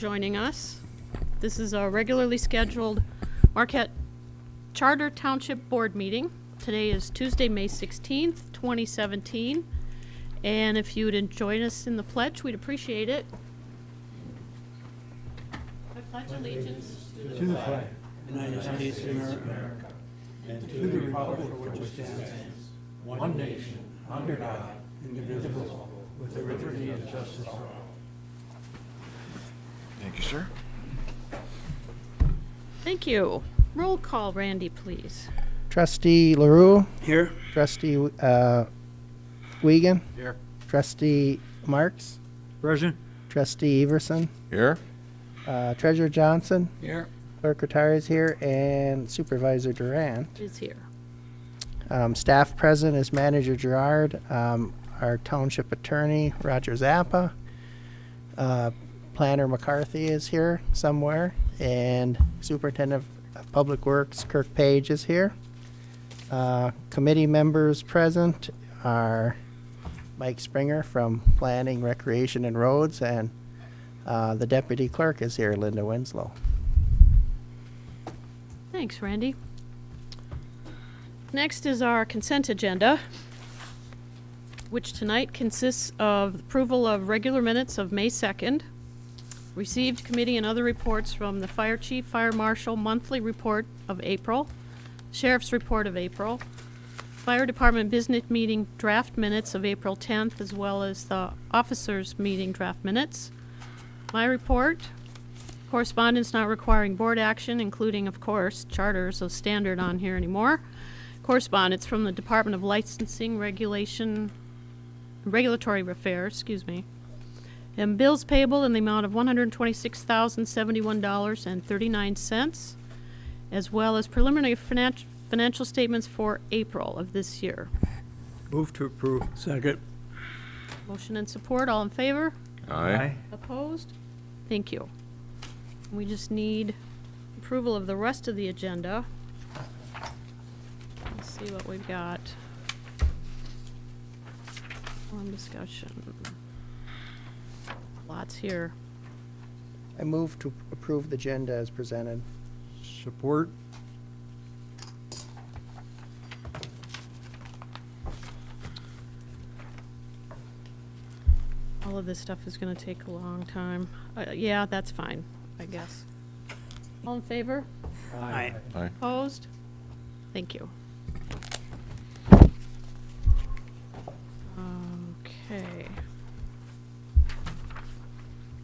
joining us. This is our regularly scheduled Marquette Township Board meeting. Today is Tuesday, May 16th, 2017. And if you would join us in the pledge, we'd appreciate it. I pledge allegiance To the flag, United States of America, and to the republic for which it stands, one nation, under God, indivisible, with liberty and justice for all. Thank you, sir. Thank you. Roll call, Randy, please. Trustee LaRue, Here. Trustee Wiegand, Here. Trustee Marks, Present. Trustee Everson, Here? Treasurer Johnson, Here. Clerk Rattari is here, and Supervisor Durant. Is here. Staff present is Manager Gerard, our Township Attorney Roger Zappa, Planner McCarthy is here somewhere, and Superintendent of Public Works Kirk Page is here. Committee members present are Mike Springer from Planning, Recreation, and Roads, and the Deputy Clerk is here, Linda Winslow. Thanks, Randy. Next is our consent agenda, which tonight consists of approval of regular minutes of May 2nd, received committee and other reports from the Fire Chief, Fire Marshal monthly report of April, Sheriff's report of April, Fire Department business meeting draft minutes of April 10th, as well as the officers' meeting draft minutes, my report, correspondence not requiring board action, including, of course, charters, so standard on here anymore, correspondence from the Department of Licensing, Regulatory Affairs, and bills payable in the amount of $126,071.39, as well as preliminary financial statements for April of this year. Move to approve. Second. Motion and support, all in favor? Aye. Opposed? Thank you. We just need approval of the rest of the agenda. Let's see what we've got. On discussion. Lots here. I move to approve the agenda as presented. Support. All of this stuff is going to take a long time. Yeah, that's fine, I guess. All in favor? Aye. Aye. Opposed? Thank you. Okay.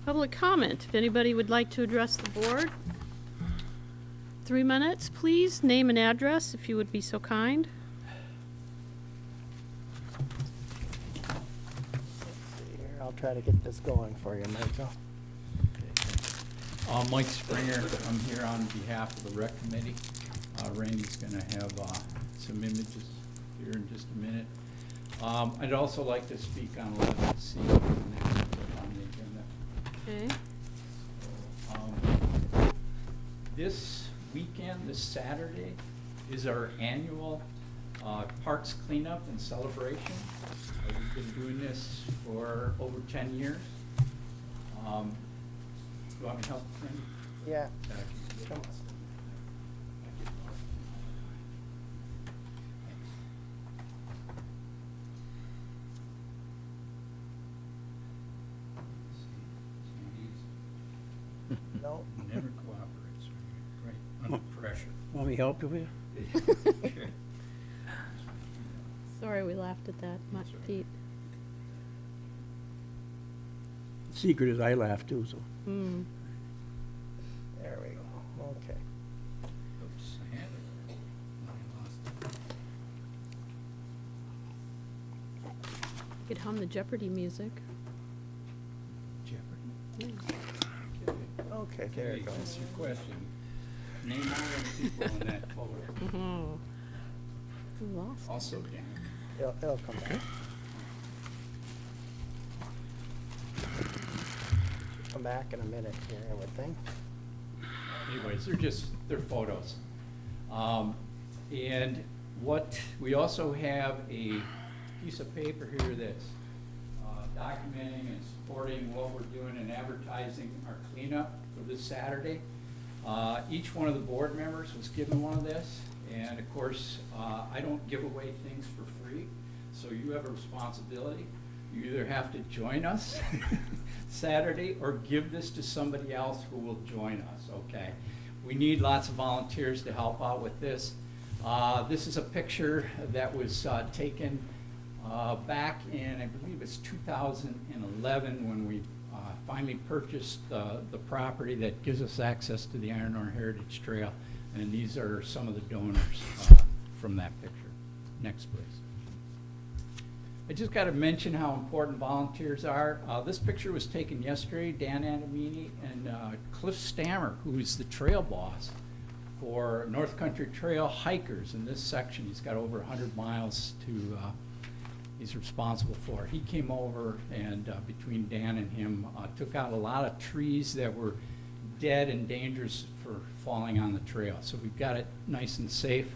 Public comment. If anybody would like to address the board. 3 minutes, please. Name and address, if you would be so kind. I'll try to get this going for you, Michael. Mike Springer, I'm here on behalf of the Rec Committee. Randy's going to have some images here in just a minute. I'd also like to speak on 11C on the agenda. Okay. This weekend, this Saturday, is our annual Parks Cleanup and Celebration. We've been doing this for over 10 years. You want me to help, Randy? Yeah. Come. No. Never cooperates, right, under pressure. Want me to help you with? Sorry we laughed at that. Much Pete. Secret is I laugh too, so. Mm. There we go. Okay. Oops, I had it. I lost it. You could hum the Jeopardy music. Jeopardy. Yeah. Okay, there Okay, it goes. that's your question. Name all the people in that folder. Oh. Who lost? Also, Dan. It'll come back. Come back in a minute here, I would think. Anyways, they're photos. And what, we also have a piece of paper here that's documenting and supporting what we're doing and advertising our cleanup for this Saturday. Each one of the board members was given one of this, and of course, I don't give away things for free, so you have a responsibility. You either have to join us Saturday or give this to somebody else who will join us, okay? We need lots of volunteers to help out with this. This is a picture that was taken back in, I believe it's 2011, when we finally purchased the property that gives us access to the Iron Ore Heritage Trail. And these are some of the donors from that picture. Next, please. I just got to mention how important volunteers are. This picture was taken yesterday. Dan Anamini and Cliff Stammer, who's the trail boss for North Country Trail hikers in this section. He's got over 100 miles to he's responsible for. He came over and between Dan and him took out a lot of trees that were dead and dangerous for falling on the trail. So we've got it nice and safe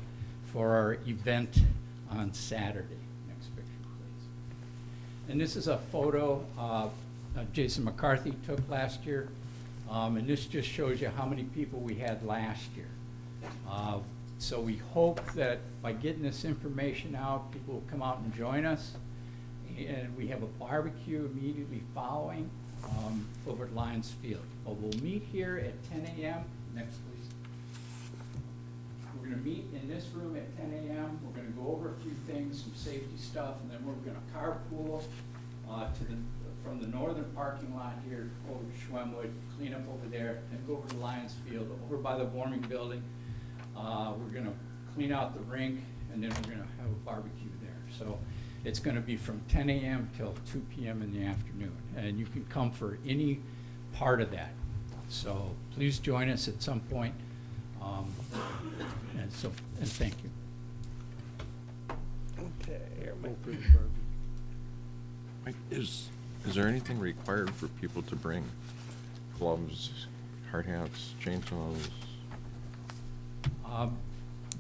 for our event on Saturday. Next picture, please. And this is a photo Jason McCarthy took last year. And this just shows you how many people we had last year. So we hope that by getting this information out, people will come out and join us. And we have a barbecue immediately following over at Lions Field. But we'll meet here at 10 a.m. Next, please. We're going to meet in this room at 10 a.m. We're going to go over a few things, some safety stuff, and then we're going to carpool from the northern parking lot here over to Schwemmwood, clean up over there, then go over to Lions Field, over by the warming building. We're going to clean out the rink, and then we're going to have a barbecue there. So it's going to be from 10 a.m. till 2 p.m. in the afternoon, and you can come for any part of that. So please join us at some point, and thank you. Okay, here, Mike. Mike, is there anything required for people to bring? Gloves, hard hats, chainsaws?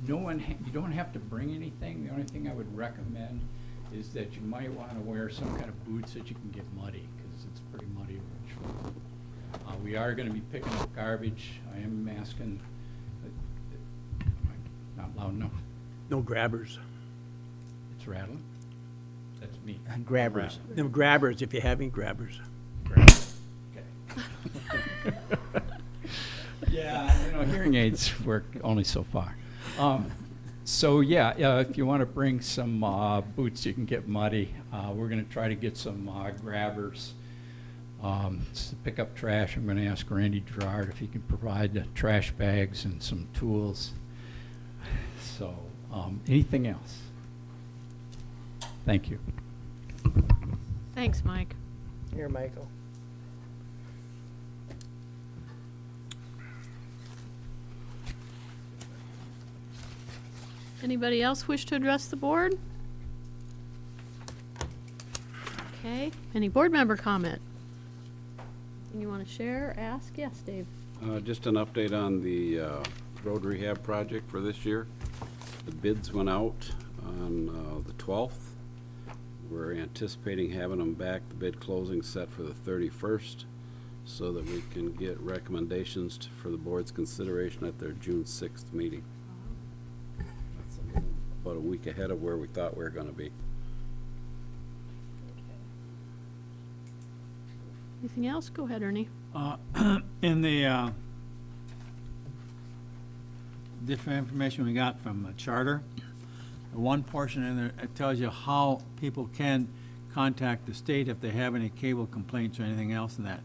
You don't have to bring anything. The only thing I would recommend is that you might want to wear some kind of boots that you can get muddy, because it's pretty muddy around. We are going to be picking up garbage. I am asking, not loud enough. No grabbers. It's rattling. That's me. Grabbers. No grabbers, if you have any grabbers. Okay. Yeah, hearing aids work only so far. So yeah, if you want to bring some boots, you can get muddy. We're going to try to get some grabbers to pick up trash. I'm going to ask Randy Gerard if he can provide the trash bags and some tools. So anything else? Thank you. Thanks, Mike. Here, Michael. Anybody else wish to address the board? Okay, any board member comment? And you want to share, ask? Yes, Dave. Just an update on the road rehab project for this year. The bids went out on the 12th. We're anticipating having them back, the bid closing set for the 31st, so that we can get recommendations for the board's consideration at their June 6th meeting. About a week ahead of where we thought we were going to be. Anything else? Go ahead, Ernie. In the different information we got from the charter, the one portion in there, it tells you how people can contact the state if they have any cable complaints or anything else in that.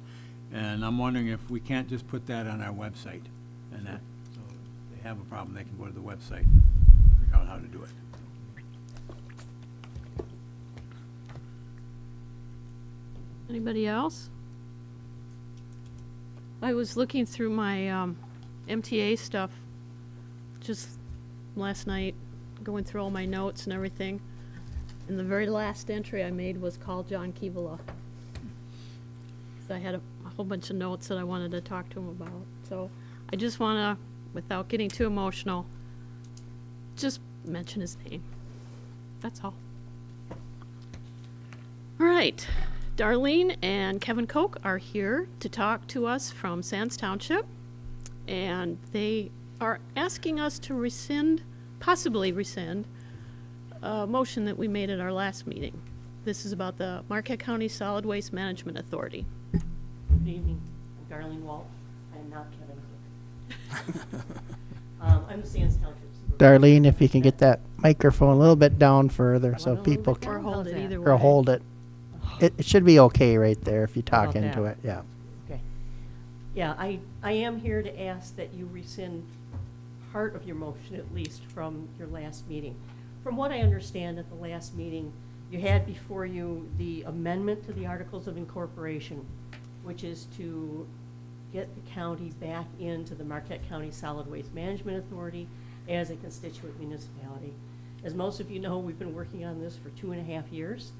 And I'm wondering if we can't just put that on our website and that. So if they have a problem, they can go to the website and figure out how to do it. Anybody else? I was looking through my MTA stuff just last night, going through all my notes and everything. And the very last entry I made was call John Kivala. So I had a whole bunch of notes that I wanted to talk to him about. So I just want to, without getting too emotional, just mention his name. That's all. All right. Darlene and Kevin Koch are here to talk to us from Sands Township, and they are asking us to rescind, possibly rescind, a motion that we made at our last meeting. This is about the Marquette County Solid Waste Management Authority. Good evening. I'm Darlene Walsh. I'm not Kevin Cook. I'm the Sands Township Supervisor. Darlene, if you can get that microphone a little bit down further so Want it a little people bit can, Or down? hold How's it that? either way. or hold it. It should be okay right there if you talk About into that? it, yeah. Okay. Yeah, I am here to ask that you rescind part of your motion, at least, from your last meeting. From what I understand, at the last meeting, you had before you the amendment to the Articles of Incorporation, which is to get the county back into the Marquette County Solid Waste Management Authority as a constituent municipality. As most of you know, we've been working on this for 2.5 years,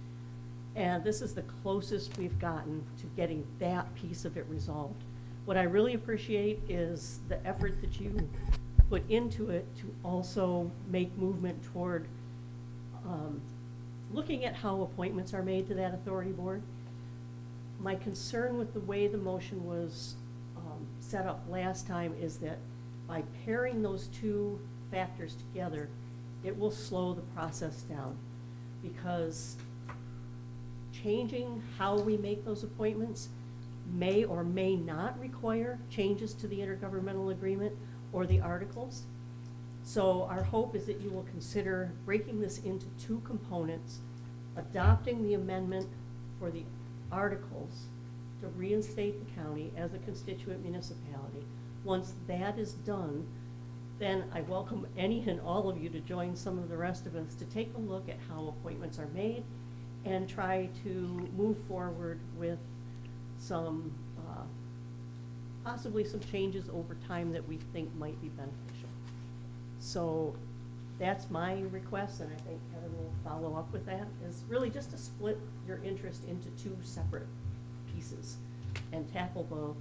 and this is the closest we've gotten to getting that piece of it resolved. What I really appreciate is the effort that you put into it to also make movement toward looking at how appointments are made to that authority board. My concern with the way the motion was set up last time is that by pairing those two factors together, it will slow the process down, because changing how we make those appointments may or may not require changes to the intergovernmental agreement or the articles. So our hope is that you will consider breaking this into two components, adopting the amendment for the articles to reinstate the county as a constituent municipality. Once that is done, then I welcome any and all of you to join some of the rest of us to take a look at how appointments are made and try to move forward with some, possibly some changes over time that we think might be beneficial. So that's my request, and I think Kevin will follow up with that, is really just to split your interest into two separate pieces and tackle the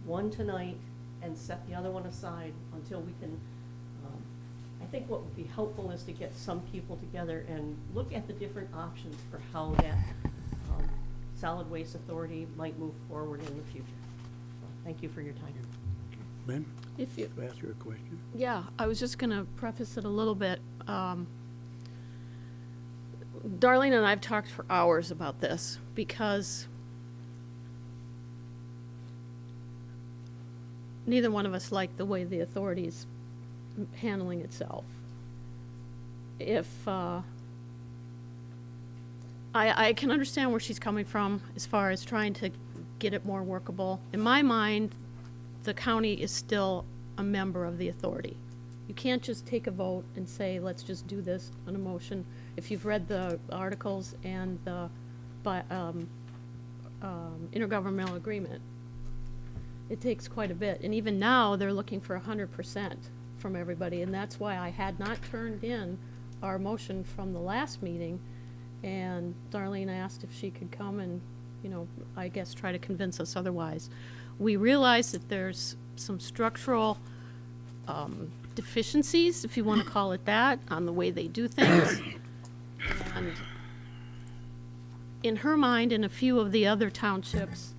one tonight and set the other one aside until we can, I think what would be helpful is to get some people together and look at the different options for how that solid waste authority might move forward in the future. So, thank you for your time. Ben, If you, ask you a question. yeah, I was just going to preface it a little bit. Darlene and I have talked for hours about this because neither one of us like the way the authority's handling itself. If, I can understand where she's coming from as far as trying to get it more workable. In my mind, the county is still a member of the authority. You can't just take a vote and say, let's just do this on a motion. If you've read the articles and the intergovernmental agreement, it takes quite a bit. And even now, they're looking for 100% from everybody, and that's why I had not turned in our motion from the last meeting. And Darlene asked if she could come and, you know, I guess try to convince us otherwise. We realize that there's some structural deficiencies, if you want to call it that, on the way they do things. And in her mind and a few of the other townships,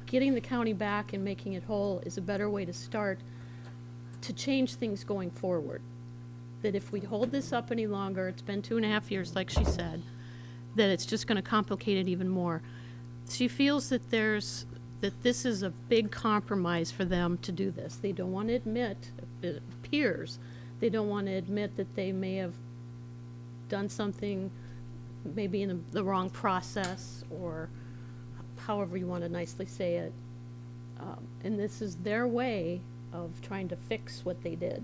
getting the county back and making it whole is a better way to start to change things going forward. That if we hold this up any longer, it's been 2.5 years, like she said, that it's just going to complicate it even more. She feels that this is a big compromise for them to do this. They don't want to admit, it appears, they don't want to admit that they may have done something maybe in the wrong process, or however you want to nicely say it. And this is their way of trying to fix what they did.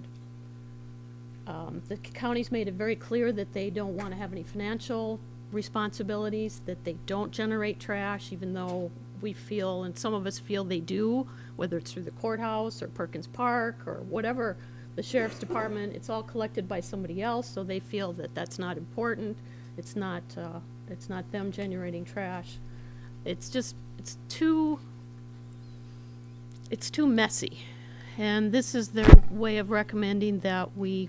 The county's made it very clear that they don't want to have any financial responsibilities, that they don't generate trash, even though we feel, and some of us feel they do, whether it's through the courthouse or Perkins Park or whatever, the sheriff's department, it's all collected by somebody else, so they feel that that's not important. It's not them generating trash. It's too messy. And this is their way of recommending that we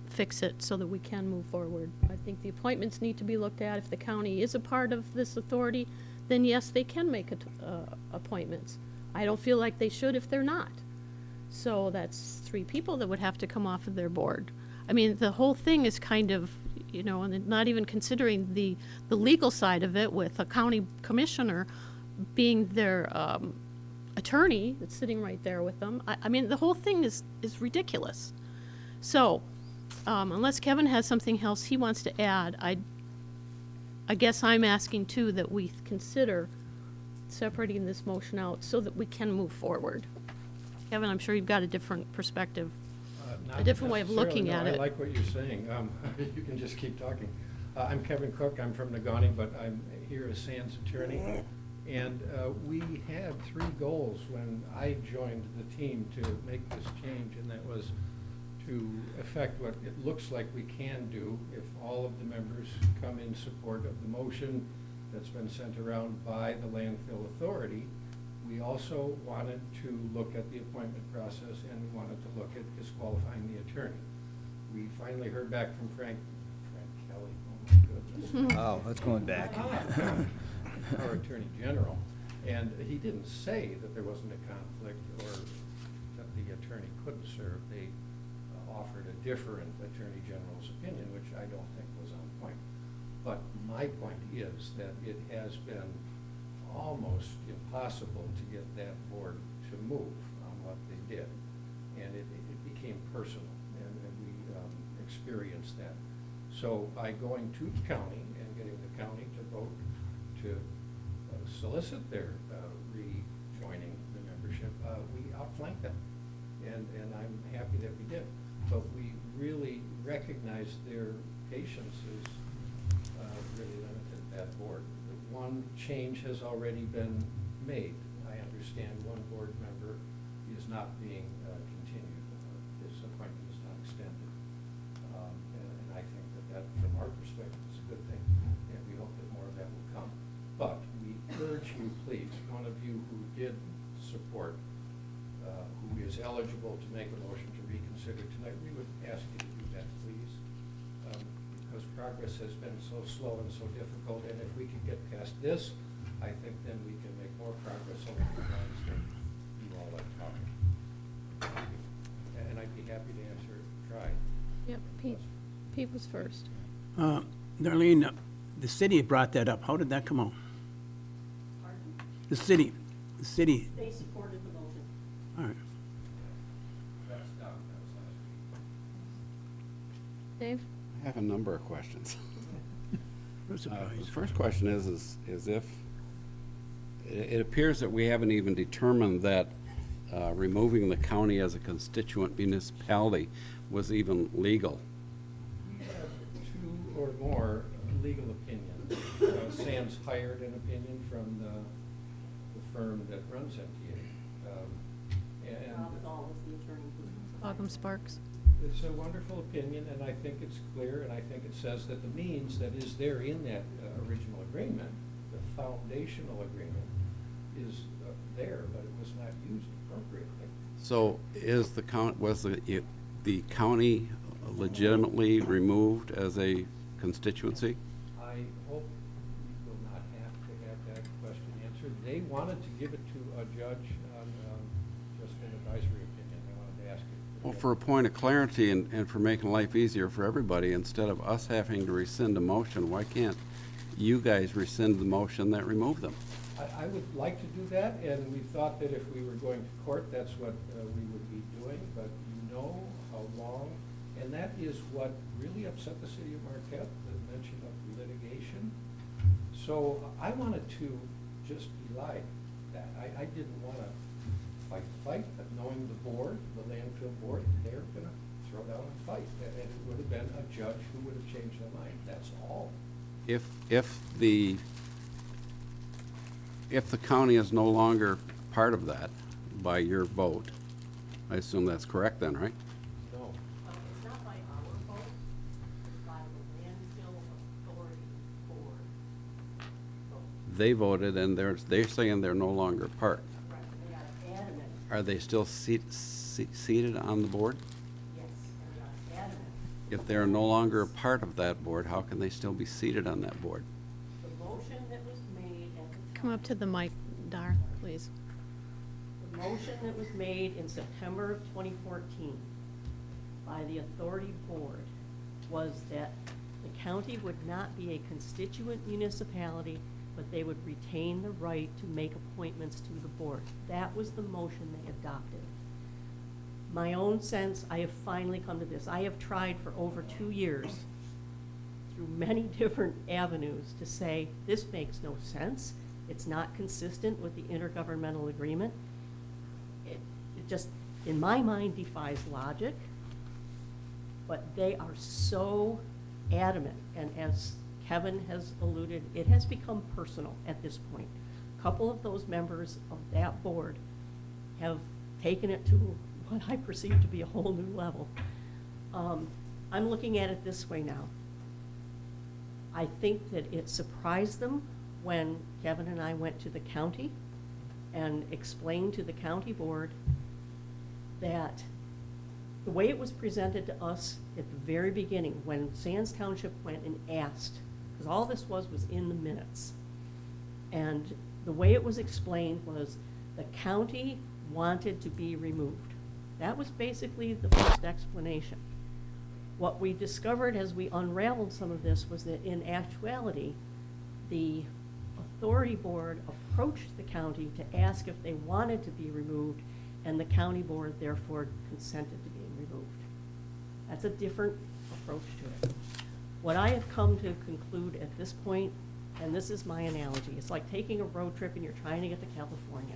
fix it so that we can move forward. I think the appointments need to be looked at. If the county is a part of this authority, then yes, they can make appointments. I don't feel like they should if they're not. So that's 3 people that would have to come off of their board. I mean, the whole thing is kind of, you know, and not even considering the legal side of it with a county commissioner being their attorney that's sitting right there with them. I mean, the whole thing is ridiculous. So, unless Kevin has something else he wants to add, I guess I'm asking too that we consider separating this motion out so that we can move forward. Kevin, I'm sure you've got a different perspective. Not A different way of looking necessarily, at no, it. I like what you're saying. You can just keep talking. I'm Kevin Cook. I'm from Negaunee, but I'm here as Sands attorney. And we had 3 goals when I joined the team to make this change, and that was to effect what it looks like we can do if all of the members come in support of the motion that's been sent around by the landfill authority. We also wanted to look at the appointment process, and we wanted to look at disqualifying the attorney. We finally heard back from Frank Kelly, oh my goodness. Oh, that's going back. Our Attorney General, and he didn't say that there wasn't a conflict or that the attorney couldn't serve. They offered a different Attorney General's opinion, which I don't think was on point. But my point is that it has been almost impossible to get that board to move on what they did. And it became personal, and we experienced that. So by going to the county and getting the county to vote to solicit their rejoining the membership, we outflanked them. And I'm happy that we did. But we really recognized their patience is really limited, that board. One change has already been made. I understand one board member is not being continued. His appointment is not extended. And I think that from our perspective, is a good thing. And we hope that more of that will come. But we urge you, please, one of you who did support, who is eligible to make a motion to reconsider tonight, we would ask you to do that, please. Because progress has been so slow and so difficult, and if we could get past this, I think then we can make more progress over the lines that you all like talking. Thank you. And I'd be happy to answer, try. Yep, Pete was first. Darlene, the city brought that up. How did that come out? Pardon? The city, They supported the motion. all right. That's done, that was last week. Dave? I have a number of questions. I'm The surprised. first question is if, it appears that we haven't even determined that removing the county as a constituent municipality was even legal. We have 2 or more legal opinions. Sam's hired an opinion from the firm that runs MTA. And Rob Dahl was the attorney who. Ogum Sparks. it's a wonderful opinion, and I think it's clear, and I think it says that the means that is there in that original agreement, the foundational agreement, is there, but it was not used appropriately. So was the county legitimately removed as a constituency? I hope we will not have to have that question answered. They wanted to give it to a judge on just an advisory opinion. They wanted to ask it. Well, for a point of clarity and for making life easier for everybody, instead of us having to rescind a motion, why can't you guys rescind the motion that removed them? I would like to do that, and we thought that if we were going to court, that's what we would be doing, but you know how long, and that is what really upset the city of Marquette, the mention of litigation. So I wanted to just belie that. I didn't want to fight the fight, but knowing the board, the landfill board, they're going to throw down and fight, and it would have been a judge who would have changed their mind, that's all. If the county is no longer part of that by your vote, I assume that's correct then, right? No. It's not by our vote, it's by the landfill authority board. They voted and they're saying they're no longer part. Right, they are adamant, Are they still seated on the board? yes, they are adamant. If they're no longer a part of that board, how can they still be seated on that board? The motion that was made at the Come come up to the mic, Dar, please? The motion that was made in September of 2014 by the authority board was that the county would not be a constituent municipality, but they would retain the right to make appointments to the board. That was the motion they adopted. My own sense, I have finally come to this. I have tried for over 2 years through many different avenues to say, this makes no sense. It's not consistent with the intergovernmental agreement. It just, in my mind, defies logic. But they are so adamant, and as Kevin has alluded, it has become personal at this point. A couple of those members of that board have taken it to what I perceive to be a whole new level. I'm looking at it this way now. I think that it surprised them when Kevin and I went to the county and explained to the county board that the way it was presented to us at the very beginning, when Sands Township went and asked, because all this was in the minutes, and the way it was explained was the county wanted to be removed. That was basically the first explanation. What we discovered as we unraveled some of this was that in actuality, the authority board approached the county to ask if they wanted to be removed, and the county board therefore consented to being removed. That's a different approach to it. What I have come to conclude at this point, and this is my analogy, it's like taking a road trip and you're trying to get to California.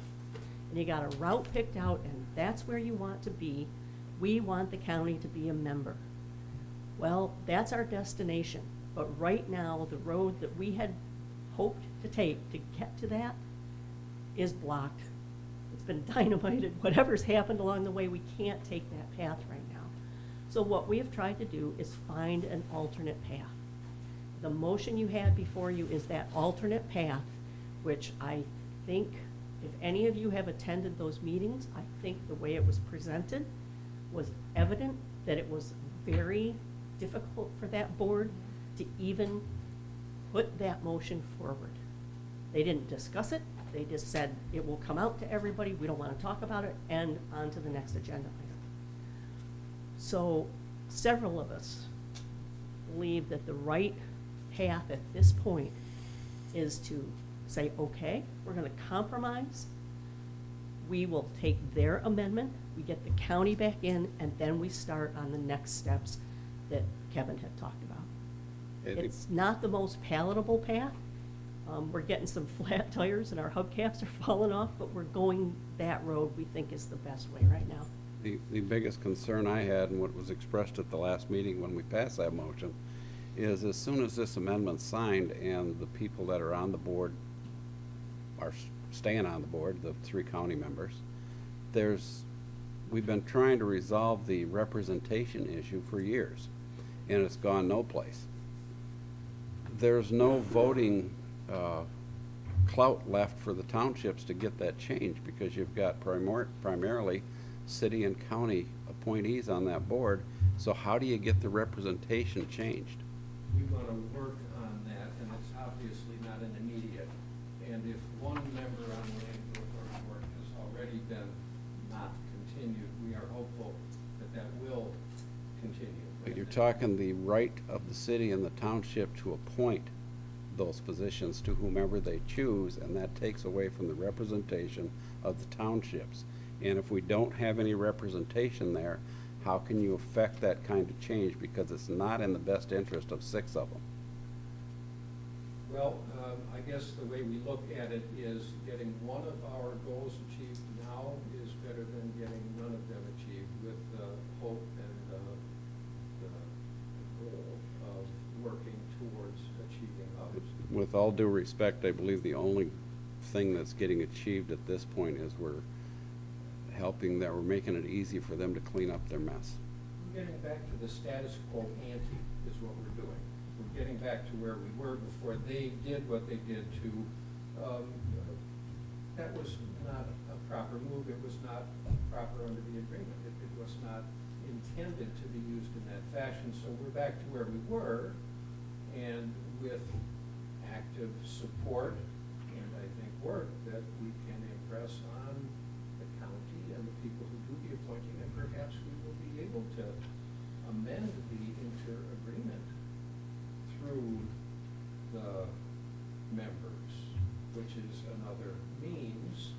And you got a route picked out, and that's where you want to be. We want the county to be a member. Well, that's our destination. But right now, the road that we had hoped to take to get to that is blocked. It's been dynamited. Whatever's happened along the way, we can't take that path right now. So what we have tried to do is find an alternate path. The motion you had before you is that alternate path, which I think, if any of you have attended those meetings, I think the way it was presented was evident that it was very difficult for that board to even put that motion forward. They didn't discuss it. They just said it will come out to everybody. We don't want to talk about it, and on to the next agenda item. So several of us believe that the right path at this point is to say, okay, we're going to compromise. We will take their amendment, we get the county back in, and then we start on the next steps that Kevin had talked about. It's not the most palatable path. We're getting some flat tires and our hubcaps are falling off, but we're going that road we think is the best way right now. The biggest concern I had, and what was expressed at the last meeting when we passed that motion, is as soon as this amendment's signed and the people that are on the board are staying on the board, the 3 county members, we've been trying to resolve the representation issue for years, and it's gone no place. There's no voting clout left for the townships to get that changed, because you've got primarily city and county appointees on that board. So how do you get the representation changed? We want to work on that, and it's obviously not an immediate. And if one member on the Land Authority Board has already been not continued, we are hopeful that that will continue. But you're talking the right of the city and the township to appoint those positions to whomever they choose, and that takes away from the representation of the townships. And if we don't have any representation there, how can you affect that kind of change? Because it's not in the best interest of 6 of them. Well, I guess the way we look at it is getting one of our goals achieved now is better than getting none of them achieved, with the hope and the goal of working towards achieving others. With all due respect, I believe the only thing that's getting achieved at this point is we're making it easy for them to clean up their mess. We're getting back to the status quo ante is what we're doing. We're getting back to where we were before they did what they did to, that was not a proper move. It was not proper under the agreement. It was not intended to be used in that fashion. So we're back to where we were, and with active support and I think work that we can impress on the county and the people who do the appointing, and perhaps we will be able to amend the inter-agreement through the members, which is another means,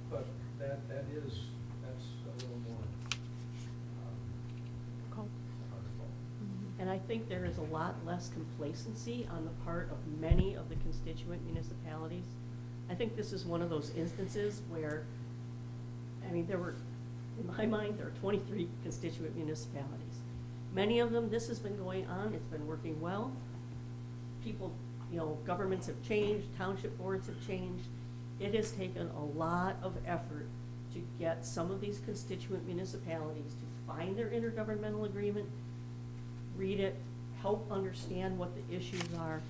but that's a little more Call. artful. And I think there is a lot less complacency on the part of many of the constituent municipalities. I think this is one of those instances where, I mean, in my mind, there are 23 constituent municipalities. Many of them, this has been going on, it's been working well. People, governments have changed, township boards have changed. It has taken a lot of effort to get some of these constituent municipalities to find their intergovernmental agreement, read it, help understand what the issues are.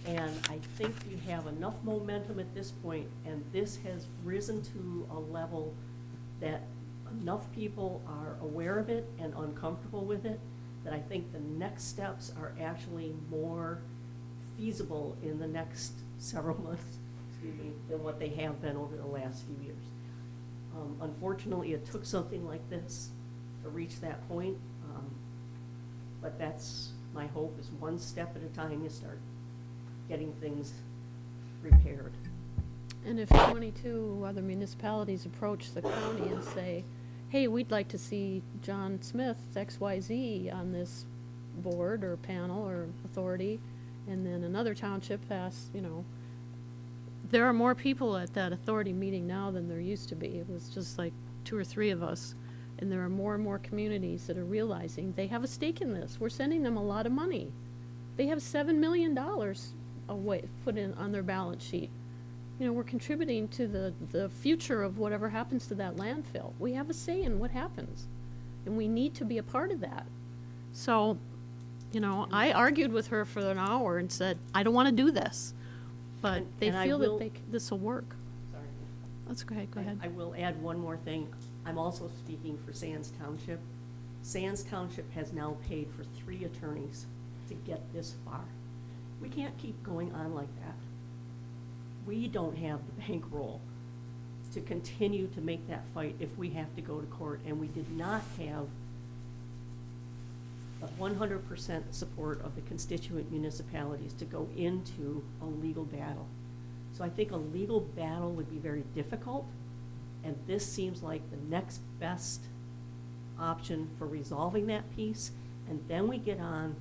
And I think you have enough momentum at this point, and this has risen to a level that enough people are aware of it and uncomfortable with it, that I think the next steps are actually more feasible in the next several months, than what they have been over the last few years. Unfortunately, it took something like this to reach that point, but that's my hope, is one step at a time you start getting things repaired. And if 22 other municipalities approach the county and say, hey, we'd like to see John Smith, XYZ, on this board or panel or authority, and then another township asks, there are more people at that authority meeting now than there used to be. It was just like 2 or 3 of us. And there are more and more communities that are realizing they have a stake in this. We're sending them a lot of money. They have $7 million away, put in on their balance sheet. We're contributing to the future of whatever happens to that landfill. We have a say in what happens, and we need to be a part of that. So, I argued with her for an hour and said, I don't want to do this, but And- they and I feel will- that this will work. Sorry. That's okay, go ahead. I will add one more thing. I'm also speaking for Sands Township. Sands Township has now paid for 3 attorneys to get this far. We can't keep going on like that. We don't have the bankroll to continue to make that fight if we have to go to court, and we did not have the 100% support of the constituent municipalities to go into a legal battle. So I think a legal battle would be very difficult, and this seems like the next best option for resolving that piece. And then we get on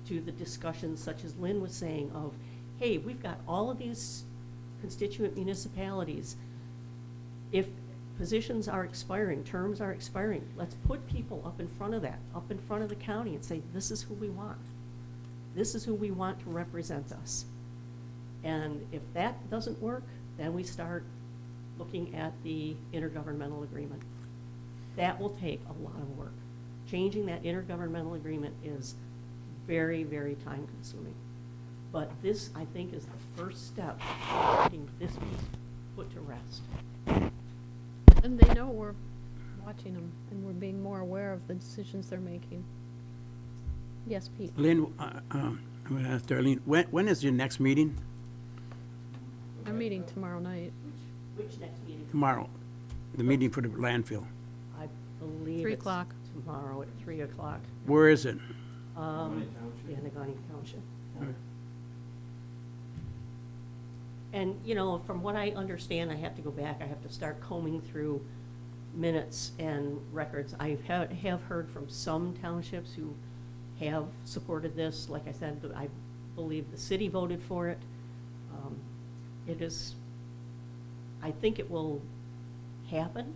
to the discussions, such as Lynn was saying, of, hey, we've got all of these constituent municipalities. If positions are expiring, terms are expiring, let's put people up in front of that, up in front of the county, and say, this is who we want. This is who we want to represent us. And if that doesn't work, then we start looking at the intergovernmental agreement. That will take a lot of work. Changing that intergovernmental agreement is very, very time consuming. But this, I think, is the first step in getting this piece put to rest. And they know we're watching them, and we're being more aware of the decisions they're making. Yes, Pete? Lynn, I'm going to ask Darlene, when is your next meeting? Our meeting tomorrow night. Which next meeting? Tomorrow, the meeting for the landfill. I believe 3 it's o'clock. tomorrow at 3 o'clock. Where is it? Yeah, Negaunee Township. And, from what I understand, I have to go back, I have to start combing through minutes and records. I have heard from some townships who have supported this. Like I said, I believe the city voted for it. It is, I think it will happen,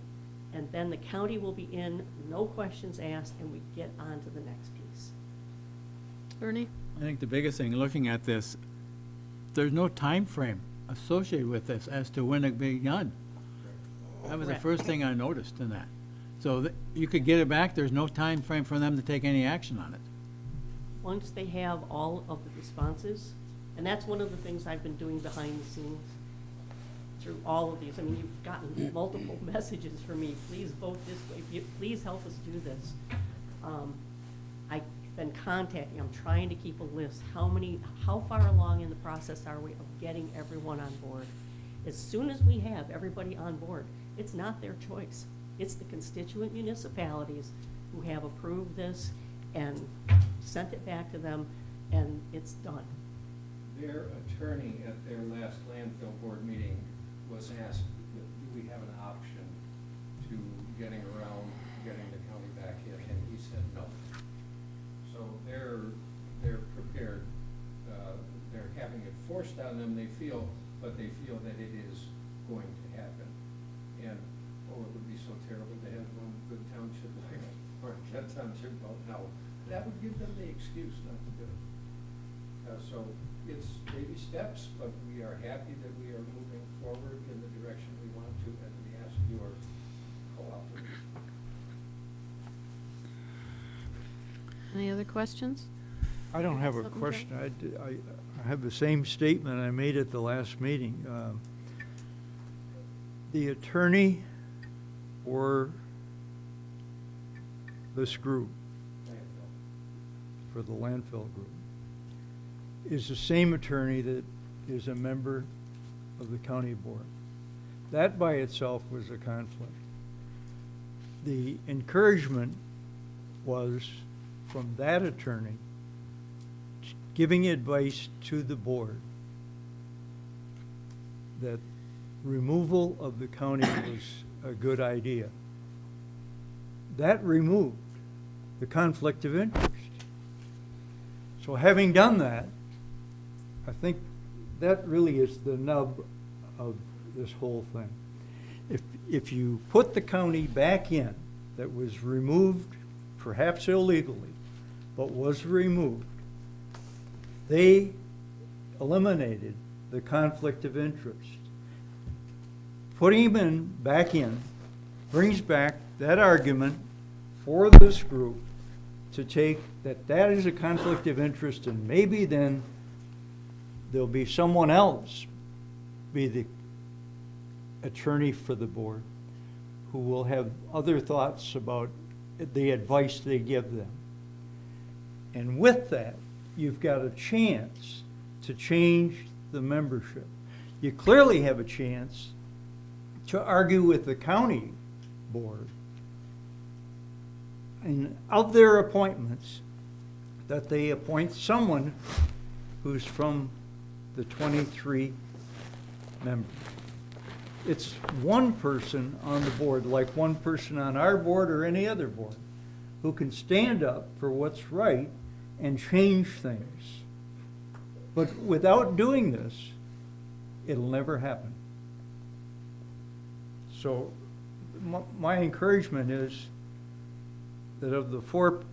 and then the county will be in, no questions asked, and we get on to the next piece. Ernie? I think the biggest thing, looking at this, there's no time frame associated with this as to when it be done. That was the Correct. first thing I noticed in that. So you could get it back, there's no time frame for them to take any action on it. Once they have all of the responses, and that's one of the things I've been doing behind the scenes through all of these. I mean, you've gotten multiple messages from me, please vote this way, please help us do this. I've been contacting, I'm trying to keep a list, how far along in the process are we of getting everyone on board? As soon as we have everybody on board, it's not their choice. It's the constituent municipalities who have approved this and sent it back to them, and it's done. Their attorney at their last landfill board meeting was asked, do we have an option to getting around, getting the county back in, and he said no. So they're prepared, they're having it forced on them, but they feel that it is going to happen. And, oh, it would be so terrible to have one good township like Marquette Township vote no. That would give them the excuse not to do it. So it's baby steps, but we are happy that we are moving forward in the direction we want to, and we ask your cooperation. Any other questions? I don't have a Something, question. I have the same statement I made at the last meeting. The attorney or this group, for the landfill group, is the same attorney that is a member of the county board. That by itself was a conflict. The encouragement was from that attorney giving advice to the board that removal of the county was a good idea. That removed the conflict of interest. So having done that, I think that really is the nub of this whole thing. If you put the county back in, that was removed, perhaps illegally, but was removed, they eliminated the conflict of interest. Putting him back in brings back that argument for this group to take that is a conflict of interest, and maybe then there'll be someone else be the attorney for the board who will have other thoughts about the advice they give them. And with that, you've got a chance to change the membership. You clearly have a chance to argue with the county board and of their appointments that they appoint someone who's from the 23 members. It's one person on the board, like one person on our board or any other board, who can stand up for what's right and change things. But without doing this, it'll never happen. So my encouragement is that of the 4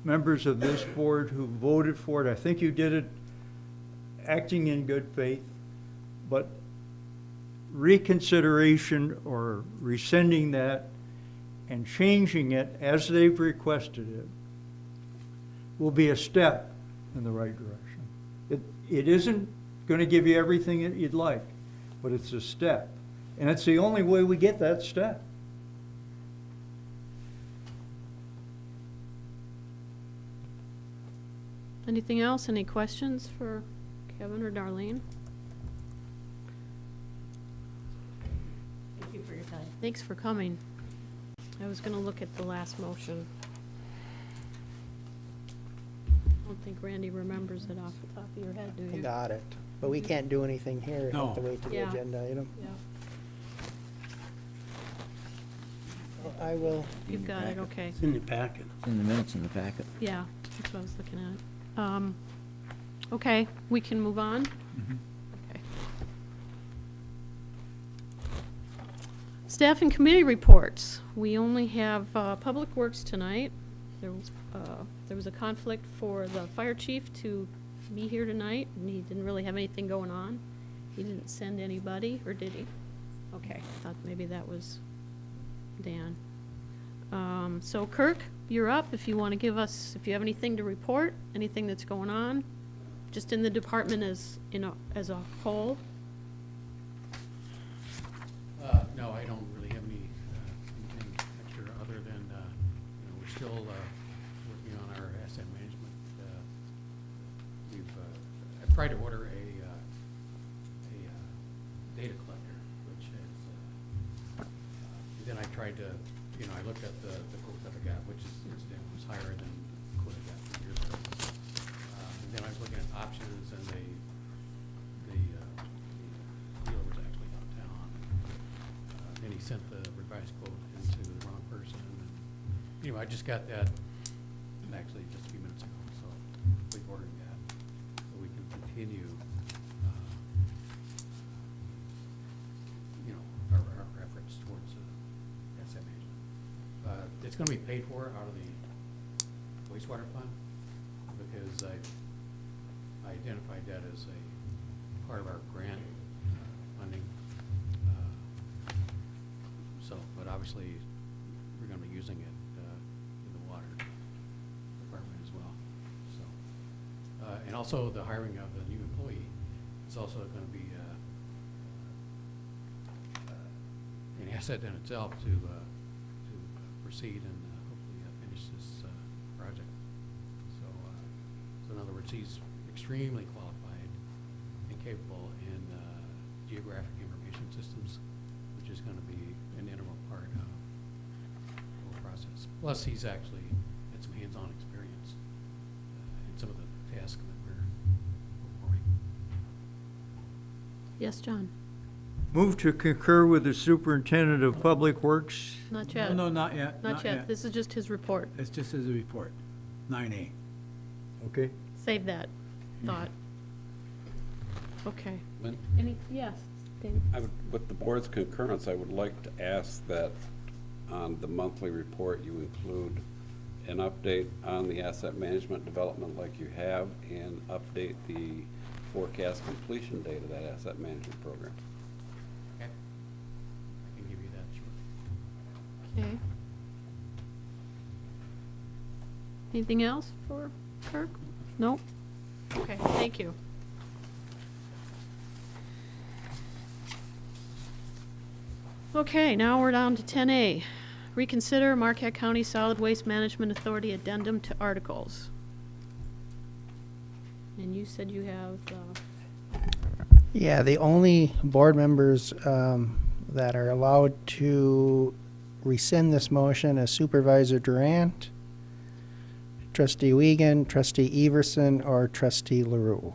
members of this board who voted for it, I think you did it acting in good faith, but reconsideration or rescinding that and changing it as they've requested it will be a step in the right direction. It isn't going to give you everything that you'd like, but it's a step. And it's the only way we get that step. Anything else? Any questions for Kevin or Darlene? Thank you for your time. Thanks for coming. I was going to look at the last motion. I don't think Randy remembers it off the top of your head, do I you? got it. But we can't do anything here. We have to No. wait to the Yeah. agenda item. Yeah, I will, you've got it, okay. It's in the packet. In the minutes in the packet. Yeah, that's what I was looking at. Okay, we can move on? Okay. Staff and committee reports. We only have Public Works tonight. There was a conflict for the fire chief to be here tonight, and he didn't really have anything going on. He didn't send anybody, or did he? Okay, thought maybe that was Dan. So Kirk, you're up if you want to give us, if you have anything to report, anything that's going on, just in the department as a whole. No, I don't really have anything extra other than, we're still working on our asset management. I've tried to order a data collector, I looked at the quote that I got, which is incidentally was higher than the quote I got 2 years ago. And then I was looking at options, and the dealer was actually out of town. Then he sent the revised quote into the wrong person. And anyway, I just got that actually just a few minutes ago, so we've ordered that, so we can continue, our efforts towards asset management. It's gonna be paid for out of the wastewater fund, because I identified that as a part of our grant funding. So, but obviously, we're gonna be using it in the water department as well, so. And also, the hiring of the new employee is also gonna be an asset in itself to proceed and hopefully finish this project. So, so in other words, he's extremely qualified and capable in geographic information systems, which is gonna be an integral part of the whole process. Plus, he's actually had some hands-on experience in some of the tasks that we're performing. Yes, John? Move to concur with the superintendent of public works. Not yet. No, not yet. Not yet. This is just his report. It's just as a report, 9A. Okay. Save that thought. Okay. Lynn? Yes, Dave? With the board's concurrence, I would like to ask that on the monthly report, you include an update on the asset management development like you have, and update the forecast completion date of that asset management program. Okay? I can give you that, sure. Okay. Anything else for Kirk? No? Okay, thank you. Okay, now we're down to 10A. Reconsider Marquette County Solid Waste Management Authority addendum to articles. And you said you have, Yeah, the only board members that are allowed to rescind this motion is Supervisor Durant, Trustee Wiegand, Trustee Everson, or Trustee LaRue.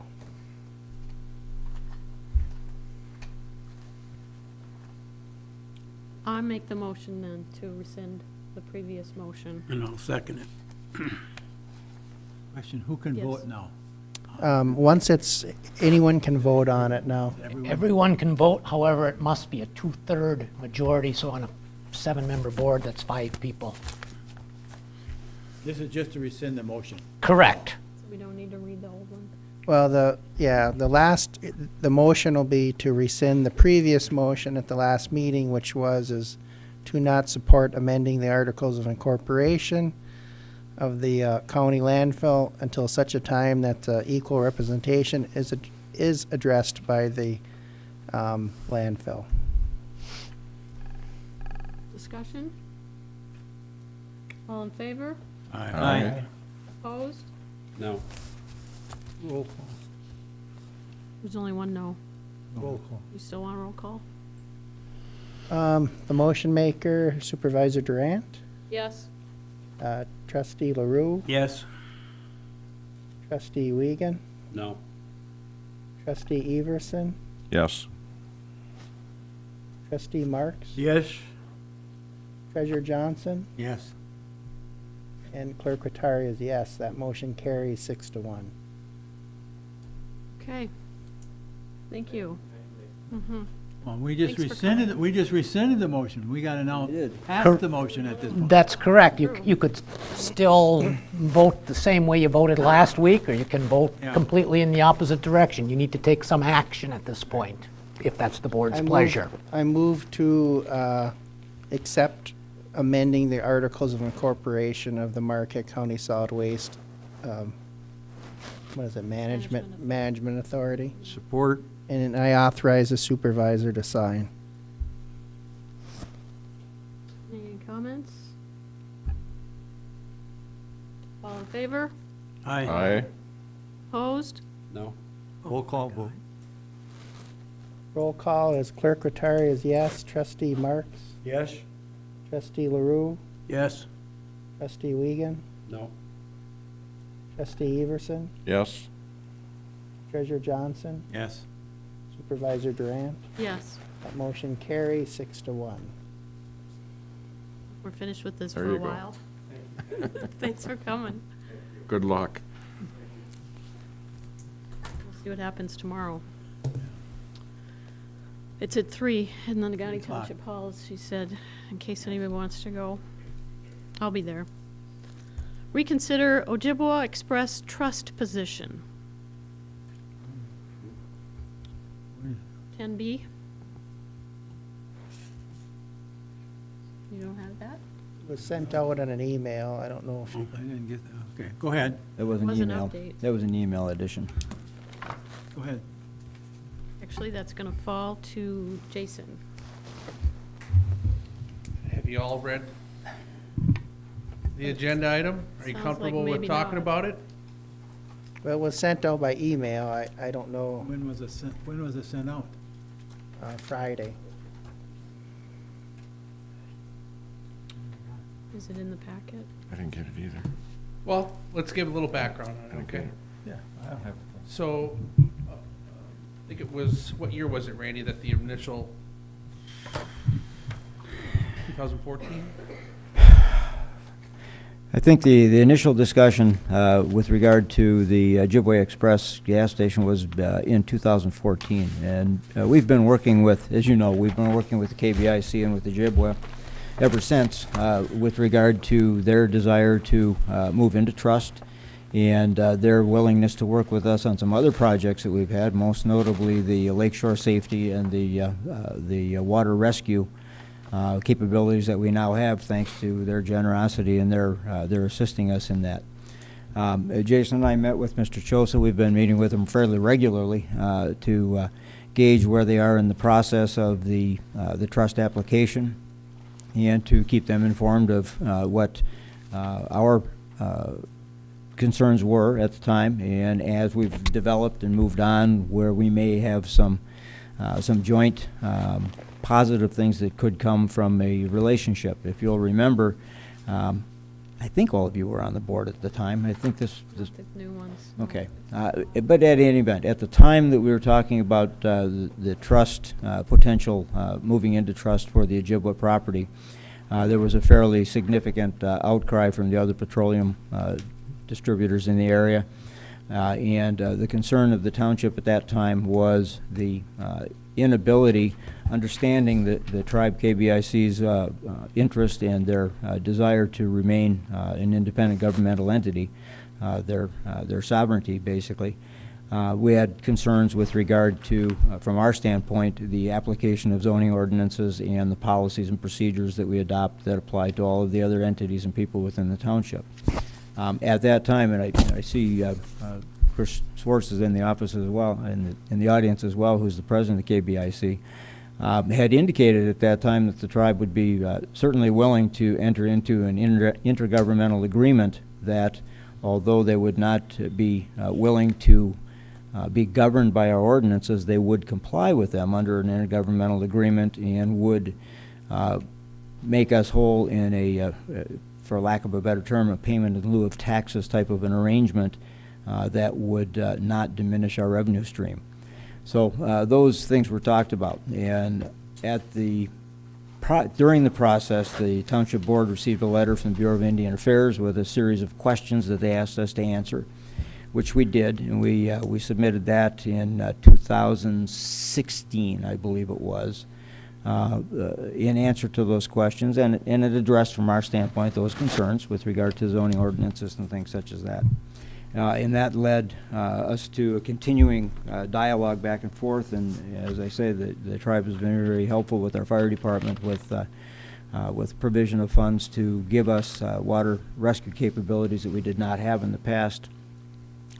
I make the motion then to rescind the previous motion. And I'll second it. Question, who can Yes. vote now? Once it's, anyone can vote on it now. Everyone can vote, however, it must be a 2/3 majority, so on a 7-member board, that's 5 people. This is just to rescind the motion. Correct. So we don't need to read the old one? Well, the motion will be to rescind the previous motion at the last meeting, which is to not support amending the Articles of Incorporation of the county landfill until such a time that equal representation is addressed by the landfill. Discussion? All in favor? Aye. Opposed? No. Roll call. There's only one no. Roll call. You still want a roll call? The motion maker, Supervisor Durant, Yes. Trustee LaRue, Yes. Trustee Wiegand, No. Trustee Everson, Yes. Trustee Marks, Yes. Treasurer Johnson, Yes. and Clerk Rattari is yes. That motion carries 6-1. Okay. Thank you. Mm-hmm. Well, we just Thanks for rescinded the motion. We gotta now pass Cor- the motion at this point. That's correct. You could still vote the same way you voted last week, or you can vote Yeah. completely in the opposite direction. You need to take some action at this point, if that's the board's pleasure. I move to accept amending the Articles of Incorporation of the Marquette County Solid Waste, Management Authority. Support. And I authorize the supervisor to sign. Any comments? All in favor? Aye. Opposed? No. Roll call vote. Roll call is Clerk Rattari is yes. Trustee Marks, Yes. Trustee LaRue, Yes. Trustee Wiegand, No. Trustee Everson, Yes? Treasurer Johnson, Yes. Supervisor Durant. Yes, That motion carries 6-1. we're finished with this There for a you go. while. Thanks for coming. Good luck. We'll see what happens tomorrow. It's at 3 in the Nagani 3 o'clock. Township Hall, as she said, in case anybody wants to go. I'll be there. Reconsider Ojibwa Express Trust position. 10B. You don't have that? It was sent out in an email. I don't know if I you, didn't get that. Okay, go ahead. That was an Was an email. update. That was an email edition. Go ahead. Actually, that's gonna fall to Jason. Have you all read the agenda item? Are you Sounds like comfortable with maybe talking not. about it? well, it was sent out by email. I don't know, When was it sent out? Friday. Is it in the packet? I didn't get it either. Well, let's give a little background on it, Okay. okay? Yeah, I don't have. So, I think it was, what year was it, Randy, that the initial 2014? I think the initial discussion with regard to the Ojibwe Express gas station was in 2014. And we've been working with, as you know, we've been working with the KBIC and with the Ojibwe ever since with regard to their desire to move into trust and their willingness to work with us on some other projects that we've had, most notably the lakeshore safety and the water rescue capabilities that we now have, thanks to their generosity and their assisting us in that. Jason and I met with Mr. Chosa. We've been meeting with him fairly regularly to gauge where they are in the process of the trust application and to keep them informed of what our concerns were at the time, and as we've developed and moved on, where we may have some joint positive things that could come from a relationship. If you'll remember, I think all of you were on the board at the time. I think this The new ones. no. okay. But at any event, at the time that we were talking about the trust potential moving into trust for the Ojibwa property, there was a fairly significant outcry from the other petroleum distributors in the area. And the concern of the township at that time was the inability, understanding the tribe KBIC's interest and their desire to remain an independent governmental entity, their sovereignty, basically. We had concerns with regard to, from our standpoint, the application of zoning ordinances and the policies and procedures that we adopt that apply to all of the other entities and people within the township. At that time, and I see Chris Swartz is in the office as well, in the audience as well, who's the president of the KBIC, had indicated at that time that the tribe would be certainly willing to enter into an intergovernmental agreement that, although they would not be willing to be governed by our ordinances, they would comply with them under an intergovernmental agreement and would make us whole in a, for lack of a better term, a payment in lieu of taxes type of an arrangement that would not diminish our revenue stream. So those things were talked about, and at the during the process, the Township Board received a letter from the Bureau of Indian Affairs with a series of questions that they asked us to answer, which we did, and we submitted that in 2016, I believe it was, in answer to those questions, and it addressed, from our standpoint, those concerns with regard to zoning ordinances and things such as that. And that led us to a continuing dialogue back and forth, and as I say, the tribe has been very helpful with our fire department with provision of funds to give us water rescue capabilities that we did not have in the past.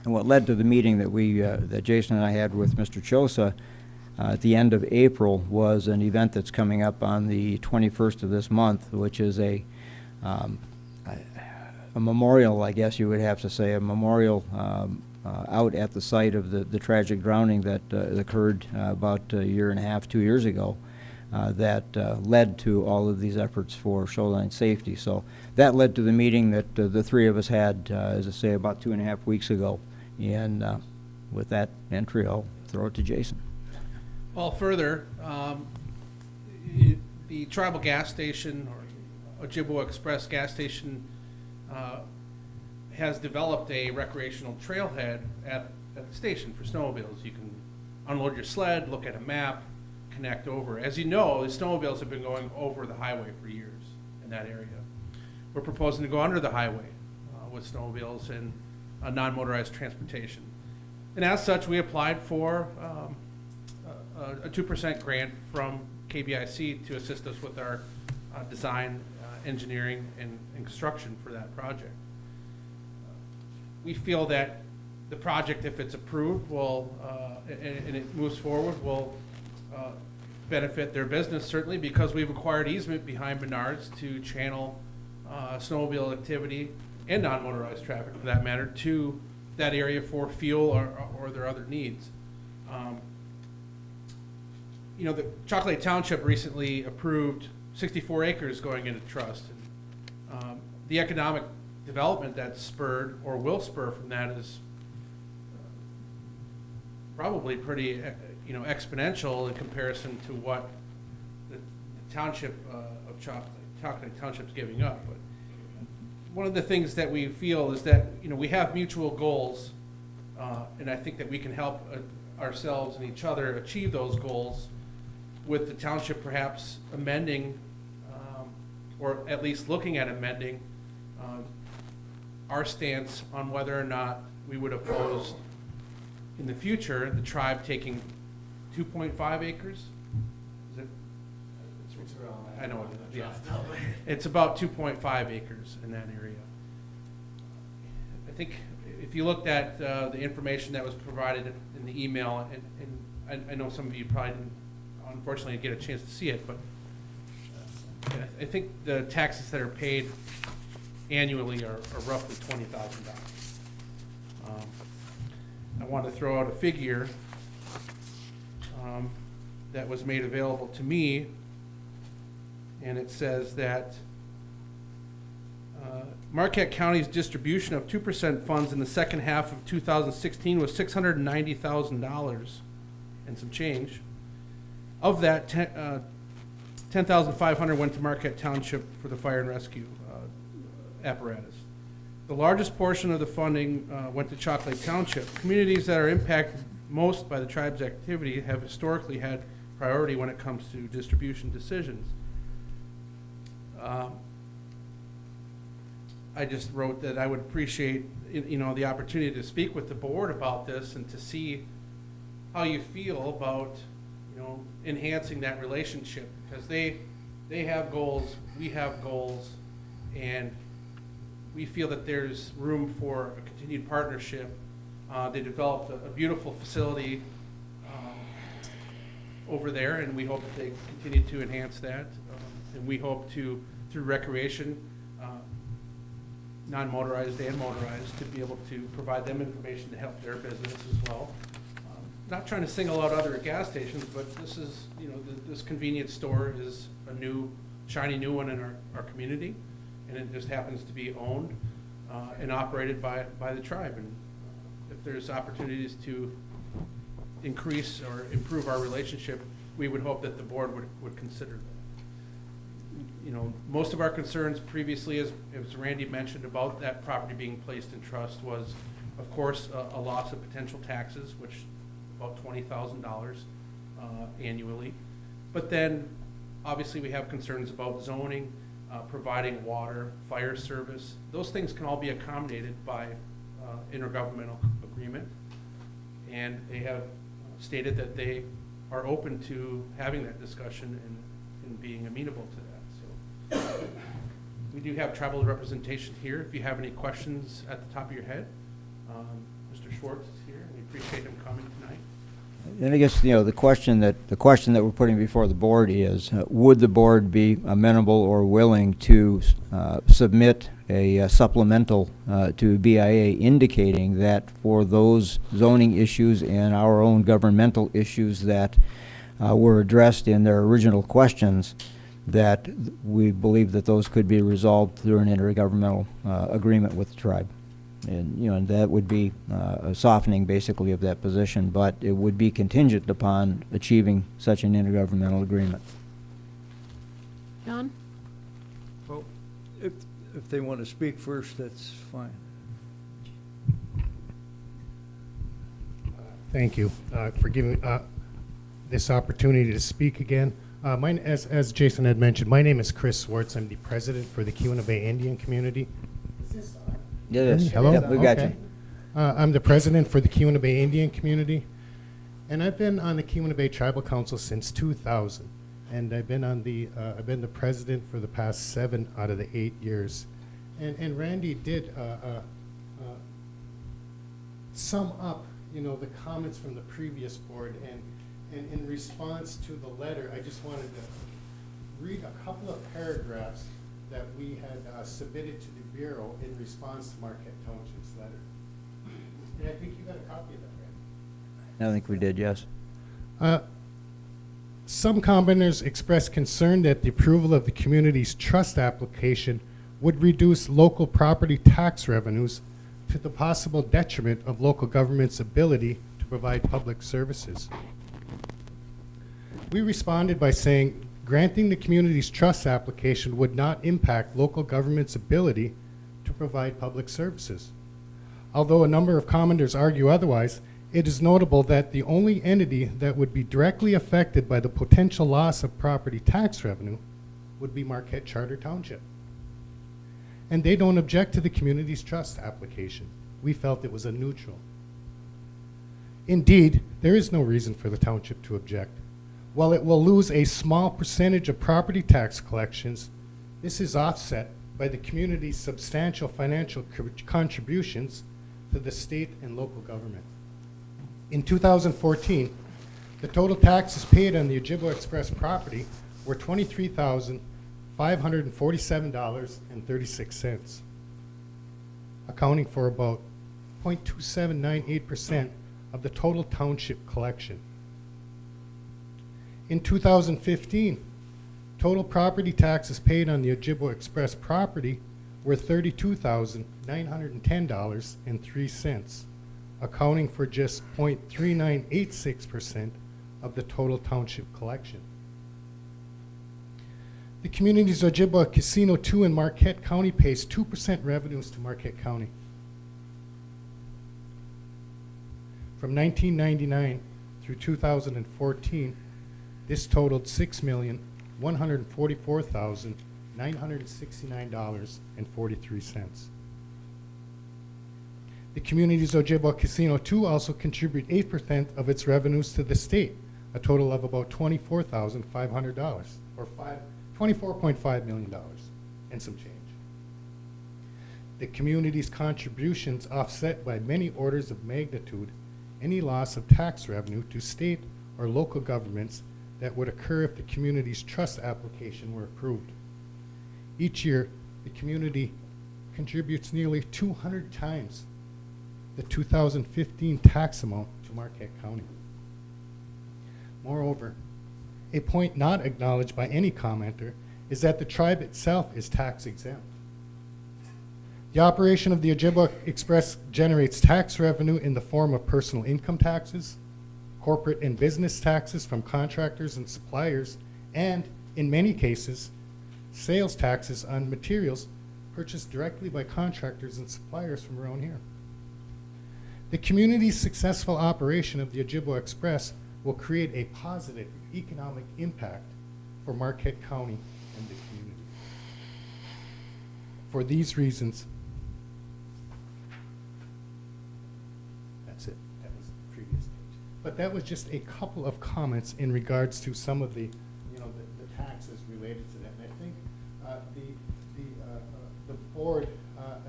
And what led to the meeting that that Jason and I had with Mr. Chosa at the end of April was an event that's coming up on the 21st of this month, which is a memorial, I guess you would have to say, a memorial out at the site of the tragic drowning that occurred about a year and a half, 2 years ago that led to all of these efforts for shoreline safety. So that led to the meeting that the three of us had, as I say, about 2.5 weeks ago. And with that entry, I'll throw it to Jason. Well, further, the tribal gas station, or Ojibwa Express gas station, has developed a recreational trailhead at the station for snowmobiles. You can unload your sled, look at a map, connect over. As you know, the snowmobiles have been going over the highway for years in that area. We're proposing to go under the highway with snowmobiles and non-motorized transportation. And as such, we applied for a 2% grant from KBIC to assist us with our design, engineering, and construction for that project. We feel that the project, if it's approved, will and it moves forward, will benefit their business, certainly, because we've acquired easement behind Menards to channel snowmobile activity and non-motorized traffic, for that matter, to that area for fuel or their other needs. You know, the Marquette Township recently approved 64 acres going into trust. And, the economic development that's spurred or will spur from that is probably pretty, exponential in comparison to what the township of Chocolate Township's giving up. But one of the things that we feel is that, we have mutual goals, and I think that we can help ourselves and each other achieve those goals with the township perhaps amending, or at least looking at amending, our stance on whether or not we would oppose in the future the tribe taking 2.5 acres. Is it? It's around that. I know it is. Yeah. It's about 2.5 acres in that area. I think if you looked at the information that was provided in the email, and I know some of you probably didn't, unfortunately, get a chance to see it, but I think the taxes that are paid annually are roughly $20,000. I want to throw out a figure that was made available to me, and it says that Marquette County's distribution of 2% funds in the second half of 2016 was $690,000 and some change. Of that, 10,500 went to Marquette Township for the fire and rescue apparatus. The largest portion of the funding went to Chocolate Township. Communities that are impacted most by the tribe's activity have historically had priority when it comes to distribution decisions. I just wrote that I would appreciate, the opportunity to speak with the board about this and to see how you feel about, enhancing that relationship, because they have goals, we have goals, and we feel that there's room for a continued partnership. They developed a beautiful facility over there, and we hope that they continue to enhance that. And we hope to, through recreation, non-motorized and motorized, to be able to provide them information to help their business as well. Not trying to single out other gas stations, but this is, this convenience store is a new, shiny new one in our community, and it just happens to be owned and operated by the tribe. And if there's opportunities to increase or improve our relationship, we would hope that the board would consider that. Most of our concerns previously, as Randy mentioned, about that property being placed in trust was, of course, a loss of potential taxes, which about $20,000 annually. But then, obviously, we have concerns about zoning, providing water, fire service. Those things can all be accommodated by intergovernmental agreement. And they have stated that they are open to having that discussion and being amenable to that. So we do have tribal representation here. If you have any questions at the top of your head, Mr. Schwartz is here, and we appreciate him coming tonight. And I guess, the question that we're putting before the board is, would the board be amenable or willing to submit a supplemental to BIA indicating that for those zoning issues and our own governmental issues that were addressed in their original questions, that we believe that those could be resolved through an intergovernmental agreement with the tribe. And, you know, and that would be a softening basically of that position, but it would be contingent upon achieving such an intergovernmental agreement. John? Well, if they want to speak first, that's fine. Thank you for giving this opportunity to speak again. As Jason had mentioned, my name is Chris Swartz. I'm the president for the Keweenaw Bay Indian community. Is this on? Yes. Hello? Yep, we got Okay. you. I'm the president for the Keweenaw Bay Indian community, and I've been on the Keweenaw Bay Tribal Council since 2000, and I've been the president for the past 7 out of the 8 years. And Randy did sum up, you know, the comments from the previous board, and in response to the letter, I just wanted to read a couple of paragraphs that we had submitted to the Bureau in response to Marquette Township's letter. And I think you got a copy of that, Randy. I think we did, yes. Some commenters expressed concern that the approval of the community's trust application would reduce local property tax revenues to the possible detriment of local government's ability to provide public services. We responded by saying granting the community's trust application would not impact local government's ability to provide public services. Although a number of commenters argue otherwise, it is notable that the only entity that would be directly affected by the potential loss of property tax revenue would be Marquette Charter Township. And they don't object to the community's trust application. We felt it was a neutral. Indeed, there is no reason for the township to object. While it will lose a small percentage of property tax collections, this is offset by the community's substantial financial contributions to the state and local government. In 2014, the total taxes paid on the Ojibwa Express property were $23,547.36, accounting for about 0.2798% of the total township collection. In 2015, total property taxes paid on the Ojibwa Express property were $32,910.03, accounting for just 0.3986% of the total township collection. The community's Ojibwa Casino 2 in Marquette County pays 2% revenues to Marquette County. From 1999 through 2014, this totaled $6,144,969.43. The community's Ojibwa Casino 2 also contribute 8% of its revenues to the state, a total of about $24,500, or $24.5 million and some change. The community's contributions offset by many orders of magnitude any loss of tax revenue to state or local governments that would occur if the community's trust application were approved. Each year, the community contributes nearly 200 times the 2015 tax amount to Marquette County. Moreover, a point not acknowledged by any commenter is that the tribe itself is tax exempt. The operation of the Ojibwa Express generates tax revenue in the form of personal income taxes, corporate and business taxes from contractors and suppliers, and, in many cases, sales taxes on materials purchased directly by contractors and suppliers from around here. The community's successful operation of the Ojibwa Express will create a positive economic impact for Marquette County and the community. For these reasons, that's it. That was the previous page. But that was just a couple of comments in regards to some of the, you know, the taxes related to that. And I think the board,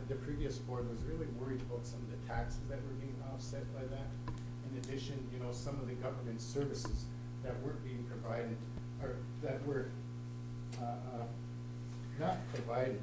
the previous board, was really worried about some of the taxes that were being offset by that. In addition, you know, some of the government services that weren't being provided, or that were not provided.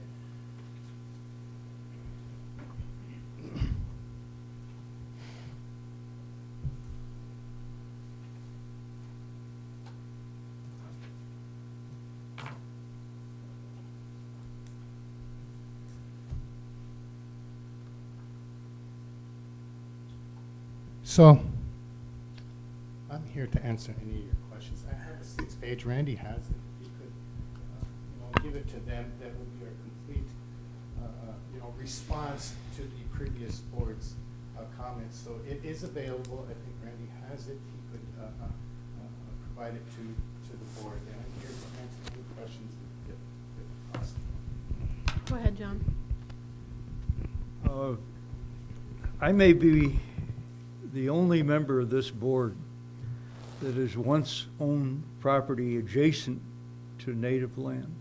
So, I'm here to answer any of your questions. I have a 6-page, Randy has it. If you could, give it to them, that would be a complete, response to the previous board's comments. So it is available. I think Randy has it. He could provide it to the board. And I'm here to answer any questions if possible. Go ahead, John. I may be the only member of this board that has once owned property adjacent to native land.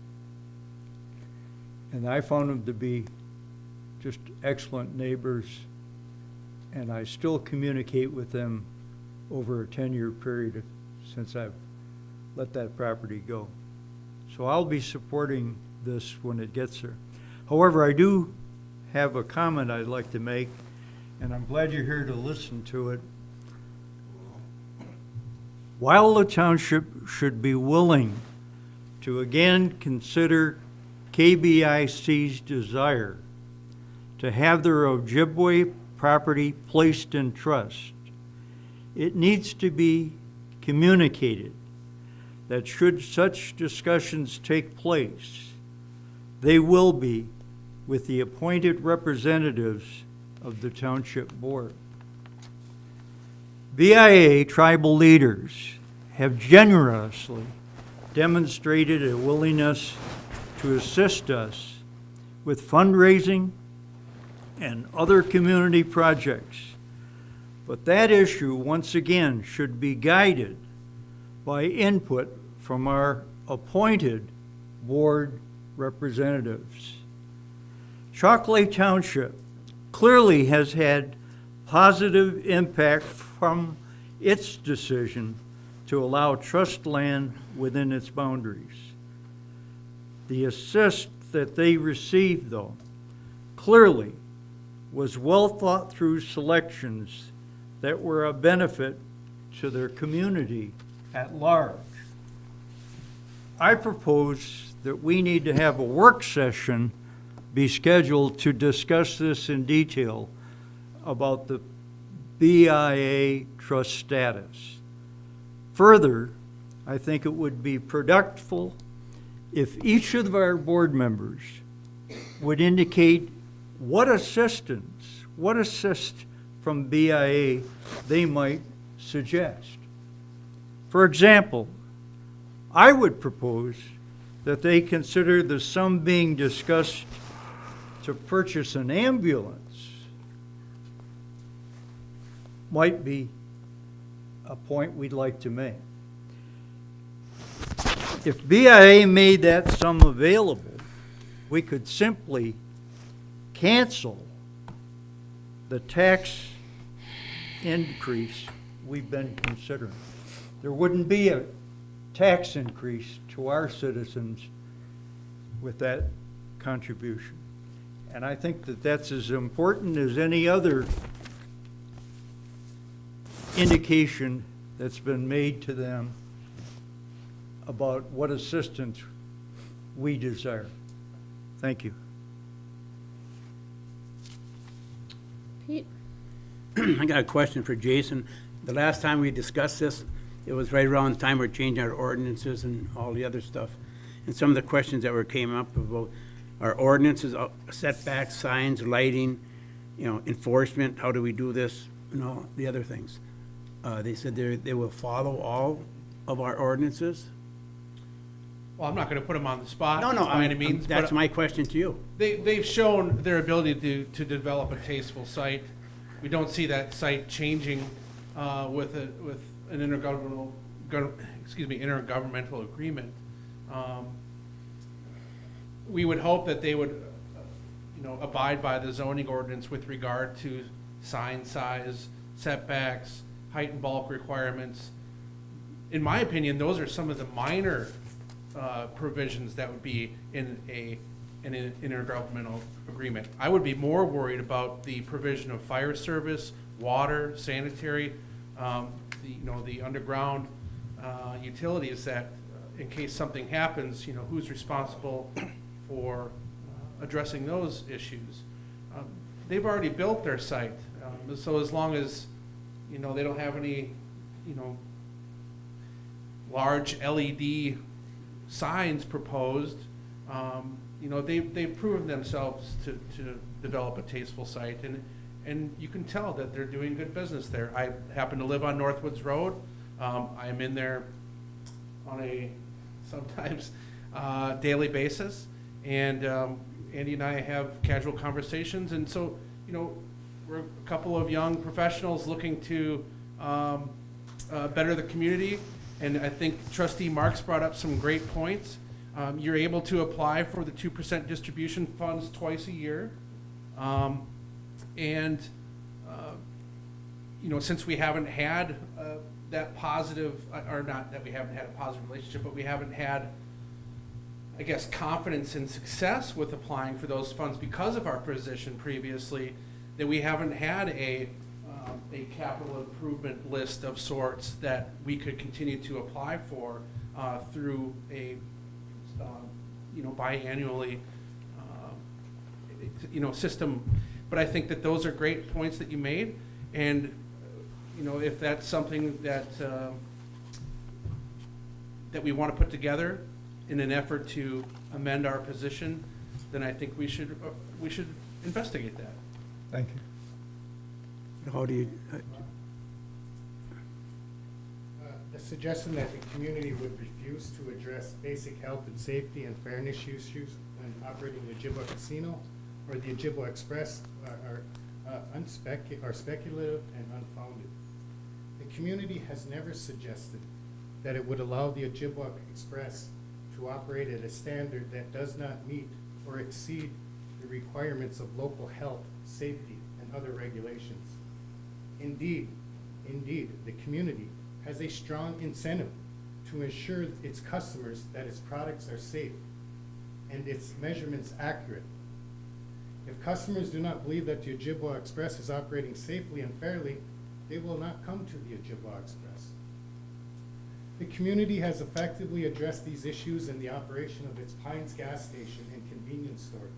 And I found them to be just excellent neighbors, and I still communicate with them over a 10-year period since I've let that property go. So I'll be supporting this when it gets there. However, I do have a comment I'd like to make, and I'm glad you're here to listen to it. While the township should be willing to again consider KBIC's desire to have their Ojibwe property placed in trust, it needs to be communicated that should such discussions take place, they will be with the appointed representatives of the township board. BIA tribal leaders have generously demonstrated a willingness to assist us with fundraising and other community projects. But that issue, once again, should be guided by input from our appointed board representatives. Chalk Lake Township clearly has had positive impact from its decision to allow trust land within its boundaries. The assist that they received, though, clearly was well thought through selections that were a benefit to their community at large. I propose that we need to have a work session be scheduled to discuss this in detail about the BIA trust status. Further, I think it would be productive if each of our board members would indicate what assist from BIA they might suggest. For example, I would propose that they consider the sum being discussed to purchase an ambulance might be a point we'd like to make. If BIA made that sum available, we could simply cancel the tax increase we've been considering. There wouldn't be a tax increase to our citizens with that contribution. And I think that that's as important as any other indication that's been made to them about what assistance we desire. Thank you. Pete? I got a question for Jason. The last time we discussed this, it was right around the time we're changing our ordinances and all the other stuff. And some of the questions that came up about our ordinances, setbacks, signs, lighting, enforcement, how do we do this, and all the other things. They said they will follow all of our ordinances. Well, I'm not going to put them on the spot. No, by any means. That's but my question to you. They've shown their ability to develop a tasteful site. We don't see that site changing with an intergovernmental agreement. We would hope that they would, abide by the zoning ordinance with regard to sign size, setbacks, height and bulk requirements. In my opinion, those are some of the minor provisions that would be in an intergovernmental agreement. I would be more worried about the provision of fire service, water, sanitary, the underground utilities that, in case something happens, who's responsible for addressing those issues. They've already built their site, so as long as You know, they don't have any, you know, large LED signs proposed. You know, they've proven themselves to develop a tasteful site, and you can tell that they're doing good business there. I happen to live on Northwoods Road. I am in there on a sometimes daily basis, and Andy and I have casual conversations, and so, you know, we're a couple of young professionals looking to better the community, and I think Trustee Marks brought up some great points. You're able to apply for the 2% distribution funds twice a year. And, you know, since we haven't had that positive, or not that we haven't had a positive relationship, but we haven't had, I guess, confidence and success with applying for those funds because of our position previously, that we haven't had a capital improvement list of sorts that we could continue to apply for through a you know, biannually, you know, system. But I think that those are great points that you made, and you know, if that's something that that we want to put together in an effort to amend our position, then I think we should investigate that. Thank you. How do you, The suggestion that the community would refuse to address basic health and safety and fairness issues when operating the Ojibwa Casino or the Ojibwa Express are speculative and unfounded. The community has never suggested that it would allow the Ojibwa Express to operate at a standard that does not meet or exceed the requirements of local health, safety, and other regulations. Indeed, the community has a strong incentive to ensure its customers that its products are safe and its measurements accurate. If customers do not believe that the Ojibwa Express is operating safely and fairly, they will not come to the Ojibwa Express. The community has effectively addressed these issues in the operation of its Pines gas station and convenience store,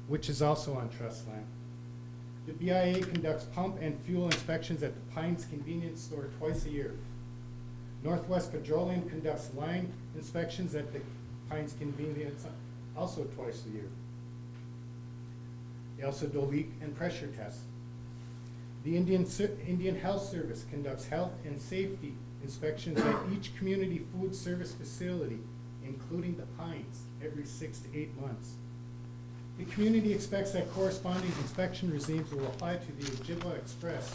which is also on trust land. The BIA conducts pump and fuel inspections at the Pines convenience store twice a year. Northwest Petroleum conducts line inspections at the Pines convenience also twice a year. They also do leak and pressure tests. The Indian Health Service conducts health and safety inspections at each community food service facility, including the Pines, every 6 to 8 months. The community expects that corresponding inspection regimes will apply to the Ojibwa Express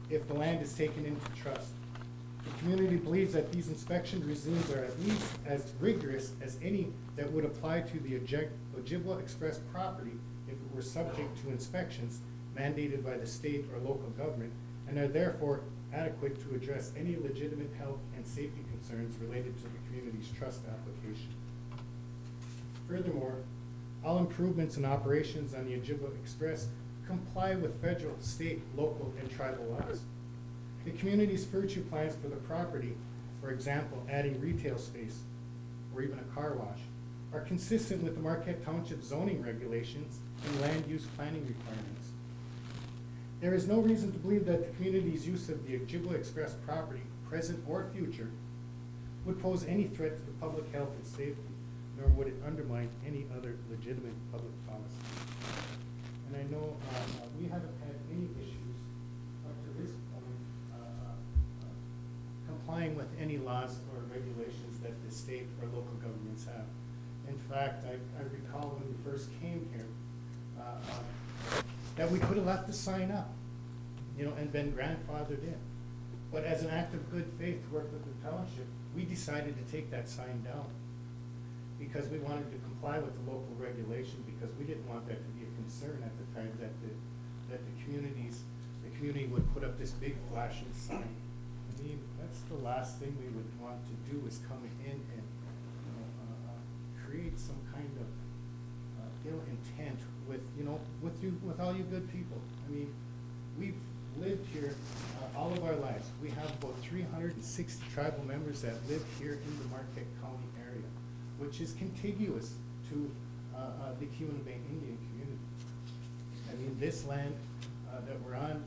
if the land is taken into trust. The community believes that these inspection regimes are at least as rigorous as any that would apply to the Ojibwa Express property if it were subject to inspections mandated by the state or local government, and are therefore adequate to address any legitimate health and safety concerns related to the community's trust application. Furthermore, all improvements and operations on the Ojibwa Express comply with federal, state, local, and tribal laws. The community's future plans for the property, for example, adding retail space or even a car wash, are consistent with the Marquette Township zoning regulations and land use planning requirements. There is no reason to believe that the community's use of the Ojibwa Express property, present or future, would pose any threat to the public health and safety, nor would it undermine any other legitimate public policy. And I know we haven't had any issues up to this point complying with any laws or regulations that the state or local governments have. In fact, I recall when we first came here that we could have left the sign up, you know, and been grandfathered in. But as an act of good faith to work with the township, we decided to take that sign down because we wanted to comply with the local regulation, because we didn't want that to be a concern at the time that the community would put up this big flashing sign. I mean, that's the last thing we would want to do, is come in and create some kind of ill intent with, you know, with all you good people. I mean, we've lived here all of our lives. We have about 360 tribal members that live here in the Marquette County area, which is contiguous to the Keweenaw Bay Indian community. I mean, this land that we're on,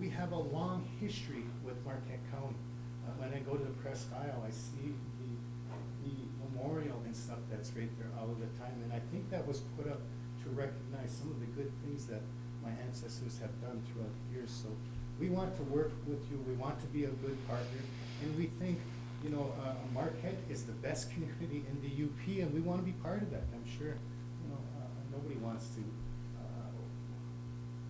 we have a long history with Marquette County. When I go to the Presque Isle, I see the memorial and stuff that's right there all of the time. And I think that was put up to recognize some of the good things that my ancestors have done throughout the years. So we want to work with you. We want to be a good partner. And we think, you know, Marquette is the best community in the UP, and we want to be part of that. I'm sure, you know, nobody wants to.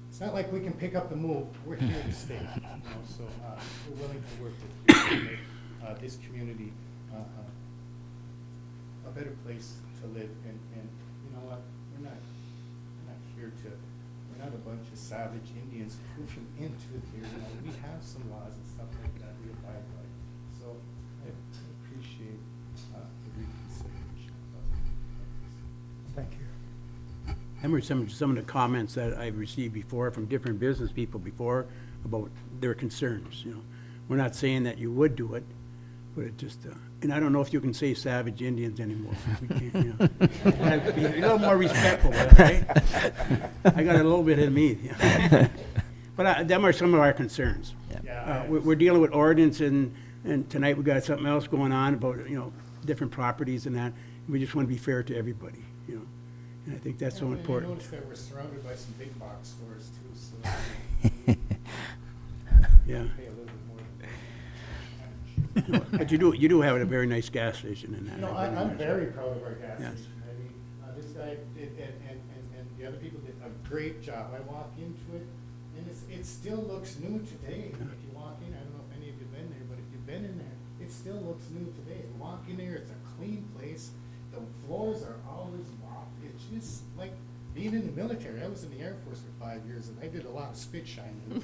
It's not like we can pick up the move. We're here to stay. You know, so we're willing to work with you to make this community a better place to live. And you know what? We're not here to. We're not a bunch of savage Indians moving into it here. You know, we have some laws and stuff like that we abide by. So I appreciate the reconsideration of this. Thank you. I remember some of the comments that I've received before from different business people before about their concerns, you know. We're not saying that you would do it, but it just, and I don't know if you can say savage Indians anymore. We can't, you know. You gotta be a little more respectful, right? I got a little bit in me. But them are some of our concerns. Yeah. We're dealing with ordinance, and tonight we got something else going on about, you know, different properties and that. We just want to be fair to everybody, you know. And I think that's so important. You notice that we're surrounded by some big box stores too, so Yeah. pay a little bit more than that. But you do have a very nice gas station in that. You know, I'm very proud of our gas Yes. station. I mean, this guy did, and the other people did a great job. I walk into it, and it still looks new today. If you walk in, I don't know if any of you have been there, but if you've been in there, it still looks new today. You walk in there, it's a clean place. The floors are always mopped. It's just like being in the military. I was in the Air Force for 5 years, and I did a lot of spit shining.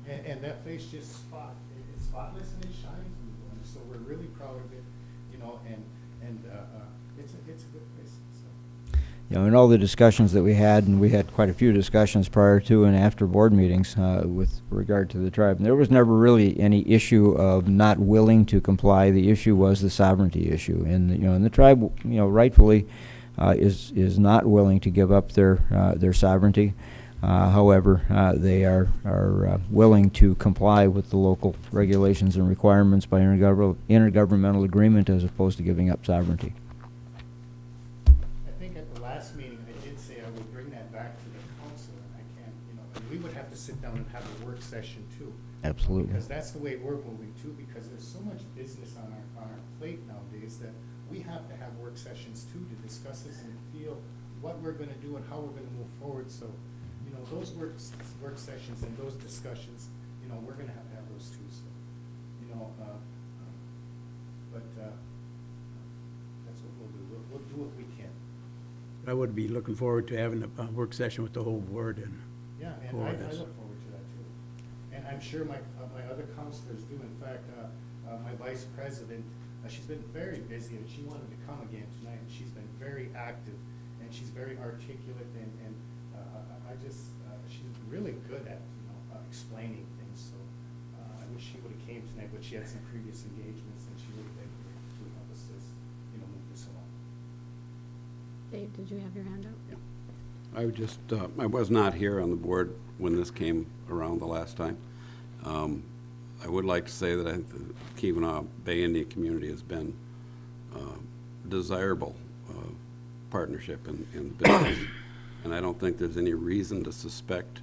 and that place just it's spotless and it shines. And so we're really proud of it, you know, and it's a good place. So. You know, in all the discussions that we had, and we had quite a few discussions prior to and after board meetings with regard to the tribe, and there was never really any issue of not willing to comply. The issue was the sovereignty issue, and you know, and the tribe, you know, rightfully is not willing to give up their sovereignty. However, they are willing to comply with the local regulations and requirements by intergovernmental agreement as opposed to giving up sovereignty. I think at the last meeting, I did say I would bring that back to the council, and I can't, you know, and we would have to sit down and have a work session too. Absolutely. Because that's the way we're moving too, because there's so much business on our plate nowadays that we have to have work sessions too to discuss this and feel what we're gonna do and how we're gonna move forward. So, you know, those work sessions and those discussions, you know, we're gonna have those too. So, you know, that's what we'll do. We'll do what we can. I would be looking forward to having a work session with the whole board and Yeah, and go I over this. look forward to that too. And I'm sure my other counselors do. In fact, my vice president, she's been very busy and she wanted to come again tonight. And she's been very active and she's very articulate and she's really good at, you know, explaining things. So I wish she would have came tonight, but she had some previous engagements and she would have been here to help us, you know, move this along. Dave, did you have your hand up? I would just, I was not here on the board when this came around the last time. I would like to say that I think the Keweenaw Bay Indian community has been desirable partnership in the business. And I don't think there's any reason to suspect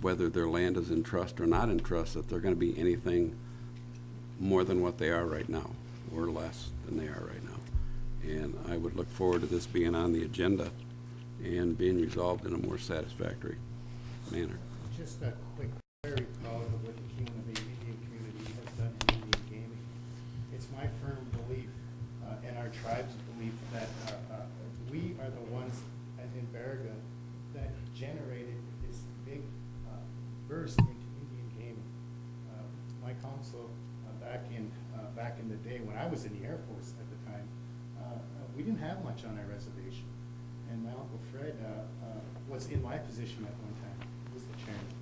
whether their land is in trust or not in trust, that they're going to be anything more than what they are right now, or less than they are right now. And I would look forward to this being on the agenda and being resolved in a more satisfactory manner. Just a quick, very proud of what the Keweenaw Bay Indian community has done in Indian gaming. It's my firm belief and our tribe's belief that we are the ones in Baraga that generated this big burst into Indian gaming. My council back in the day when I was in the Air Force at the time, we didn't have much on our reservation. And my Uncle Fred was in my position at one time. He was the chairman.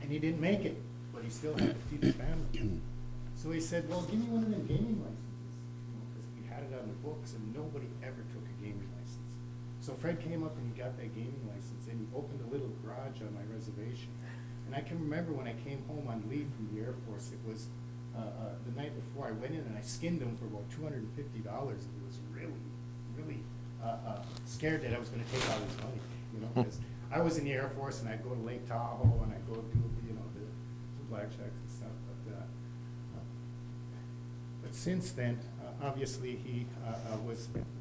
And he didn't make it, but he still had to feed his family. So he said, well, give me one of them gaming licenses. You know, because we had it on the books and nobody ever took a gaming license. So Fred came up and he got that gaming license and he opened a little garage on my reservation. And I can remember when I came home on leave from the Air Force, it was the night before I went in and I skinned them for about $250. And it was really scared that I was going to take all this money, you know, because I was in the Air Force and I'd go to Lake Tahoe and I'd go do, you know, the blackjacks and stuff. But since then, obviously he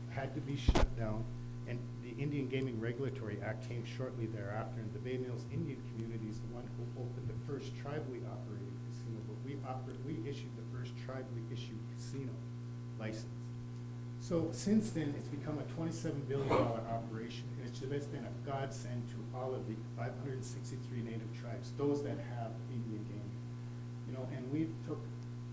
had to be shut down, and the Indian Gaming Regulatory Act came shortly thereafter, and the Bay Mills Indian Community is the one who opened the first tribally operated casino, but we issued the first tribally issued casino license. So since then, it's become a $27 billion operation, and it's been a godsend to all of the 563 native tribes, those that have Indian gaming. You know, and we took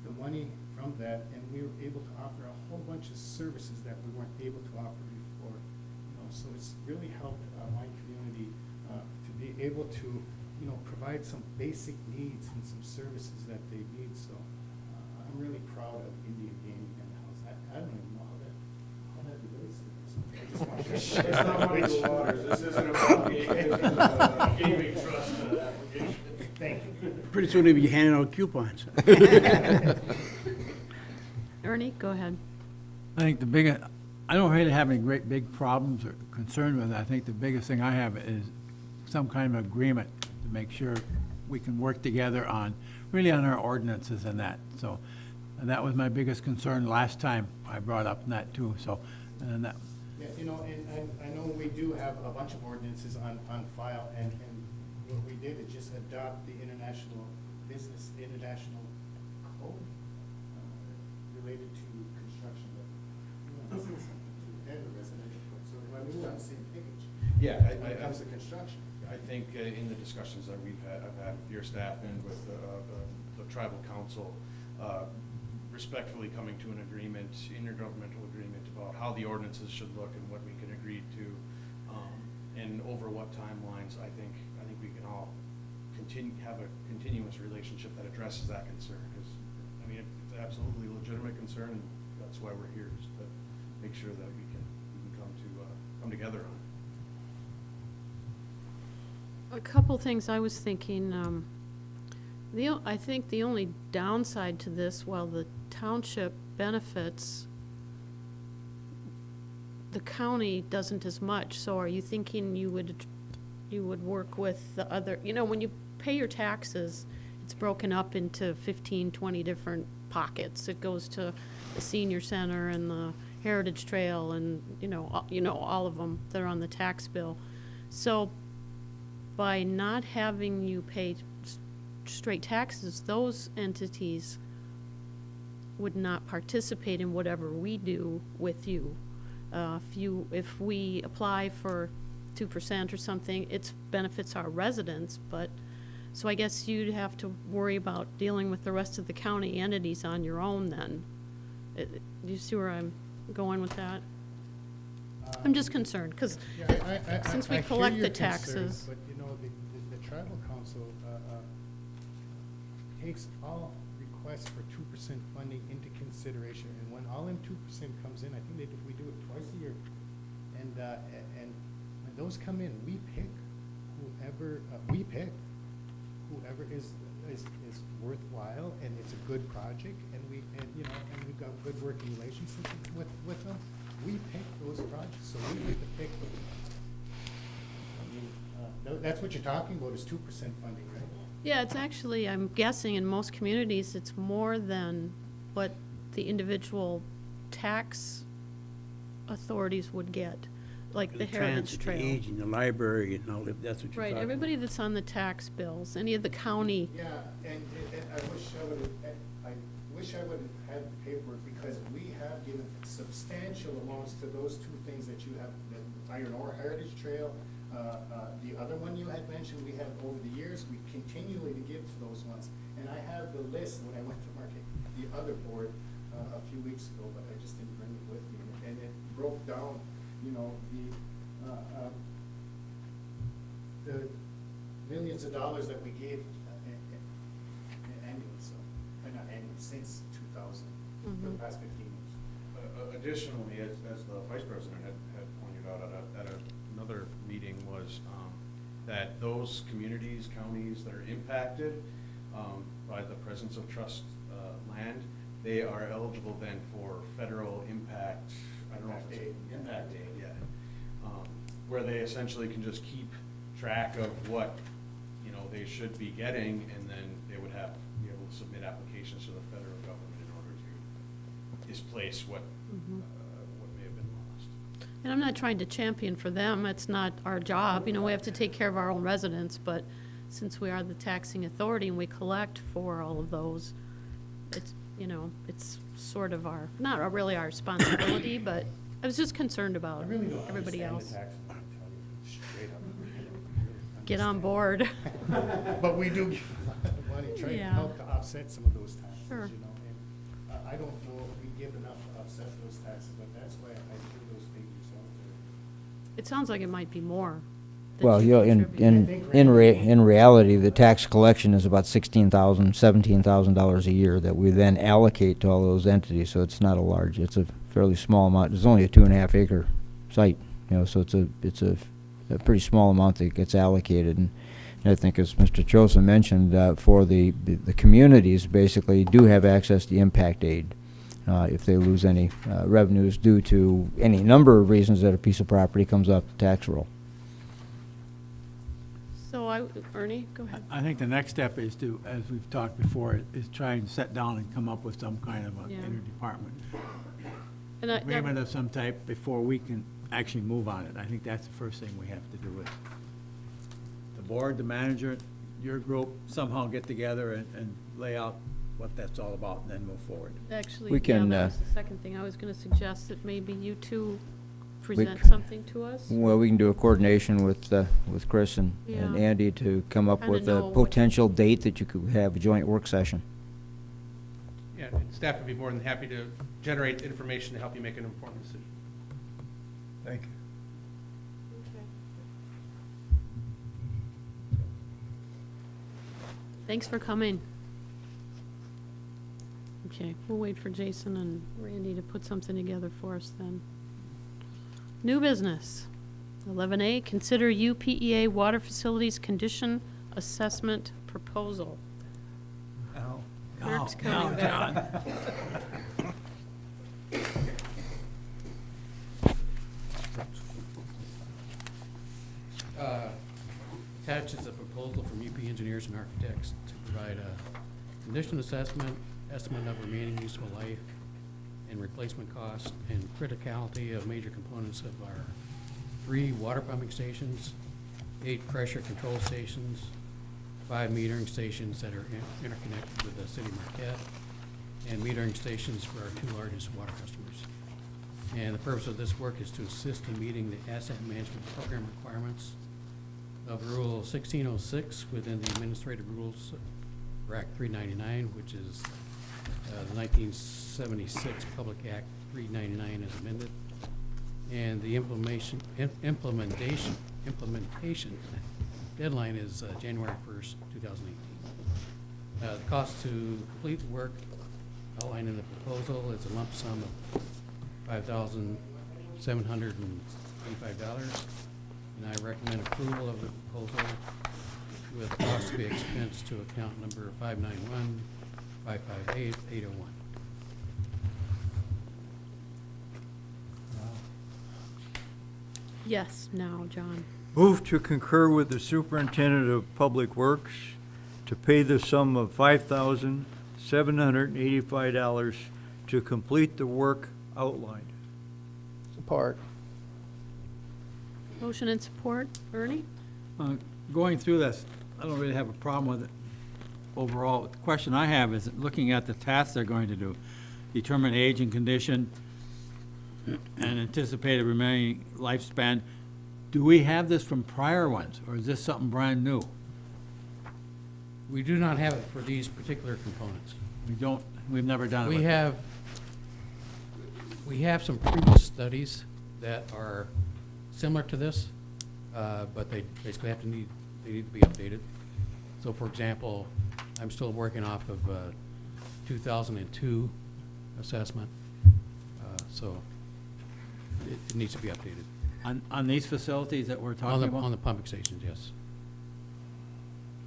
the money from that, and we were able to offer a whole bunch of services that we weren't able to offer before. You know, so it's really helped my community to be able to, you know, provide some basic needs and some services that they need. So I'm really proud of Indian gaming in the house. I don't even know how that relates to this. I just want to share. It's not money to the waters. This isn't about gaming, gaming trust application. Thank you. Pretty soon they'll be handing out coupons. Ernie, go ahead. I think the biggest, I don't really have any great big problems or concern with it. I think the biggest thing I have is some kind of agreement to make sure we can work together on, really on our ordinances and that. So, and that was my biggest concern last time I brought up that too, so, and that. Yeah, you know, and I know we do have a bunch of ordinances on file, and what we did is just adopt the international code related to construction. But, you know, and the residential code, so I mean, we're on the same page. Yeah, When it comes to construction. I think in the discussions that I've had with your staff and with the tribal council, respectfully coming to an agreement, intergovernmental agreement about how the ordinances should look and what we can agree to, and over what timelines. I think we can all have a continuous relationship that addresses that concern. Because I mean, it's an absolutely legitimate concern, and that's why we're here, is to make sure that we can come together on it. A couple things I was thinking, I think the only downside to this, while the township benefits, the county doesn't as much. So are you thinking you would work with the other, you know, when you pay your taxes, it's broken up into 15, 20 different pockets. It goes to the senior center and the Heritage Trail and, you know, all of them that are on the tax bill. So by not having you pay straight taxes, those entities would not participate in whatever we do with you. If we apply for 2% or something, it benefits our residents, but, so I guess you'd have to worry about dealing with the rest of the county entities on your own then. Do you see where I'm going with that? I'm just concerned, because since we collect the taxes. But, you know, the tribal council takes all requests for 2% funding into consideration, and when all in 2% comes in, I think we do it twice a year, and when those come in, we pick whoever is worthwhile, and it's a good project, and we've got good working relationships with them. We pick those projects, so we get to pick them. I mean, that's what you're talking about, is 2% funding, right? Yeah, it's actually, I'm guessing in most communities, it's more than what the individual tax authorities would get, like the Heritage transit, Trail. the aging, the library, and all that, that's what you're Right, talking everybody about. that's on the tax bills, any of the county. Yeah, and I wish I would have had the paperwork, because we have given substantial amounts to those two things that you have, the Iron Ore Heritage Trail. The other one you had mentioned, we have over the years, we continually to give to those ones. And I have the list when I went to Marquette, the other board, a few weeks ago, but I just didn't bring it with me. And it broke down, you know, the millions of dollars that we gave annually, so, not annually, since 2000, for the past 15 years. Additionally, as the vice president had pointed out at another meeting, was that that those communities, counties that are impacted by the presence of trust land, they are eligible then for federal impact, I don't know if it's impact aid, yeah. Where they essentially can just keep track of what, you know, they should be getting, and then they would have, be able to submit applications to the federal government in order to displace what may have been lost. And I'm not trying to champion for them, it's not our job, you know, we have to take care of our own residents, but since we are the taxing authority and we collect for all of those, it's, you know, it's sort of our, not really our responsibility, but I was just concerned about everybody else. Get on board. But we do give a lot of money, trying to Yeah. help to offset some of those taxes, Sure. you know, and I don't know if we give enough to offset those taxes, but that's why I threw those figures out there. It sounds like it might be more. that Well, you you know, contribute. in reality, the tax collection is about $17,000 a year that we then allocate to all those entities, so it's not a large, it's a fairly small amount. It's only a 2.5 acre site, you know, so it's a pretty small amount that gets allocated. And I think, as Mr. Chosen mentioned, for the communities, basically do have access to impact aid if they lose any revenues due to any number of reasons that a piece of property comes off the tax roll. So Ernie, go ahead. I think the next step is to, as we've talked before, is try and sit down and come up with some kind of an Yeah. interdepartment And agreement of some type before we can actually move on it. I think that's the first thing we have to do is the board, the manager, your group, somehow get together and lay out what that's all about and then move forward. Actually, We yeah, can, that was the second thing. I was gonna suggest that maybe you two present c- something to us. Well, we can do a coordination with Chris and Yeah. Andy to come up Kinda with know a what- potential date that you could have a joint work session. Yeah, and staff would be more than happy to generate information to help you make an informed decision. Thank you. Thanks for coming. Okay, we'll wait for Jason and Randy to put something together for us then. New business. 11A, consider UPEA water facilities condition assessment proposal. Oh, Kirk's coming back. John. Attached is a proposal from UP Engineers and Architects to provide a condition assessment, estimate of remaining useful life, and replacement cost, and criticality of major components of our 3 water pumping stations, 8 pressure control stations, 5 metering stations that are interconnected with the city of Marquette, and metering stations for our 2 largest water customers. And the purpose of this work is to assist in meeting the asset management program requirements of Rule 1606 within the administrative rules for Act 399, which is the 1976 Public Act 399 as amended, and the implementation deadline is January 1st, 2018. The cost to complete the work outlined in the proposal is a lump sum of $5,785, and I recommend approval of the proposal with cost to be expensed to account number 591-558-801. Yes, now, John. Move to concur with the Superintendent of Public Works to pay the sum of $5,785 to complete the work outlined. Support. Motion and support. Ernie? Going through this, I don't really have a problem with it overall. The question I have is, looking at the tasks they're going to do, determine age and condition and anticipated remaining lifespan. Do we have this from prior ones, or is this something brand new? We do not have it for these particular components. We've never done it. We have some previous studies that are similar to this, but they basically they need to be updated. So for example, I'm still working off of 2002 assessment, so it needs to be updated. On these facilities that we're talking about? On the pumping stations, yes.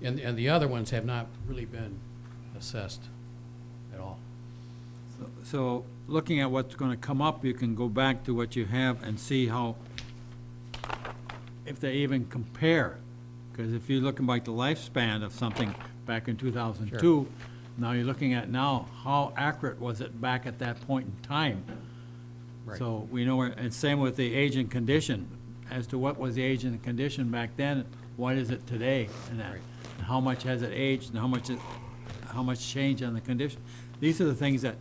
And the other ones have not really been assessed at all. So, looking at what's gonna come up, you can go back to what you have and see how, if they even compare. Because if you're looking like the lifespan of something back in 2002, now you're looking at now, how accurate was it back at that point in time? Right. So we know, and same with the age and condition, as to what was the age and condition back then, what is it today? And that, Right. and how much has it aged, and how much change on the condition? These are the things that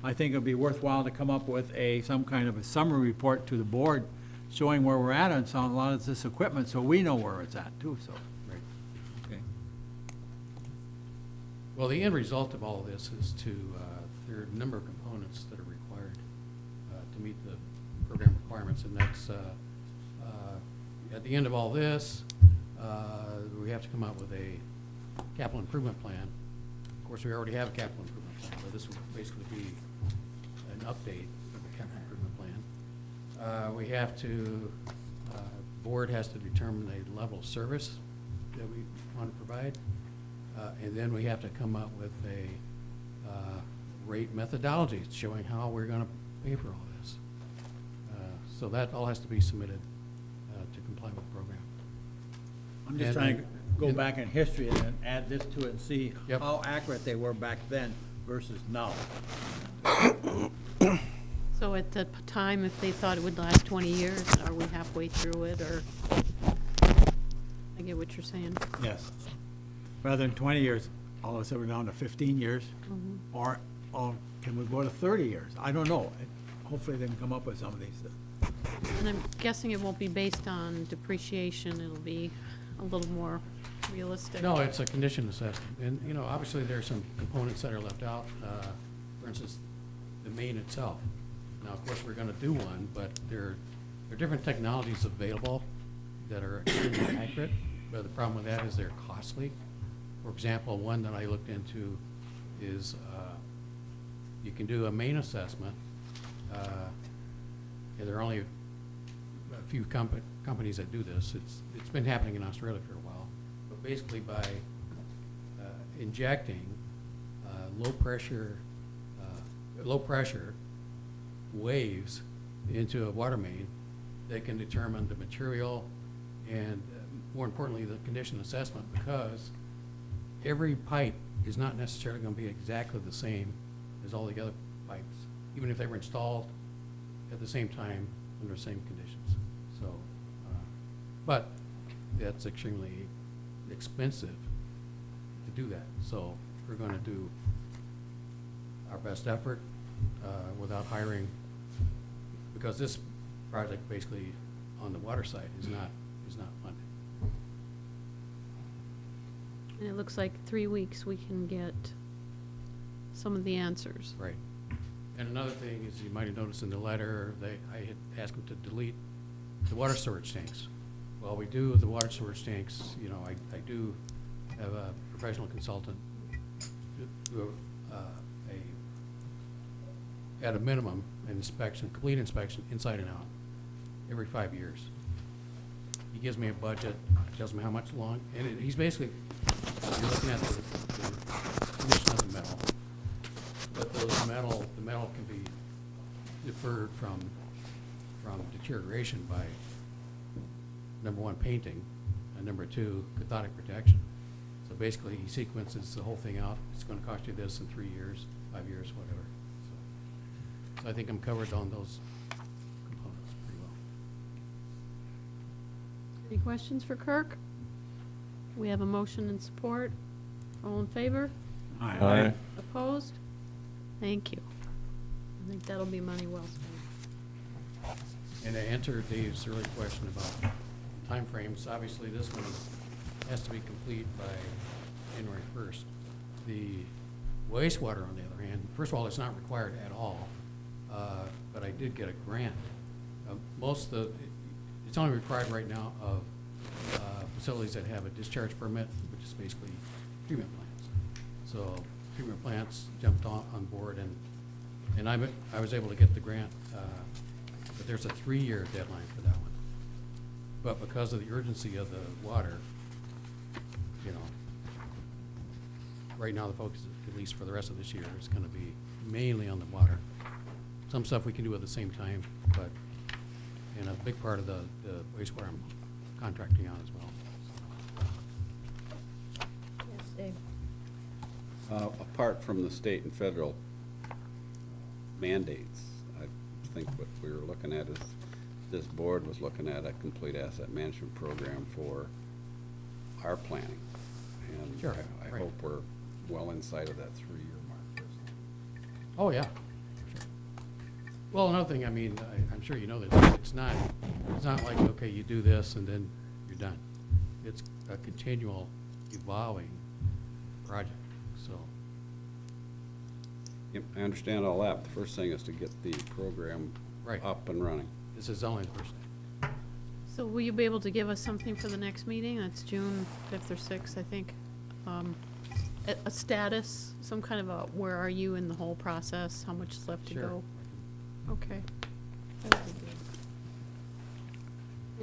I think it'd be worthwhile to come up with some kind of a summary report to the board showing where we're at on a lot of this equipment, so we know where it's at too, so. Right. Okay. Well, the end result of all of this is there are a number of components that are required to meet the program requirements, and that's, at the end of all this, we have to come up with a capital improvement plan. Of course, we already have a capital improvement plan, but this will basically be an update of the capital improvement plan. We have to, board has to determine a level of service that we want to provide. And then we have to come up with a rate methodology showing how we're going to pay for all this. So that all has to be submitted to comply with the program. I'm just And- trying to go back in history and then add this to it and see Yep. how accurate they were back then versus now. So at the time, if they thought it would last 20 years, are we halfway through it, or? I get what you're saying. Yes. Rather than 20 years, all of a sudden we're down to 15 years, Mhm. or can we go to 30 years? I don't know. Hopefully they can come up with some of these. And I'm guessing it won't be based on depreciation, it'll be a little more realistic. No, it's a condition assessment. And, you know, obviously there are some components that are left out. For instance, the main itself. Now, of course, we're going to do one, but there are different technologies available that are extremely accurate. But the problem with that is they're costly. For example, one that I looked into is you can do a main assessment. There are only a few companies that do this. It's been happening in Australia for a while. But basically by injecting low pressure waves into a water main, they can determine the material and more importantly the condition assessment, because every pipe is not necessarily going to be exactly the same as all the other pipes, even if they were installed at the same time under the same conditions. So, but that's extremely expensive to do that. So we're going to do our best effort without hiring, because this project basically on the water side is not funded. And it looks like 3 weeks we can get some of the answers. Right. And another thing is, you might have noticed in the letter, I had asked them to delete the water storage tanks. Well, we do the water storage tanks, you know, I do have a professional consultant do at a minimum, an inspection, complete inspection, inside and out, every 5 years. He gives me a budget, tells me how much long, and he's basically, you're looking at the condition of the metal. But the metal can be deferred from deterioration by, number one, painting, and number two, cathodic protection. So basically, he sequences the whole thing out. It's going to cost you this in 3 years, 5 years, whatever. So I think I'm covered on those components pretty well. Any questions for Kirk? We have a motion and support. All in favor? Aye. Opposed? Thank you. I think that'll be money well spent. And to answer Dave's earlier question about timeframes, obviously this one has to be complete by January 1st. The wastewater, on the other hand, first of all, it's not required at all, but I did get a grant. It's only required right now of facilities that have a discharge permit, which is basically treatment plants. So treatment plants jumped on board, and I was able to get the grant, but there's a 3-year deadline for that one. But because of the urgency of the water, you know, right now the focus, at least for the rest of this year, is gonna be mainly on the water. Some stuff we can do at the same time, but, and a big part of the wastewater I'm contracting on as well. Yes, Dave. Apart from the state and federal mandates, I think what we were looking at is, this board was looking at a complete asset management program for our planning. And Sure, I right. hope we're well inside of that 3-year mark personally. Oh, yeah. Sure. Well, another thing, I mean, I'm sure you know this, it's not like, okay, you do this and then you're done. It's a continual evolving project, so. Yep, I understand all that, but the first thing is to get the program Right. up and running. This is only the first thing. So will you be able to give us something for the next meeting? That's June 5th or 6th, I think. A status, some kind of a, where are you in the whole process? How much is left to Sure. go? Okay. That would be good.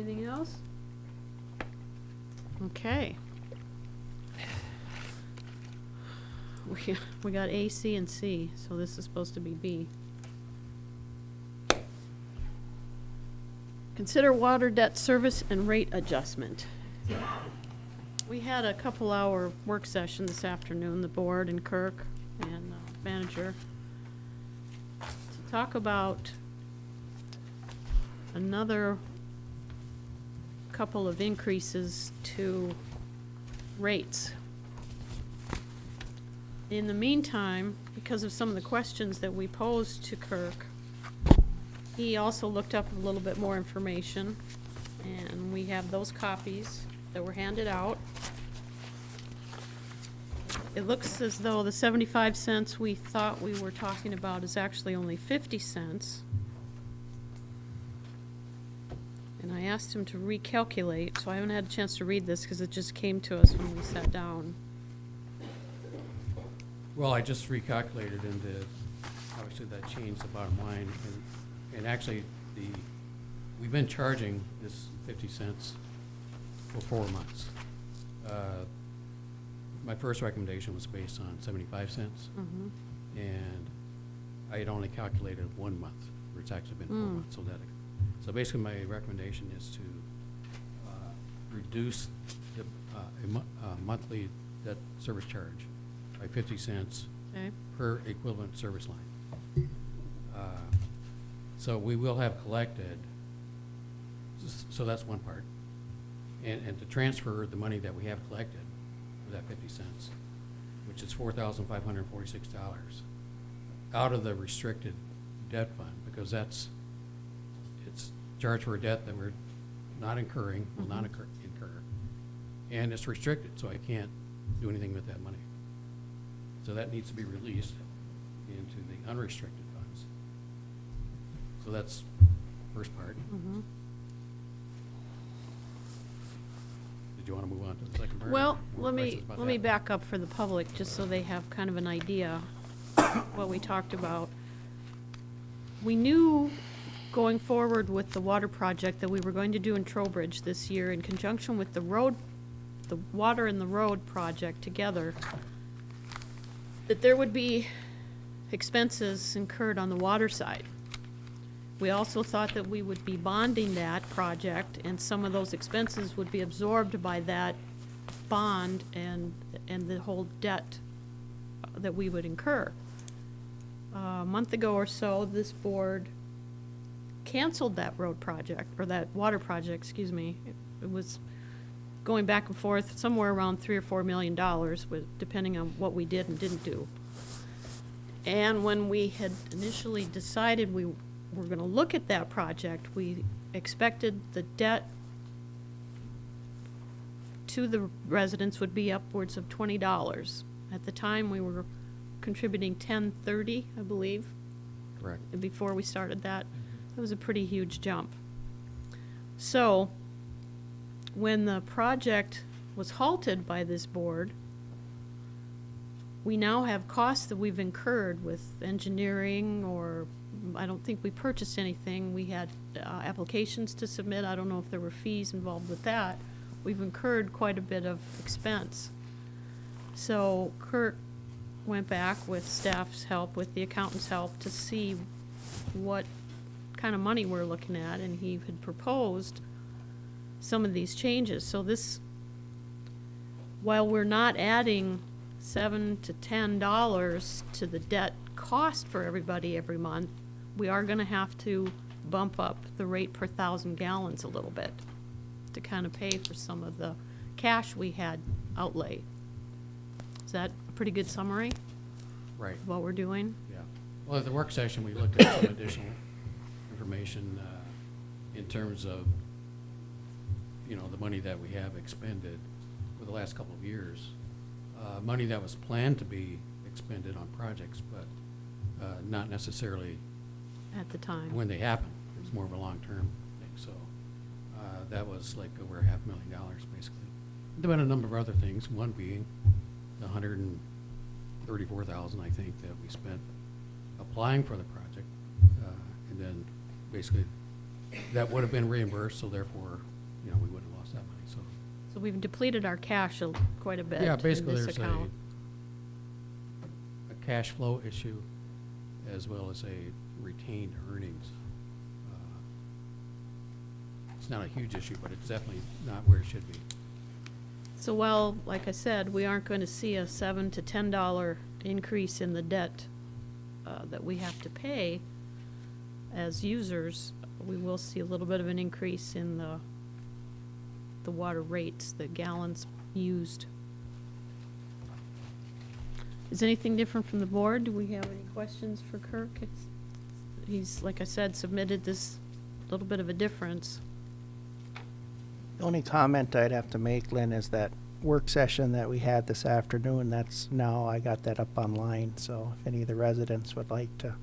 Anything else? Okay. We got A, C, and C, so this is supposed to be B. Consider water debt service and rate adjustment. We had a couple-hour work session this afternoon, the board and Kirk and manager, to talk about another couple of increases to rates. In the meantime, because of some of the questions that we posed to Kirk, he also looked up a little bit more information, and we have those copies that were handed out. It looks as though the 75 cents we thought we were talking about is actually only 50 cents. And I asked him to recalculate, so I haven't had a chance to read this because it just came to us when we sat down. Well, I just recalculated into, obviously that changed the bottom line, and actually we've been charging this 50 cents for 4 months. My first recommendation was based on 75 cents, and I had only calculated 1 month, where it's actually been 4 months. So basically my recommendation is to reduce the monthly debt service charge by 50 cents Okay. per equivalent service line. So we will have collected, so that's one part. And to transfer the money that we have collected, for that 50 cents, which is $4,546, out of the restricted debt fund, because it's charged for a debt that we're not incurring, will not incur, and it's restricted, so I can't do anything with that money. So that needs to be released into the unrestricted funds. So that's first part. Did you want to move on to the second part? Well, More let questions about me that? back up for the public, just so they have kind of an idea what we talked about. We knew going forward with the water project that we were going to do in Trowbridge this year in conjunction with the road, the water and the road project together, that there would be expenses incurred on the water side. We also thought that we would be bonding that project, and some of those expenses would be absorbed by that bond and the whole debt that we would incur. A month ago or so, this board canceled that road project, or that water project, excuse me. It was going back and forth somewhere around $3 or $4 million, depending on what we did and didn't do. And when we had initially decided we were going to look at that project, we expected the debt to the residents would be upwards of $20. At the time, we were contributing $10.30, I believe. Correct. And before we started that, it was a pretty huge jump. So, when the project was halted by this board, we now have costs that we've incurred with engineering, or I don't think we purchased anything. We had applications to submit. I don't know if there were fees involved with that. We've incurred quite a bit of expense. So Kirk went back with staff's help, with the accountant's help, to see what kind of money we're looking at, and he had proposed some of these changes. So this, while we're not adding $7 to $10 to the debt cost for everybody every month, we are gonna have to bump up the rate per 1,000 gallons a little bit to kind of pay for some of the cash we had outlay. Is that a pretty good summary Right, of what we're doing? yeah. Well, at the work session, we looked at some additional information in terms of, you know, the money that we have expended for the last couple of years. Money that was planned to be expended on projects, but not necessarily At the time. when they happen. It was more of a long-term thing, so that was like over $500,000, basically. There have been a number of other things, one being the $134,000, I think, that we spent applying for the project. And then basically, that would have been reimbursed, so therefore, you know, we wouldn't have lost that money, so. So we've depleted our cash quite a bit Yeah, in basically, this there's account. a cash flow issue as well as a retained earnings. It's not a huge issue, but it's definitely not where it should be. So while, like I said, we aren't going to see a $7 to $10 increase in the debt that we have to pay as users, we will see a little bit of an increase in the water rates, the gallons used. Is anything different from the board? Do we have any questions for Kirk? He's, like I said, submitted this little bit of a difference. The only comment I'd have to make, Lynn, is that work session that we had this afternoon, that's now, I got that up online, so if any of the residents would like to,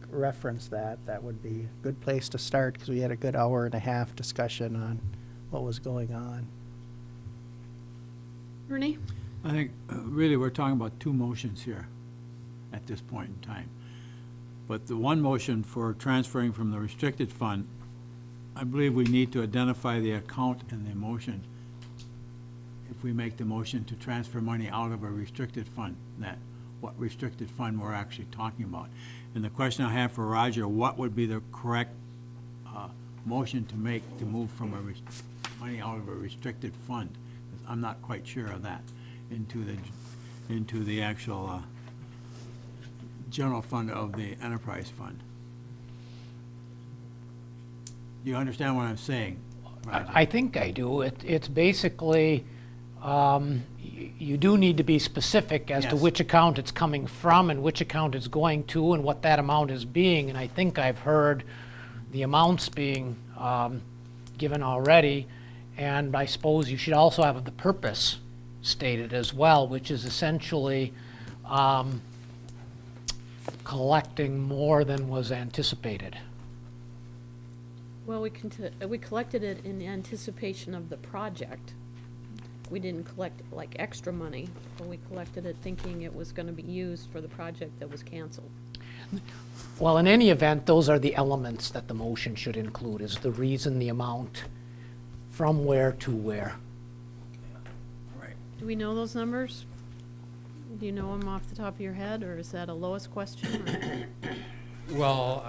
reference that, that would be a good place to start, because we had a good hour-and-a-half discussion on what was going on. Ernie? I think, really, we're talking about two motions here at this point in time. But the one motion for transferring from the restricted fund, I believe we need to identify the account in the motion. If we make the motion to transfer money out of a restricted fund, what restricted fund we're actually talking about. And the question I have for Roger, what would be the correct motion to make to move from money out of a restricted fund? 'Cause I'm not quite sure of that, into the actual general fund of the enterprise fund. Do you understand what I'm saying, Roger? I think I do. It's basically, you do need to be specific as to Yes. which account it's coming from and which account it's going to and what that amount is being. And I think I've heard the amounts being given already. And I suppose you should also have the purpose stated as well, which is essentially collecting more than was anticipated. Well, we collected it in anticipation of the project. We didn't collect like extra money, but we collected it thinking it was gonna be used for the project that was canceled. Well, in any event, those are the elements that the motion should include, is the reason, the amount, from where to where. Right. Do we know those numbers? Do you know them off the top of your head, or is that a Lois question? or- Well,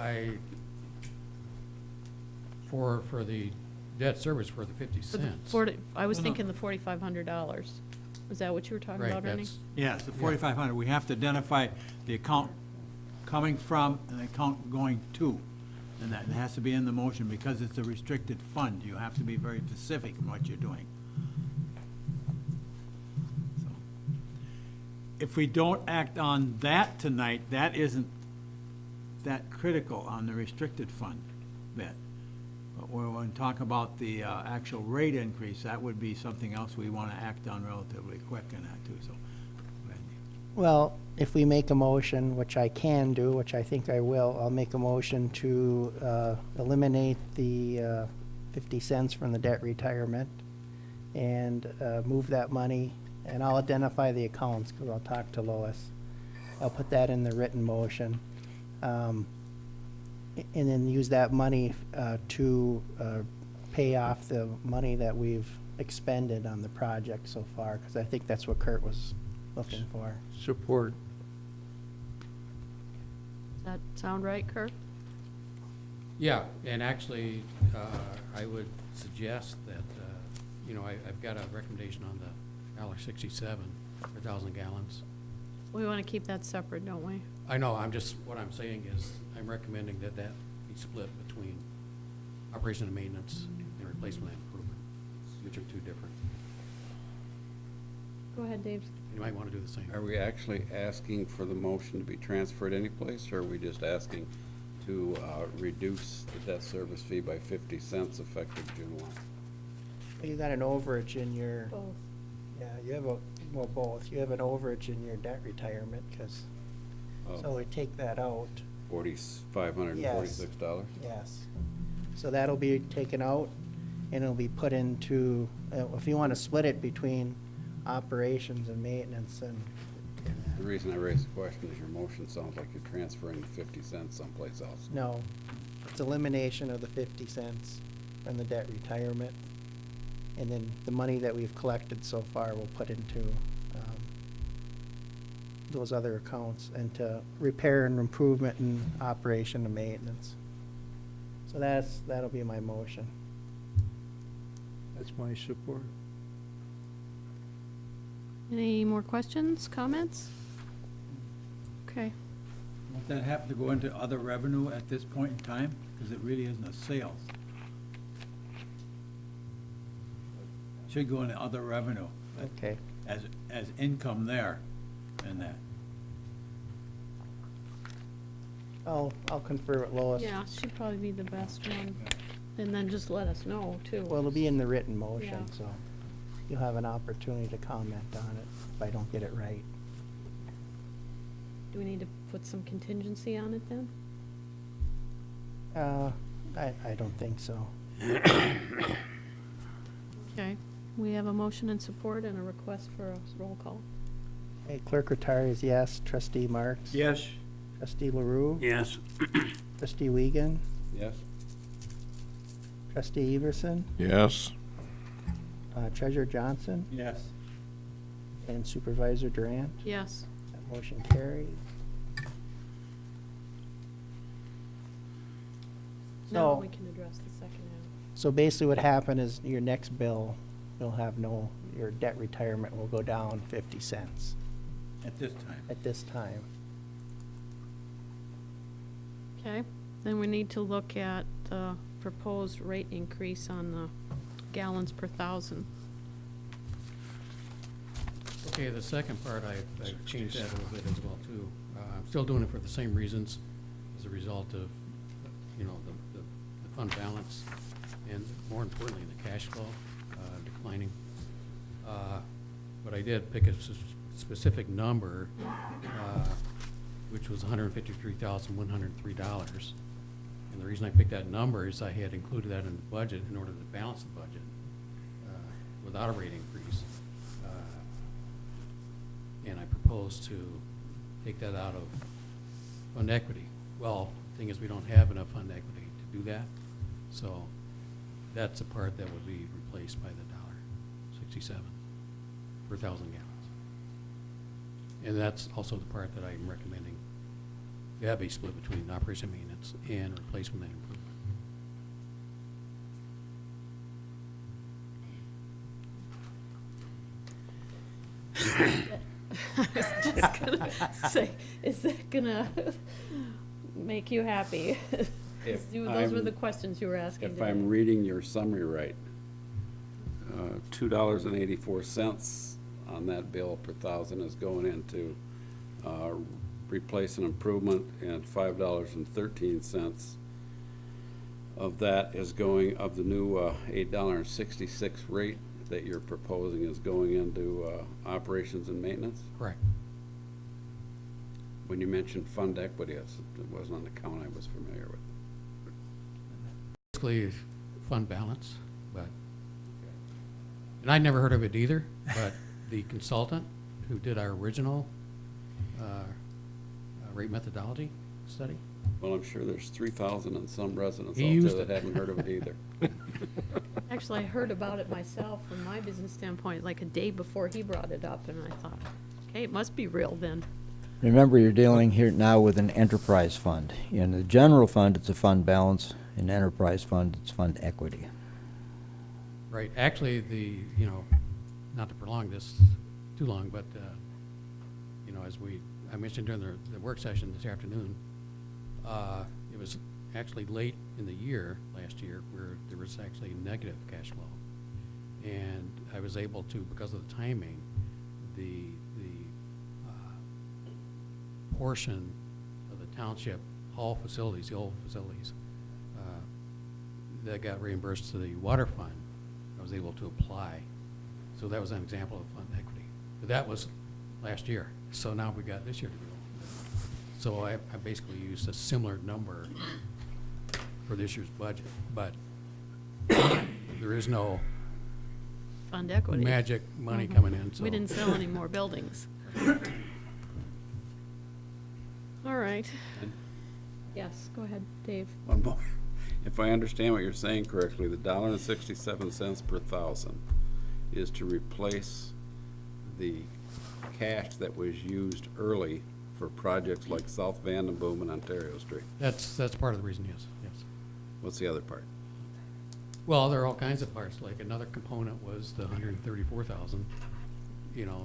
for the debt service for the 50 For the cents. I was No, no. thinking the $4,500. Was that what you were talking Right, about, Ernie? that's, Yes, the 4,500, we have to identify the account coming from and the account going to. And that has to be in the motion, because it's a restricted fund. You have to be very specific in what you're doing. So, if we don't act on that tonight, that isn't that critical on the restricted fund bit. But when we talk about the actual rate increase, that would be something else we want to act on relatively quick in that too, so. go ahead. Well, if we make a motion, which I can do, which I think I will, I'll make a motion to eliminate the 50 cents from the debt retirement and move that money, and I'll identify the accounts, because I'll talk to Lois. I'll put that in the written motion. And then use that money to pay off the money that we've expended on the project so far, because I think that's what Kurt was looking for. Support. Does that sound right, Kurt? Yeah, and actually, I would suggest that, I've got a recommendation on the $1.67 per 1,000 gallons. We want to keep that separate, don't we? I know, what I'm saying is, I'm recommending that be split between operation and maintenance and replacement and improvement, which are two different. Go ahead, Dave. You might want to do the same. Are we actually asking for the motion to be transferred anyplace, or are we just asking to reduce the debt service fee by 50 cents effective June 1? You got an overage in your, Both. yeah, you have both. You have an overage in your debt retirement, because, so we take that out. $546? Yes. So that'll be taken out, and it'll be put into, if you want to split it between operations and maintenance, and The reason I raised the question is your motion sounds like you're transferring the 50 cents someplace else. no, it's elimination of the 50 cents from the debt retirement. And then the money that we've collected so far we'll put into those other accounts, into repair and improvement and operation and maintenance. So that'll be my motion. That's my support. Any more questions, comments? Okay. Won't that have to go into other revenue at this point in time? Because it really isn't a sales. Should go into other revenue Okay. as income there and that. I'll confer with Lois. Yeah, she'd probably be the best one. And then just let us know, too. Well, it'll be in the written motion, Yeah. so you'll have an opportunity to comment on it if I don't get it right. Do we need to put some contingency on it then? I don't think so. Okay. We have a motion and support and a request for a roll call. Hey, Clerk Rattari is yes. Trustee Marks? Yes. Trustee LaRue? Yes. Trustee Wiegand? Yes? Trustee Everson? Yes. Treasurer Johnson? Yes. And Supervisor Durant? Yes. That motion carries. Now So- we can address the second half. So basically what happened is your next bill, you'll have your debt retirement will go down 50 cents At this time. at this time. Okay. Then we need to look at the proposed rate increase on the gallons per thousand. Okay, the second part, I've changed that a little bit as well, too. I'm still doing it for the same reasons as a result of, the fund balance, and more importantly, the cash flow declining. But I did pick a specific number, which was $153,103. And the reason I picked that number is I had included that in the budget in order to balance the budget without a rate increase. And I propose to take that out of fund equity. Well, the thing is, we don't have enough fund equity to do that, so that's the part that would be replaced by the $1.67 per 1,000 gallons. And that's also the part that I'm recommending to have a split between operation maintenance and replacement and improvement. I was just gonna say, is that gonna make you happy? If Those were I'm- the questions you were asking If today. I'm reading your summary right, $2.84 on that bill per thousand is going into replace and improvement, and $5.13 of that is going, of the new $8.66 rate that you're proposing is going into operations and maintenance? Correct. When you mentioned fund equity, it wasn't an account I was familiar with. Basically, fund balance, but, and I'd never heard of it either, but the consultant who did our original rate methodology study, Well, I'm sure there's 3,000 and some residents He out used there that it. haven't heard of it either. Actually, I heard about it myself from my business standpoint, like a day before he brought it up, and I thought, okay, it must be real then. Remember, you're dealing here now with an enterprise fund. In the general fund, it's a fund balance. In enterprise fund, it's fund equity. Right, actually, not to prolong this too long, but, as I mentioned during the work session this afternoon, it was actually late in the year, last year, where there was actually negative cash flow. And I was able to, because of the timing, the portion of the township hall facilities, the old facilities, that got reimbursed to the water fund, I was able to apply. So that was an example of fund equity. But that was last year. So now we got this year to go. So I basically used a similar number for this year's budget, but there is no Fund equity. magic money coming in, so. We didn't sell any more buildings. All right. Yes, go ahead, Dave. One more. If I understand what you're saying correctly, the $1.67 per thousand is to replace the cash that was used early for projects like South Vandenboom and Ontario Street. That's part of the reason, yes. What's the other part? Well, there are all kinds of parts, like another component was the 134,000,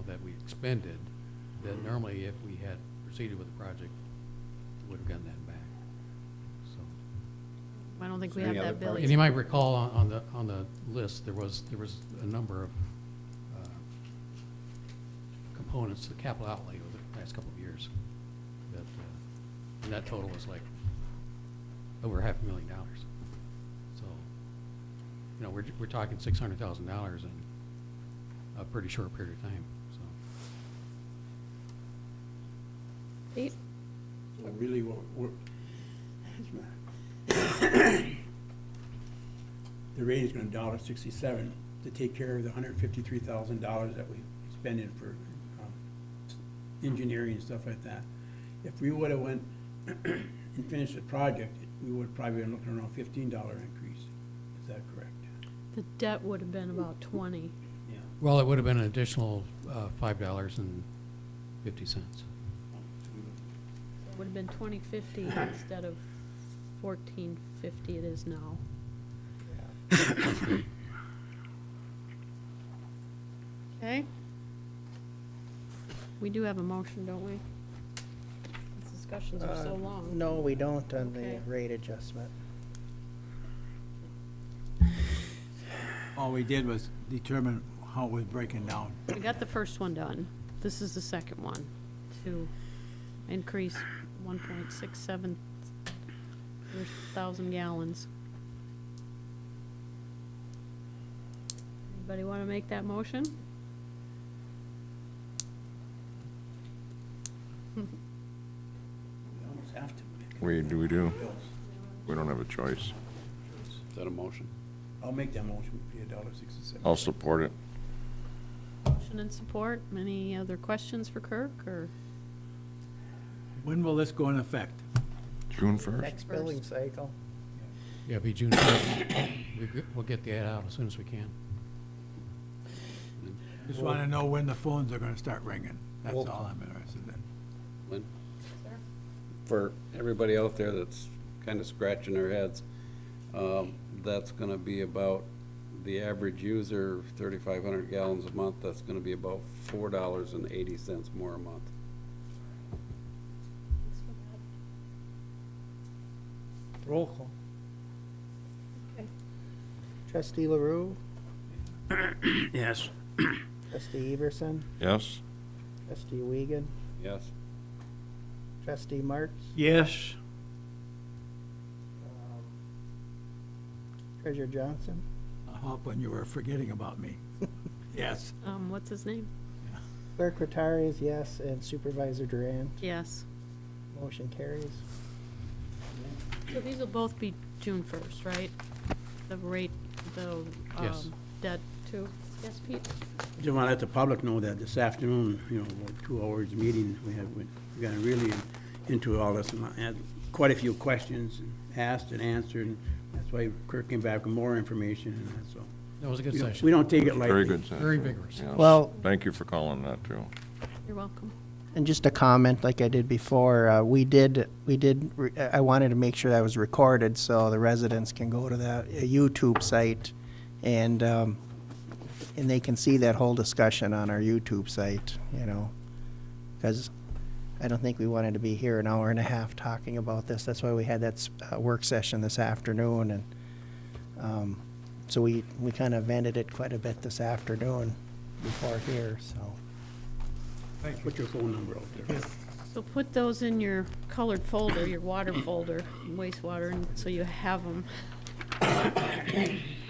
that we expended, that normally if we had proceeded with the project, we would have gotten that back, so. I don't think we So have any other that bill. parts? And you might recall on the list, there was a number of components to the capital outlay over the last couple of years, that, and that total was like over $500,000. So, we're talking $600,000 in a pretty short period of time, so. Pete? So really, the rate is gonna $1.67 to take care of the $153,000 that we expended for engineering and stuff like that. If we would've went and finished the project, we would probably been looking around $15 increase. Is that correct? The debt would have been about 20. Yeah. Well, it would have been an additional $5.50. It would have been 2050 instead of 1450 it is now. Okay. We do have a motion, don't we? These discussions are so long. No, we don't on the Okay. rate adjustment. All we did was determine how it was breaking down. We got the first one done. This is the second one, to increase 1.67 per thousand gallons. Anybody want to make that motion? We almost have to. We do. We don't have a choice. Is that a motion? I'll make that motion, be $1.67. I'll support it. Motion and support. Any other questions for Kirk, or? When will this go in effect? June 1st? Next billing cycle. Yeah, it'll be June 1st. We'll get the ad out as soon as we can. Just want to know when the phones are going to start ringing. That's all I'm interested in. Lynn? For everybody out there that's kind of scratching their heads, that's gonna be about, the average user, 3,500 gallons a month, that's gonna be about $4.80 more a month. Roll call. Okay. Trustee LaRue, Yes. trustee Everson, Yes? trustee Wiegand, Yes? trustee Marks, Yes. treasurer Johnson, I hope when you were forgetting about me. Yes. What's his name? clerk Rattari is yes, and supervisor Durant. Yes. Motion carries. So these will both be June 1st, right? The rate, the Yes. debt too? Yes, Pete? Just want to let the public know that this afternoon, about 2 hours meeting, we got really into all this, and I had quite a few questions asked and answered, and that's why Kirk came back with more information, and that, so That was a good We don't- session. we don't take it lightly. Very good session. Very vigorous. Yes. Well- Thank you for calling that, too. You're welcome. And just a comment, like I did before, I wanted to make sure that was recorded so the residents can go to that YouTube site and they can see that whole discussion on our YouTube site, you know. Because I don't think we wanted to be here an hour and a half talking about this. That's why we had that work session this afternoon. And so we kind of vented it quite a bit this afternoon before here, so. Put your phone number out there. So put those in your colored folder, your water folder, wastewater, and so you have them.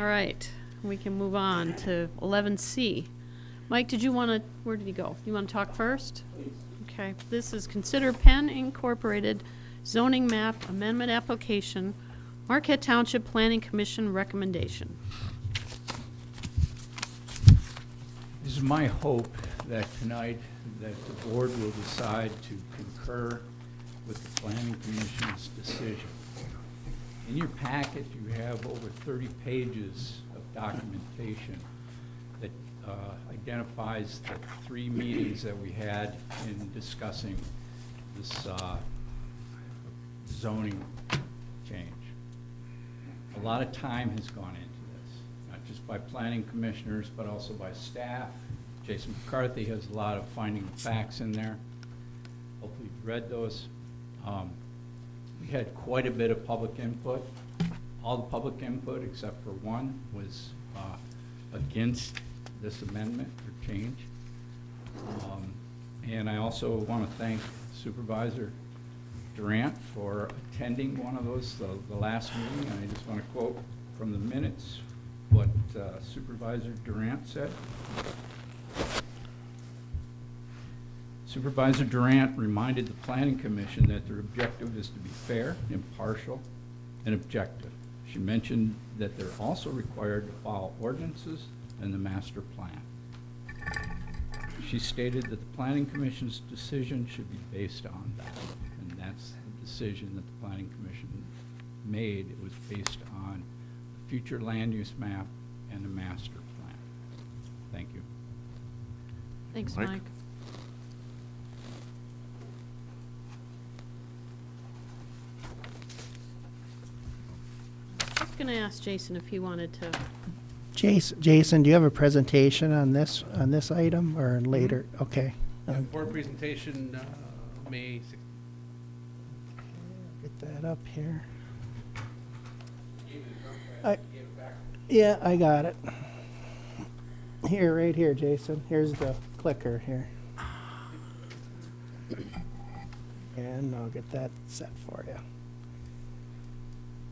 All right, we can move on to 11C. Mike, did you want to, where did he go? You want to talk first? Okay, this is consider Penn Incorporated zoning map amendment application, Marquette Township Planning Commission recommendation. It is my hope that tonight that the board will decide to concur with the Planning Commission's decision. In your packet, you have over 30 pages of documentation that identifies the 3 meetings that we had in discussing this zoning change. A lot of time has gone into this, not just by planning commissioners, but also by staff. Jason McCarthy has a lot of finding of facts in there. Hopefully you've read those. We had quite a bit of public input. All the public input, except for one, was against this amendment or change. And I also want to thank Supervisor Durant for attending one of those, the last meeting. And I just want to quote from the minutes what Supervisor Durant said. Supervisor Durant reminded the Planning Commission that their objective is to be fair, impartial, and objective. She mentioned that they're also required to follow ordinances and the master plan. She stated that the Planning Commission's decision should be based on that, and that's the decision that the Planning Commission made. It was based on the future land use map and the master plan. Thank you. Thanks, Mike? Mike. I was going to ask Jason if he wanted to. Jason, do you have a presentation on this item or later? Okay. Board presentation, May 6th. Get that up here. Yeah, I got it. Here, right here, Jason. Here's the clicker here. And I'll get that set for you.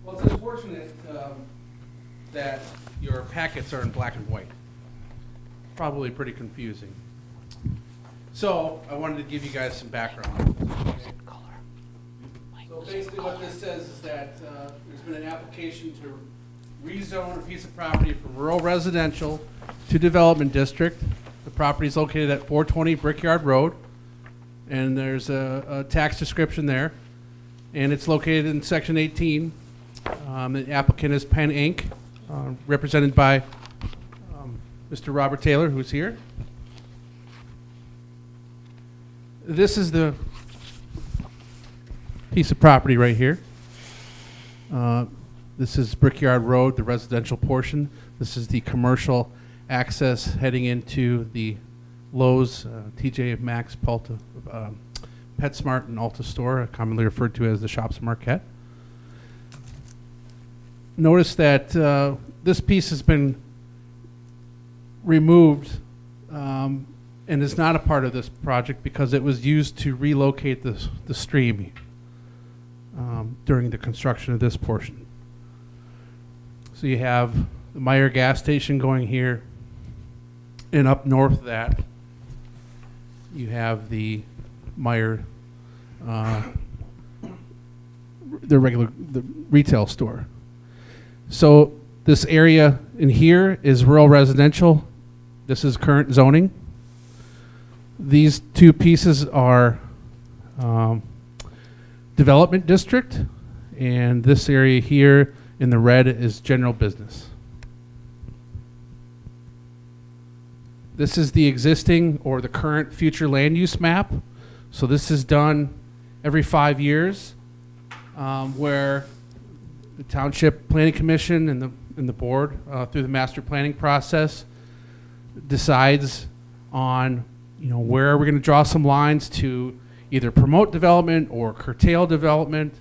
Well, it's unfortunate that your packets are in black and white. Probably pretty confusing. So I wanted to give you guys some background. So basically what this says is that there's been an application to rezone a piece of property from rural residential to development district. The property is located at 420 Brickyard Road, and there's a tax description there. And it's located in section 18. The applicant is Penn Inc., represented by Mr. Robert Taylor, who's here. This is the piece of property right here. This is Brickyard Road, the residential portion. This is the commercial access heading into the Lowe's, TJ Maxx, PetSmart, and Ulta store, commonly referred to as the Shops Marquette. Notice that this piece has been removed and is not a part of this project because it was used to relocate the stream during the construction of this portion. So you have the Meyer gas station going here, and up north of that, you have the Meyer, the retail store. So this area in here is rural residential. This is current zoning. These two pieces are development district, and this area here in the red is general business. This is the existing or the current future land use map. So this is done every 5 years, where the Township Planning Commission and the board, through the master planning process, decides on, where are we going to draw some lines to either promote development or curtail development,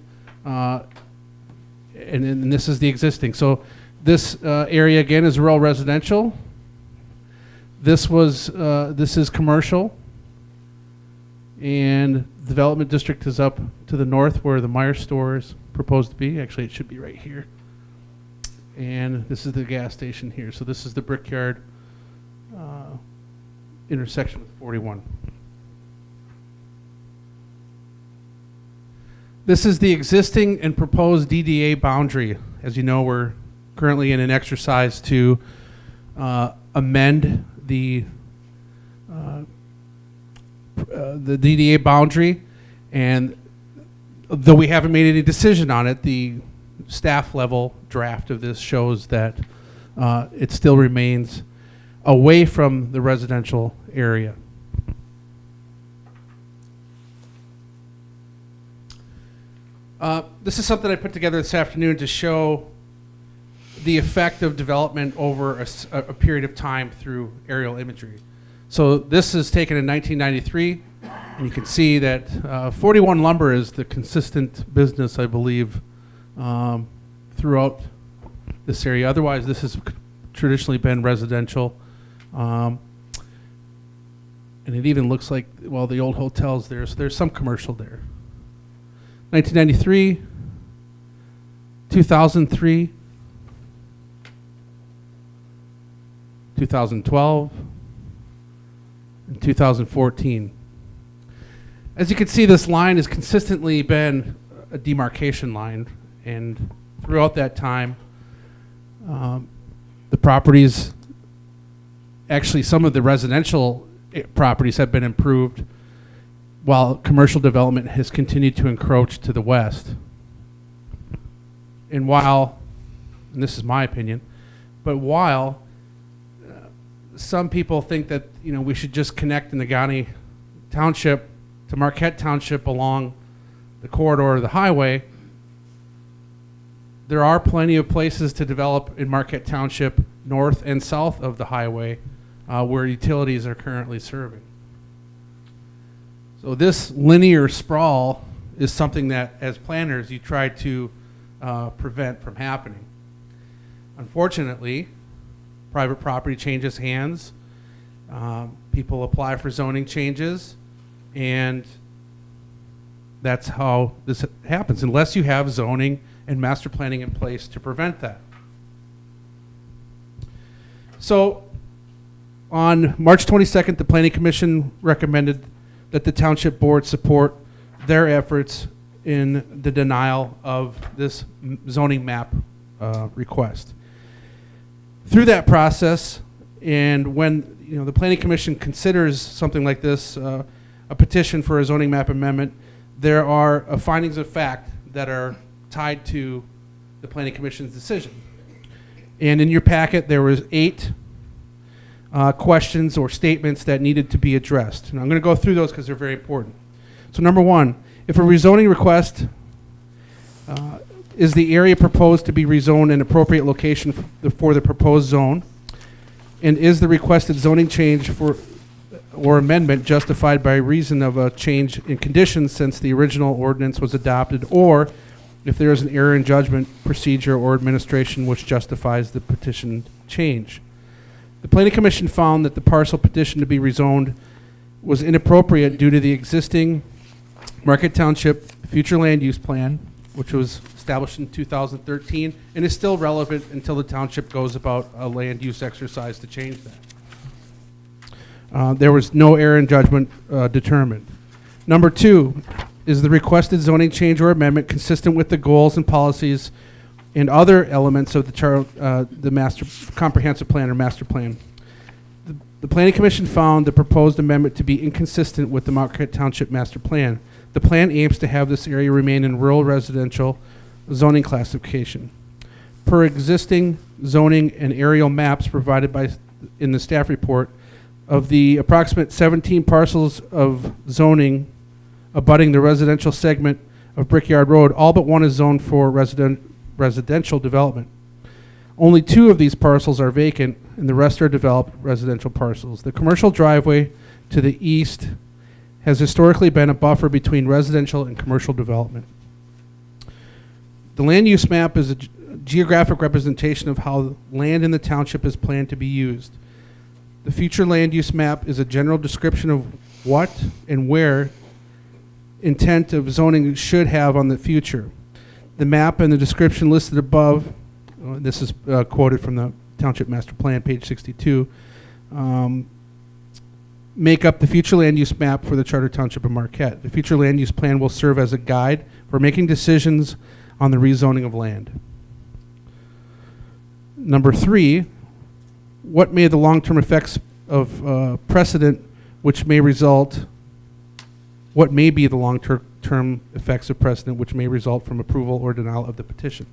and this is the existing. So this area again is rural residential. This is commercial, and the development district is up to the north where the Meyer store is proposed to be. Actually, it should be right here. And this is the gas station here. So this is the Brickyard intersection with 41. This is the existing and proposed DDA boundary. As you know, we're currently in an exercise to amend the DDA boundary, and though we haven't made any decision on it, the staff level draft of this shows that it still remains away from the residential area. This is something I put together this afternoon to show the effect of development over a period of time through aerial imagery. So this is taken in 1993, and you can see that 41 lumber is the consistent business, I believe, throughout this area. Otherwise, this has traditionally been residential. And it even looks like, well, the old hotels there, so there's some commercial there. 1993, 2003, 2012, and 2014. As you can see, this line has consistently been a demarcation line, and throughout that time, the properties, actually some of the residential properties have been improved, while commercial development has continued to encroach to the west. And while, and this is my opinion, but while some people think that we should just connect the Negaunee Township to Marquette Township along the corridor of the highway, there are plenty of places to develop in Marquette Township north and south of the highway where utilities are currently serving. So this linear sprawl is something that, as planners, you try to prevent from happening. Unfortunately, private property changes hands. People apply for zoning changes, and that's how this happens, unless you have zoning and master planning in place to prevent that. So on March 22nd, the Planning Commission recommended that the Township Board support their efforts in the denial of this zoning map request. Through that process, and when the Planning Commission considers something like this, a petition for a zoning map amendment, there are findings of fact that are tied to the Planning Commission's decision. And in your packet, there was 8 questions or statements that needed to be addressed. And I'm going to go through those because they're very important. So number 1, if a rezoning request is the area proposed to be rezoned an appropriate location for the proposed zone, and is the requested zoning change or amendment justified by reason of a change in conditions since the original ordinance was adopted, or if there is an error in judgment, procedure, or administration which justifies the petition change. The Planning Commission found that the parcel petition to be rezoned was inappropriate due to the existing Marquette Township Future Land Use Plan, which was established in 2013 and is still relevant until the township goes about a land use exercise to change that. There was no error in judgment determined. Number 2, is the requested zoning change or amendment consistent with the goals and policies and other elements of the master comprehensive plan or master plan? The Planning Commission found the proposed amendment to be inconsistent with the Marquette Township master plan. The plan aims to have this area remain in rural residential zoning classification. Per existing zoning and aerial maps provided in the staff report, of the approximate 17 parcels of zoning abutting the residential segment of Brickyard Road, all but one is zoned for residential development. Only 2 of these parcels are vacant, and the rest are developed residential parcels. The commercial driveway to the east has historically been a buffer between residential and commercial development. The land use map is a geographic representation of how land in the township is planned to be used. The future land use map is a general description of what and where intent of zoning should have on the future. The map and the description listed above, this is quoted from the Township Master Plan, page 62, make up the future land use map for the Charter Township of Marquette. The future land use plan will serve as a guide for making decisions on the rezoning of land. Number 3, what may the long-term effects of precedent which may result, what may be the long-term effects of precedent which may result from approval or denial of the petition?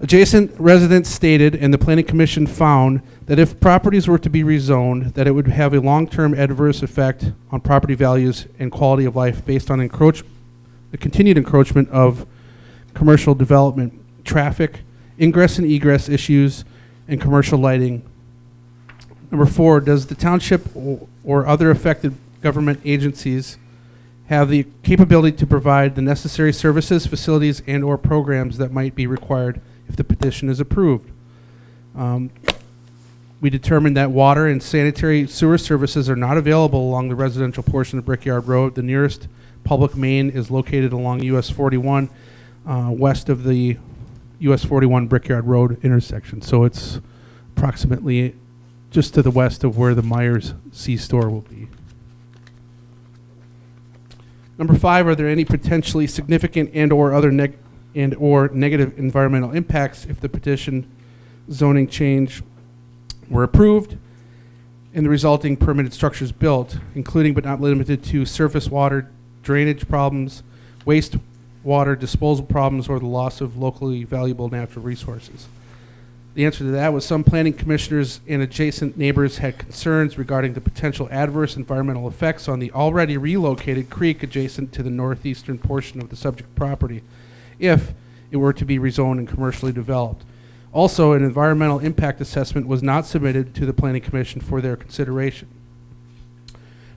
Adjacent residents stated, and the Planning Commission found, that if properties were to be rezoned, that it would have a long-term adverse effect on property values and quality of life based on the continued encroachment of commercial development, traffic, ingress and egress issues, and commercial lighting. Number 4, does the township or other affected government agencies have the capability to provide the necessary services, facilities, and or programs that might be required if the petition is approved? We determined that water and sanitary sewer services are not available along the residential portion of Brickyard Road. The nearest public main is located along US 41, west of the US 41 Brickyard Road intersection. So it's approximately just to the west of where the Myers C-store will be. Number 5, are there any potentially significant and or negative environmental impacts if the petition zoning change were approved and the resulting permitted structures built, including but not limited to surface water drainage problems, waste water disposal problems, or the loss of locally valuable natural resources? The answer to that was some planning commissioners and adjacent neighbors had concerns regarding the potential adverse environmental effects on the already relocated creek adjacent to the northeastern portion of the subject property if it were to be rezoned and commercially developed. Also, an environmental impact assessment was not submitted to the Planning Commission for their consideration.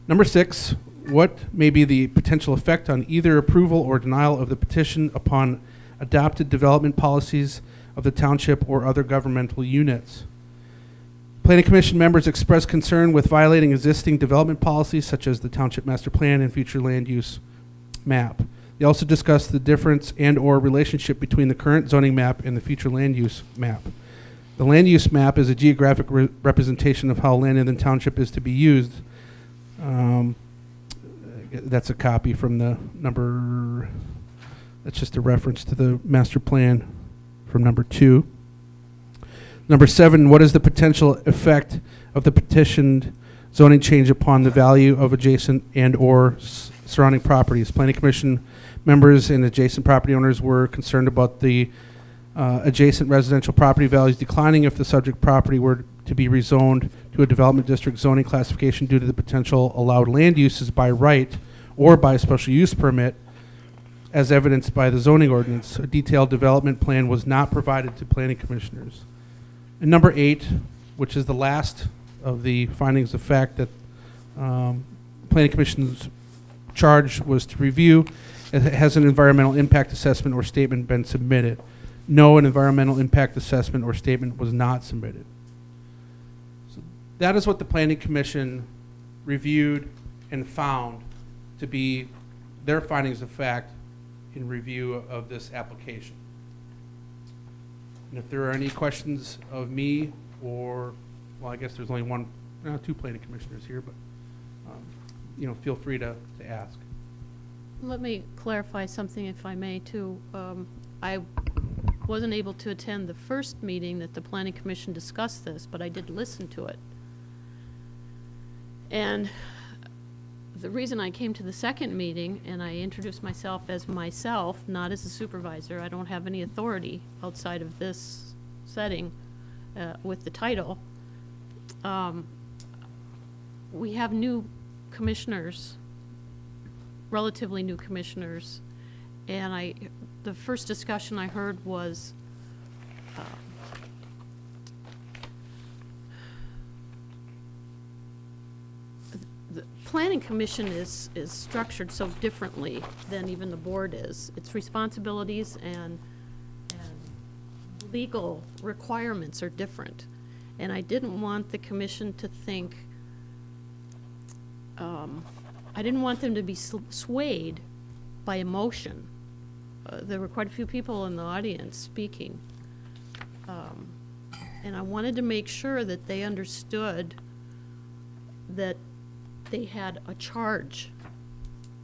Number 6, what may be the potential effect on either approval or denial of the petition upon adopted development policies of the township or other governmental units? Planning Commission members expressed concern with violating existing development policies such as the Township Master Plan and future land use map. They also discussed the difference and or relationship between the current zoning map and the future land use map. The land use map is a geographic representation of how land in the township is to be used. That's a copy from the number, that's just a reference to the master plan from number 2. Number 7, what is the potential effect of the petitioned zoning change upon the value of adjacent and or surrounding properties? Planning Commission members and adjacent property owners were concerned about the adjacent residential property values declining if the subject property were to be rezoned to a development district zoning classification due to the potential allowed land uses by right or by special use permit, as evidenced by the zoning ordinance. A detailed development plan was not provided to planning commissioners. And number 8, which is the last of the findings of fact that Planning Commission's charge was to review, has an environmental impact assessment or statement been submitted? No, an environmental impact assessment or statement was not submitted. So that is what the Planning Commission reviewed and found to be their findings of fact in review of this application. And if there are any questions of me or, well, I guess there's only two planning commissioners here, but feel free to ask. Let me clarify something, if I may, too. I wasn't able to attend the first meeting that the Planning Commission discussed this, but I did listen to it. And the reason I came to the second meeting, and I introduced myself as myself, not as a supervisor, I don't have any authority outside of this setting with the title. we have new commissioners, relatively new commissioners, and the first discussion I heard was the planning commission is structured so differently than even the board is. Its responsibilities and legal requirements are different. And I didn't want the commission to think, I didn't want them to be swayed by emotion. There were quite a few people in the audience speaking. And I wanted to make sure that they understood that they had a charge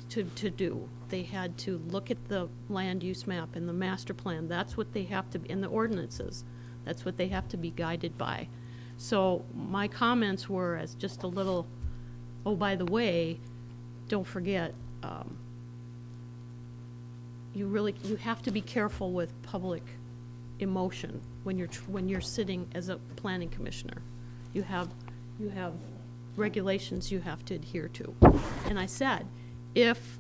to do. They had to look at the land use map and the master plan. That's what they have to, in the ordinances, that's what they have to be guided by. So my comments were as just a little, oh, by the way, don't forget, you have to be careful with public emotion when you're sitting as a planning commissioner. You have regulations you have to adhere to. And I said, if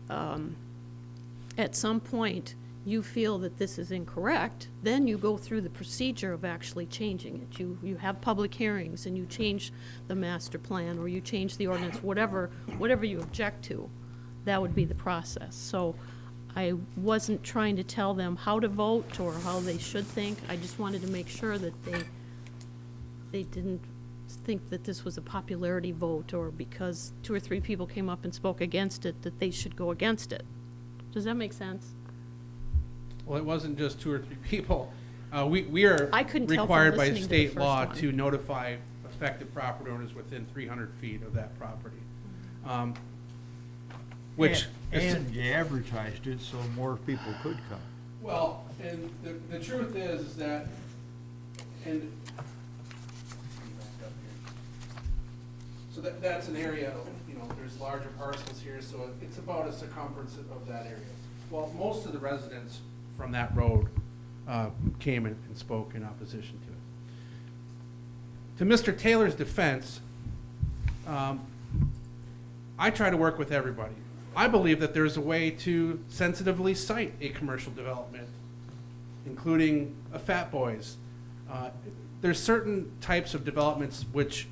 at some point you feel that this is incorrect, then you go through the procedure of actually changing it. You have public hearings and you change the master plan, or you change the ordinance, whatever you object to. That would be the process. So I wasn't trying to tell them how to vote or how they should think. I just wanted to make sure that they didn't think that this was a popularity vote, or because 2 or 3 people came up and spoke against it, that they should go against it. Does that make sense? Well, it wasn't just 2 or 3 people. We are I couldn't tell from required by listening to the state first law one. to notify affected property owners within 300 feet of that property. Which is, And you advertised it so more people could come. well, and the truth is that, and so that's an area, there's larger parcels here, so it's about a circumference of that area. Well, most of the residents from that road came and spoke in opposition to it. To Mr. Taylor's defense, I try to work with everybody. I believe that there's a way to sensitively cite a commercial development, including a Fat Boys. There's certain types of developments which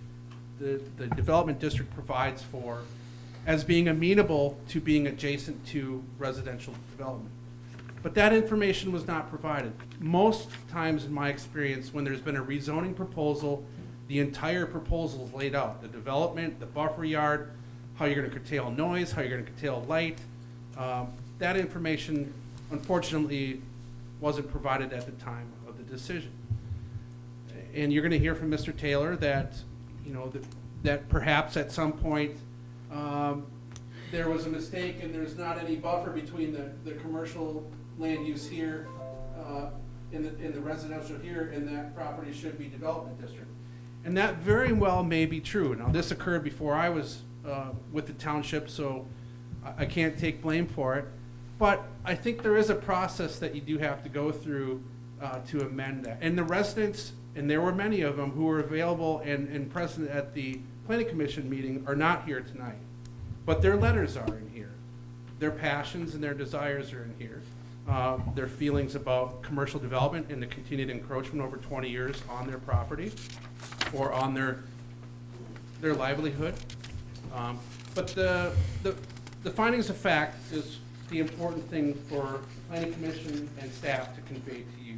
the development district provides for as being amenable to being adjacent to residential development. But that information was not provided. Most times in my experience, when there's been a rezoning proposal, the entire proposal is laid out. The development, the buffer yard, how you're gonna curtail noise, how you're gonna curtail light. That information, unfortunately, wasn't provided at the time of the decision. And you're gonna hear from Mr. Taylor that, that perhaps at some point, there was a mistake and there's not any buffer between the commercial land use here, in the residential here, and that property should be development district. And that very well may be true. Now, this occurred before I was with the township, so I can't take blame for it. But I think there is a process that you do have to go through to amend that. And the residents, and there were many of them who were available and present at the planning commission meeting, are not here tonight. But their letters are in here. Their passions and their desires are in here. Their feelings about commercial development and the continued encroachment over 20 years on their property or on their livelihood. But the findings of fact is the important thing for planning commission and staff to convey to you.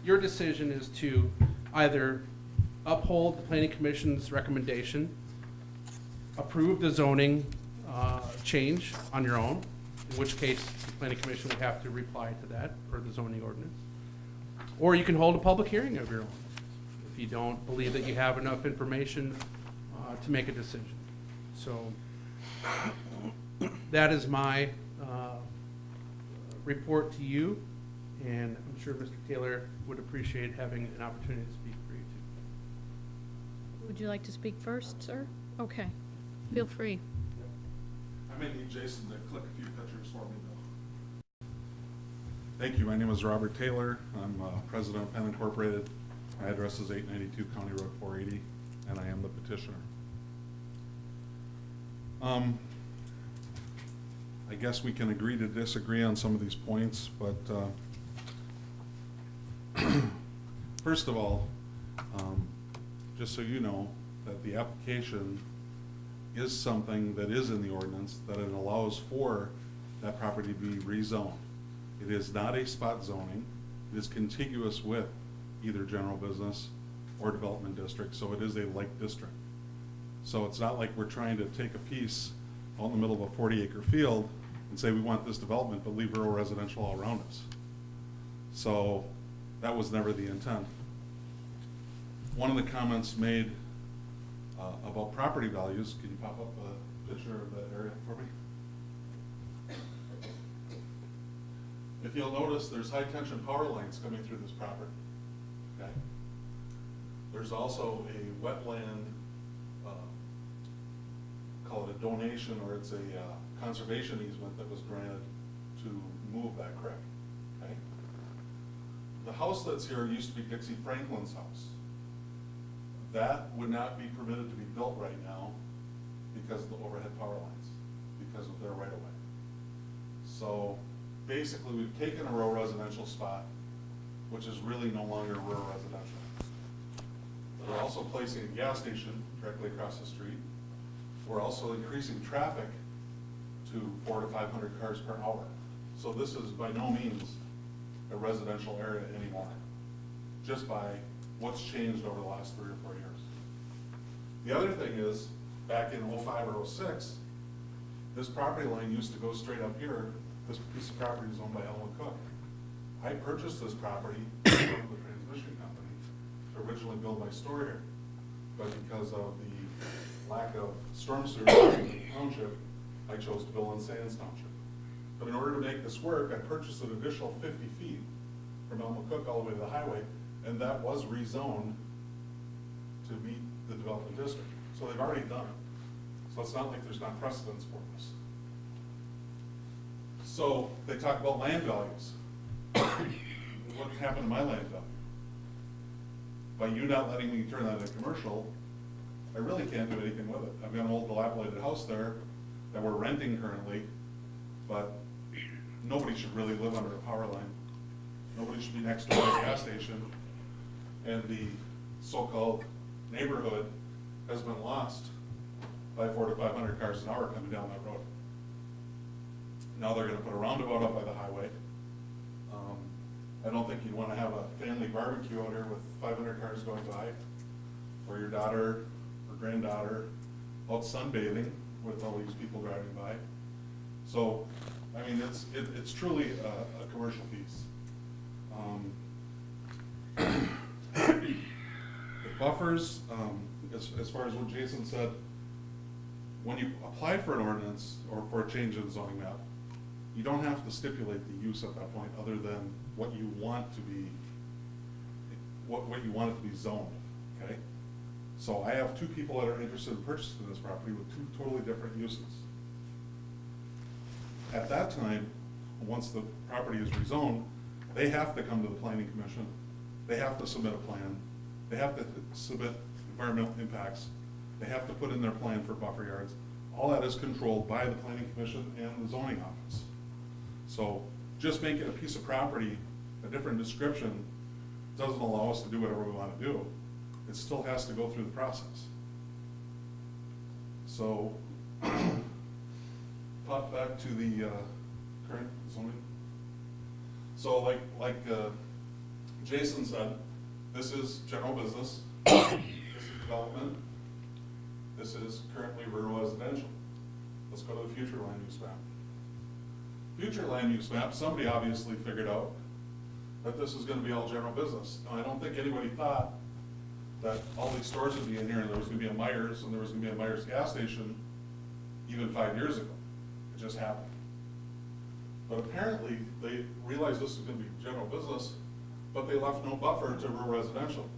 Your decision is to either uphold the planning commission's recommendation, approve the zoning change on your own, in which case the planning commission would have to reply to that per the zoning ordinance, or you can hold a public hearing of your own if you don't believe that you have enough information to make a decision. So that is my report to you, and I'm sure Mr. Taylor would appreciate having an opportunity to speak for you too. Would you like to speak first, sir? Okay, feel free. I may need Jason to click a few pictures for me, though. Thank you. My name is Robert Taylor. I'm president of Penn Incorporated. My address is 892 County Road 480, and I am the petitioner. I guess we can agree to disagree on some of these points, but first of all, just so you know, that the application is something that is in the ordinance, that it allows for that property to be rezoned. It is not a spot zoning. It is contiguous with either general business or development district, so it is a like district. So it's not like we're trying to take a piece out in the middle of a 40-acre field and say we want this development, but leave rural residential all around us. So that was never the intent. One of the comments made about property values, can you pop up a picture of that area for me? If you'll notice, there's high tension power lines coming through this property, okay? There's also a wetland, call it a donation, or it's a conservation easement that was granted to move that creek, okay? The house that's here used to be Dixie Franklin's house. That would not be permitted to be built right now because of the overhead power lines, because of their right of way. So basically, we've taken a rural residential spot, which is really no longer rural residential. We're also placing a gas station directly across the street. We're also increasing traffic to 400 to 500 cars per hour. So this is by no means a residential area anymore, just by what's changed over the last 3 or 4 years. The other thing is, back in 05 or 06, this property line used to go straight up here. This piece of property is owned by Elwood Cook. I purchased this property from the transmission company to originally build my store here. But because of the lack of storm sewer in the township, I chose to build in Sands Township. But in order to make this work, I purchased an additional 50 feet from Elwood Cook all the way to the highway, and that was rezoned to meet the development district. So they've already done it. So it's not like there's not precedence for this. So they talk about land values. What happened to my land value? By you not letting me turn that into commercial, I really can't do anything with it. I've got an old dilapidated house there that we're renting currently, but nobody should really live under a power line. Nobody should be next to a gas station, and the so-called neighborhood has been lost by 400 to 500 cars an hour coming down that road. Now they're gonna put a roundabout up by the highway. I don't think you'd wanna have a family barbecue out here with 500 cars going by, or your daughter or granddaughter out sunbathing with all these people driving by. So, I mean, it's truly a commercial piece. The buffers, as far as what Jason said, when you apply for an ordinance or for a change in the zoning map, you don't have to stipulate the use at that point other than what you want to be, what you want it to be zoned, okay? So I have 2 people that are interested in purchasing this property with 2 totally different uses. At that time, once the property is rezoned, they have to come to the planning commission, they have to submit a plan, they have to submit environmental impacts, they have to put in their plan for buffer yards. All that is controlled by the planning commission and the zoning office. So just making a piece of property a different description doesn't allow us to do whatever we want to do. It still has to go through the process. So pop back to the current zoning. So like Jason said, this is general business, this is development, this is currently rural residential. Let's go to the future land use map. Future land use map, somebody obviously figured out that this is gonna be all general business. Now, I don't think anybody thought that all these stores would be in here and there was gonna be a Meijer's and there was gonna be a Meijer's gas station even 5 years ago. It just happened. But apparently, they realized this was gonna be general business, but they left no buffer to rural residential.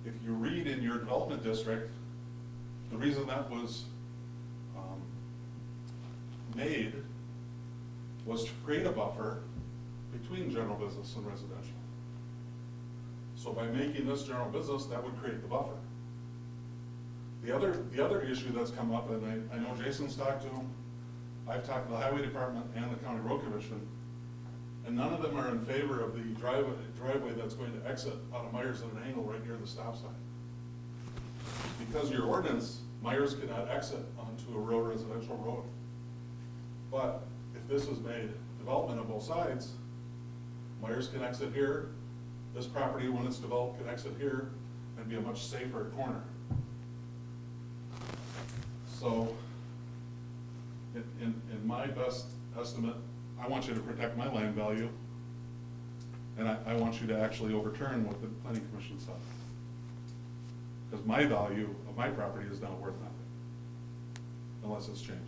If you read in your development district, the reason that was made was to create a buffer between general business and residential. So by making this general business, that would create the buffer. The other issue that's come up, and I know Jason's talked to him, I've talked to the highway department and the county road commission, and none of them are in favor of the driveway that's going to exit out of Myers at an angle right near the stop sign. Because your ordinance, Myers cannot exit onto a real residential road. But if this is made development on both sides, Myers can exit here, this property, when it's developed, can exit here, and be a much safer corner. So, in my best estimate, I want you to protect my land value, and I want you to actually overturn what the planning commission said. Because my value of my property is now worth nothing, unless it's changed.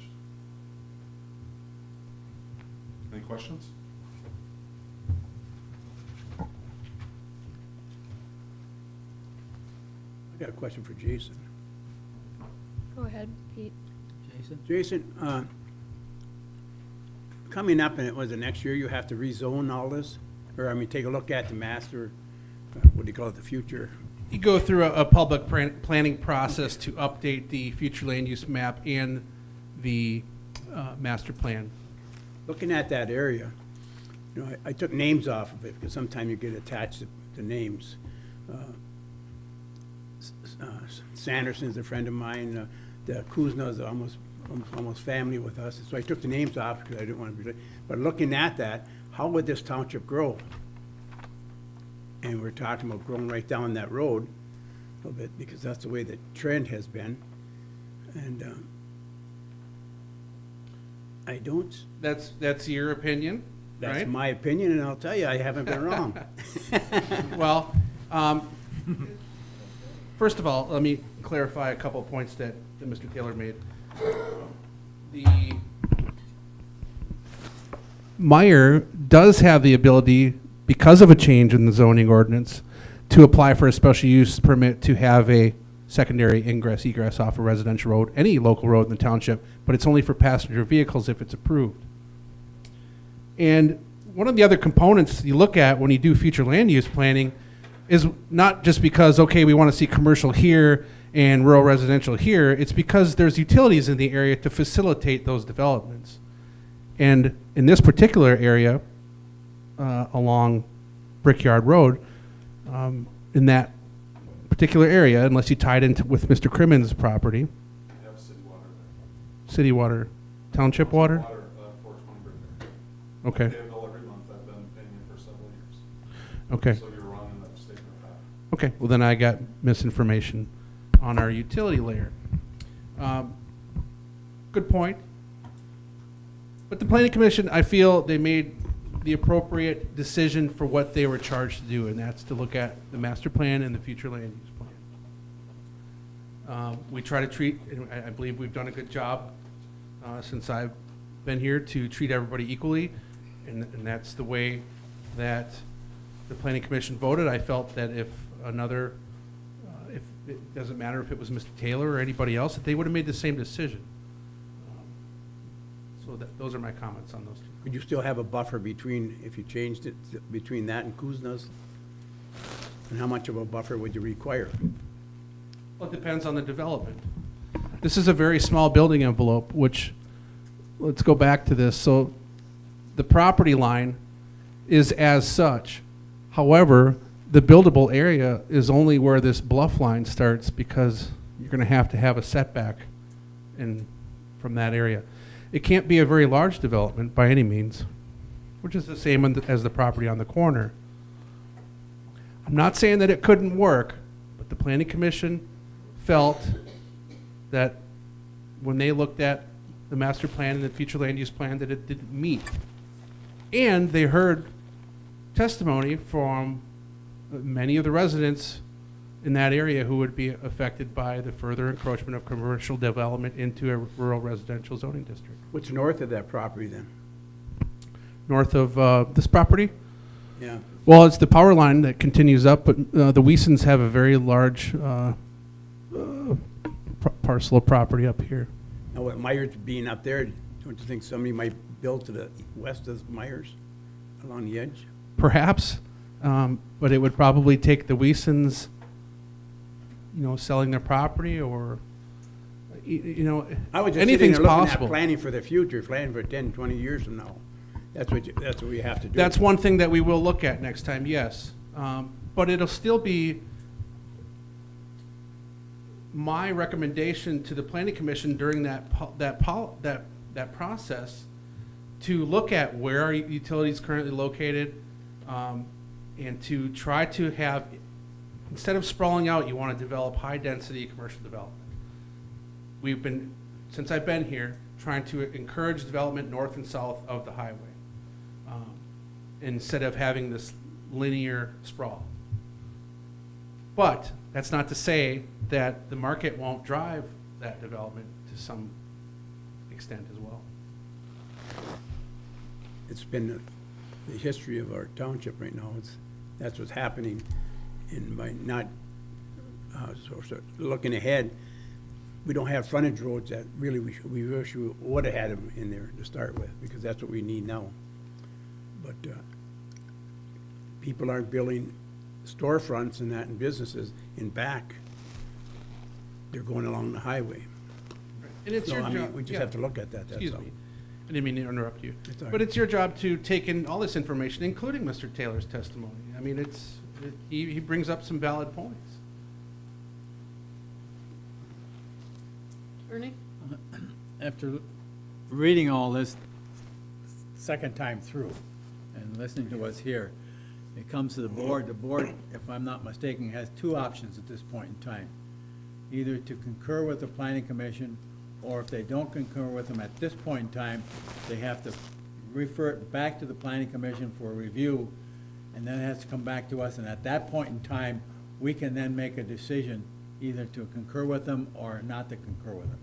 Any questions? I got a question for Jason. Go ahead, Pete. Jason, coming up, and it was the next year, you have to rezone all this? Or, I mean, take a look at the master, what do you call it, the future? You go through a public planning process to update the future land use map and the master plan. Looking at that area, you know, I took names off of it, because sometimes you get attached to names. Sanderson's a friend of mine, the Kuzna's almost family with us, so I took the names off because I didn't want to be, but looking at that, how would this township grow? And we're talking about growing right down that road a little bit, because that's the way the trend has been. And I don't. That's your opinion, right? That's my opinion, and I'll tell you, I haven't been wrong. Well, first of all, let me clarify a couple of points that Mr. Taylor made. The Meyer does have the ability, because of a change in the zoning ordinance, to apply for a special use permit to have a secondary ingress egress off a residential road, any local road in the township, but it's only for passenger vehicles if it's approved. And one of the other components you look at when you do future land use planning is not just because, okay, we want to see commercial here and rural residential here, it's because there's utilities in the area to facilitate those developments. And in this particular area, along Brickyard Road, in that particular area, unless you tied into with Mr. Crimmon's property. We have city water there. City water, township water? Water, 420 Brickner. Okay. I pay a bill every month, I've been paying it for several years. Okay. So you're wrong in that statement of fact. Okay, well then I got misinformation on our utility layer. Good point. But the planning commission, I feel they made the appropriate decision for what they were charged to do, and that's to look at the master plan and the future land use plan. We try to treat, and I believe we've done a good job since I've been here, to treat everybody equally, and that's the way that the planning commission voted. I felt that if another, if it doesn't matter if it was Mr. Taylor or anybody else, that they would have made the same decision. So those are my comments on those two. Would you still have a buffer between, if you changed it, between that and Kuzna's? And how much of a buffer would you require? Well, it depends on the development. This is a very small building envelope, which, let's go back to this. So the property line is as such. However, the buildable area is only where this bluff line starts, because you're going to have a setback from that area. It can't be a very large development by any means, which is the same as the property on the corner. I'm not saying that it couldn't work, but the planning commission felt that when they looked at the master plan and the future land use plan, that it didn't meet. And they heard testimony from many of the residents in that area who would be affected by the further encroachment of commercial development into a rural residential zoning district. What's north of that property then? North of this property? Yeah. Well, it's the power line that continues up, but the Wiesens have a very large parcel of property up here. Now, with Myers being up there, don't you think somebody might build to the west of Myers, along the edge? Perhaps, but it would probably take the Wiesens, selling their property or you know, I was just sitting anything's there looking possible. at planning for the future, planning for 10, 20 years from now. That's what we have to do. That's one thing that we will look at next time, yes. But it'll still be my recommendation to the planning commission during that process to look at where our utilities currently located, and to try to have, instead of sprawling out, you want to develop high-density commercial development. We've been, since I've been here, trying to encourage development north and south of the highway, instead of having this linear sprawl. But that's not to say that the market won't drive that development to some extent as well. It's been the history of our township right now. That's what's happening. And by not so looking ahead, we don't have frontage roads that really we wish we would have had them in there to start with, because that's what we need now. But people aren't building storefronts and that and businesses in back. They're going along the highway. And it's So, your I mean, job. we just yeah. have to look at that, that's Excuse all. me. I didn't mean to interrupt you. It's all But right. it's your job to take in all this information, including Mr. Taylor's testimony. I mean, he brings up some valid points. Ernie? After reading all this second time through and listening to us here, it comes to the board. The board, if I'm not mistaken, has two options at this point in time. Either to concur with the planning commission, or if they don't concur with them at this point in time, they have to refer it back to the planning commission for a review, and then it has to come back to us, and at that point in time, we can then make a decision either to concur with them or not to concur with them.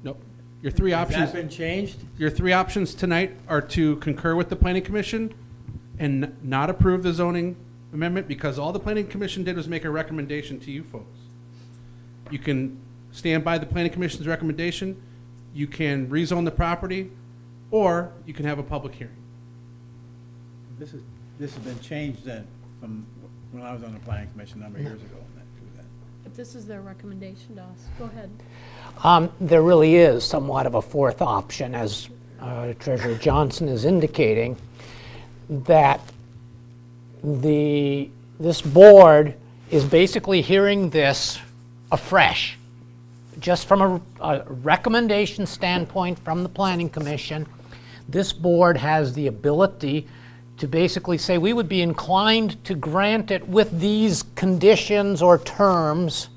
Nope. Your three Has options. that been changed? Your three options tonight are to concur with the planning commission and not approve the zoning amendment, because all the planning commission did was make a recommendation to you folks. You can stand by the planning commission's recommendation, you can rezone the property, or you can have a public hearing. This has been changed then from when I was on the planning commission a number of years ago. But this is their recommendation to us. Go ahead. There really is somewhat of a fourth option, as Treasurer Johnson is indicating, that this board is basically hearing this afresh, just from a recommendation standpoint from the Planning Commission. This board has the ability to basically say we would be inclined to grant it with these conditions or terms,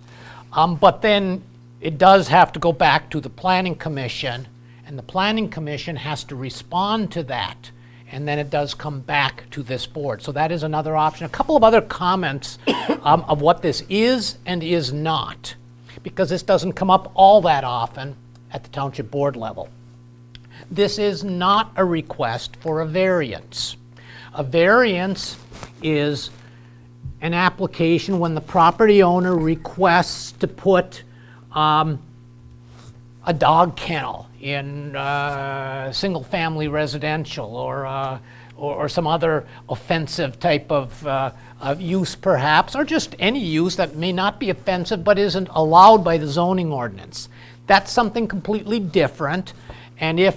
but then it does have to go back to the Planning Commission, and the Planning Commission has to respond to that, and then it does come back to this board. So that is another option. A couple of other comments of what this is and is not, because this doesn't come up all that often at the township board level. This is not a request for a variance. A variance is an application when the property owner requests to put a dog kennel in single-family residential, or some other offensive type of use perhaps, or just any use that may not be offensive but isn't allowed by the zoning ordinance. That's something completely different, and if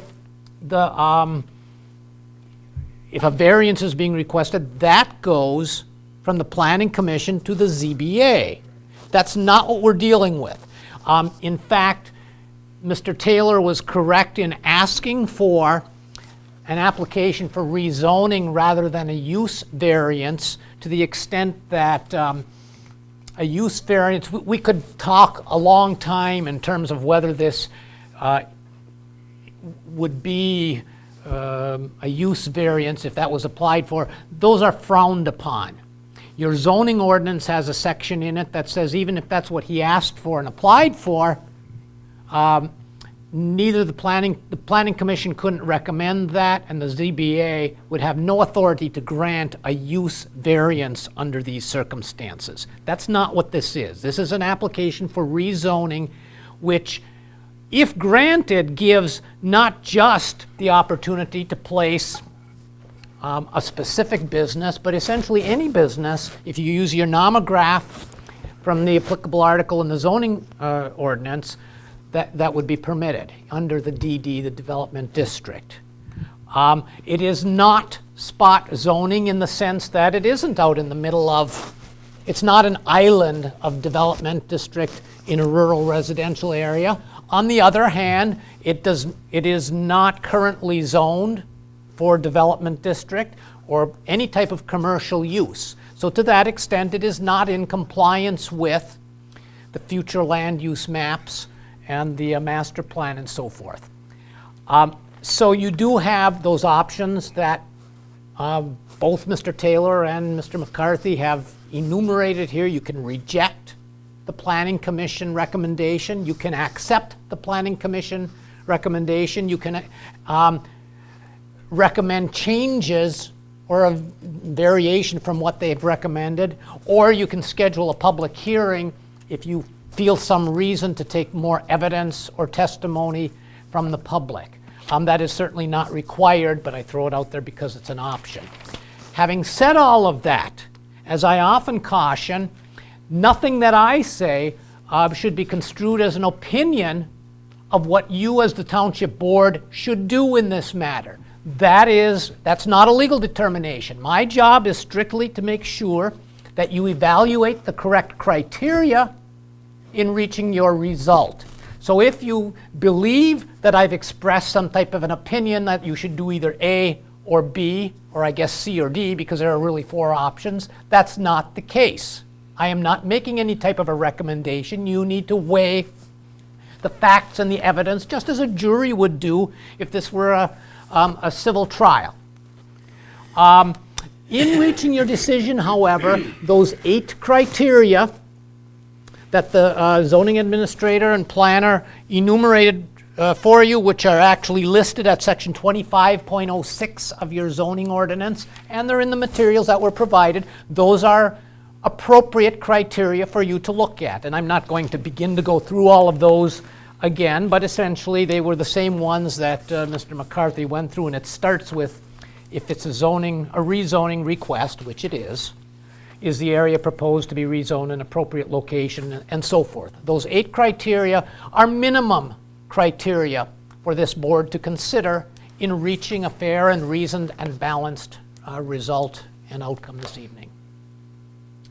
a variance is being requested, that goes from the Planning Commission to the ZBA. That's not what we're dealing with. In fact, Mr. Taylor was correct in asking for an application for rezoning rather than a use variance, to the extent that a use variance, we could talk a long time in terms of whether this would be a use variance if that was applied for. Those are frowned upon. Your zoning ordinance has a section in it that says even if that's what he asked for and applied for, neither the planning commission couldn't recommend that, and the ZBA would have no authority to grant a use variance under these circumstances. That's not what this is. This is an application for rezoning, which, if granted, gives not just the opportunity to place a specific business, but essentially any business, if you use your nomograph from the applicable article in the zoning ordinance, that would be permitted under the DD, the Development District. It is not spot zoning in the sense that it isn't out in the middle of, it's not an island of development district in a rural residential area. On the other hand, it is not currently zoned for development district or any type of commercial use. So to that extent, it is not in compliance with the future land use maps and the master plan and so forth. So you do have those options that both Mr. Taylor and Mr. McCarthy have enumerated here. You can reject the Planning Commission recommendation. You can accept the Planning Commission recommendation. You can recommend changes or a variation from what they've recommended, or you can schedule a public hearing if you feel some reason to take more evidence or testimony from the public. That is certainly not required, but I throw it out there because it's an option. Having said all of that, as I often caution, nothing that I say should be construed as an opinion of what you as the Township Board should do in this matter. That's not a legal determination. My job is strictly to make sure that you evaluate the correct criteria in reaching your result. So if you believe that I've expressed some type of an opinion that you should do either A or B, or I guess C or D, because there are really 4 options, that's not the case. I am not making any type of a recommendation. You need to weigh the facts and the evidence, just as a jury would do if this were a civil trial. In reaching your decision, however, those 8 criteria that the zoning administrator and planner enumerated for you, which are actually listed at section 25.06 of your zoning ordinance, and they're in the materials that were provided, those are appropriate criteria for you to look at. And I'm not going to begin to go through all of those again, but essentially they were the same ones that Mr. McCarthy went through, and it starts with if it's a rezoning request, which it is the area proposed to be rezoned an appropriate location, and so forth. Those 8 criteria are minimum criteria for this board to consider in reaching a fair and reasoned and balanced result and outcome this evening.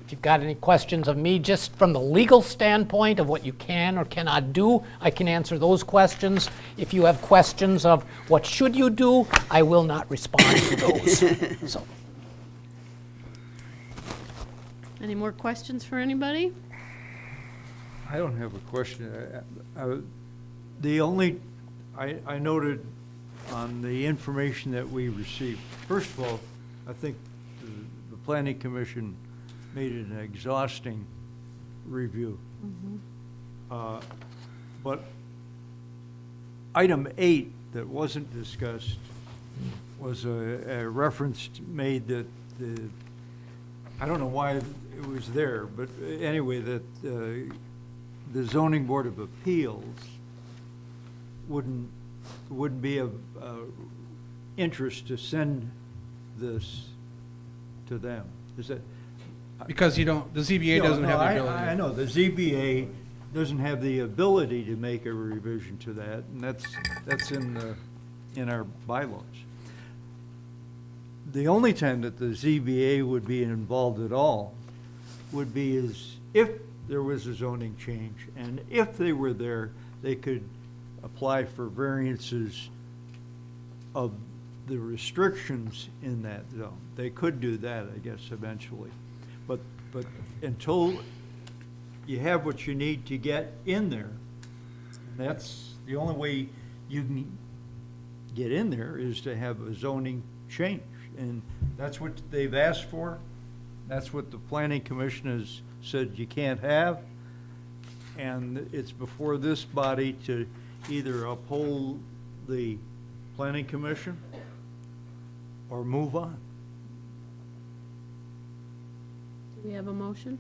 If you've got any questions of me just from the legal standpoint of what you can or cannot do, I can answer those questions. If you have questions of what should you do, I will not respond to those. So. Any more questions for anybody? I don't have a question. I noted on the information that we received, first of all, I think the Planning Commission made an exhausting review. But item 8 that wasn't discussed was a reference made that I don't know why it was there, but anyway, that the Zoning Board of Appeals wouldn't be of interest to send this to them. Is that? Because the ZBA doesn't have the ability. I know, the ZBA doesn't have the ability to make a revision to that, and that's in our bylaws. The only time that the ZBA would be involved at all would be if there was a zoning change, and if they were there, they could apply for variances of the restrictions in that zone. They could do that, I guess, eventually. But until you have what you need to get in there, that's the only way you can get in there is to have a zoning change. And that's what they've asked for. That's what the Planning Commission has said you can't have. And it's before this body to either uphold the Planning Commission or move on. Do we have a motion?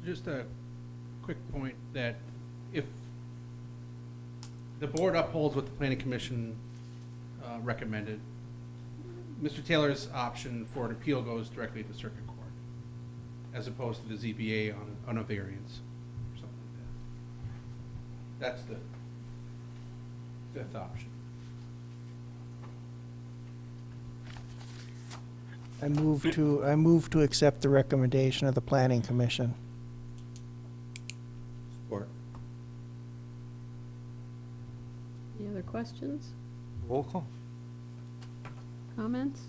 Just a quick point that if the board upholds what the Planning Commission recommended, Mr. Taylor's option for an appeal goes directly to the circuit court, as opposed to the ZBA on a variance or something like That's the fifth option. I move to accept the recommendation of the Planning Commission. Support. Any other questions, Roll call. comments?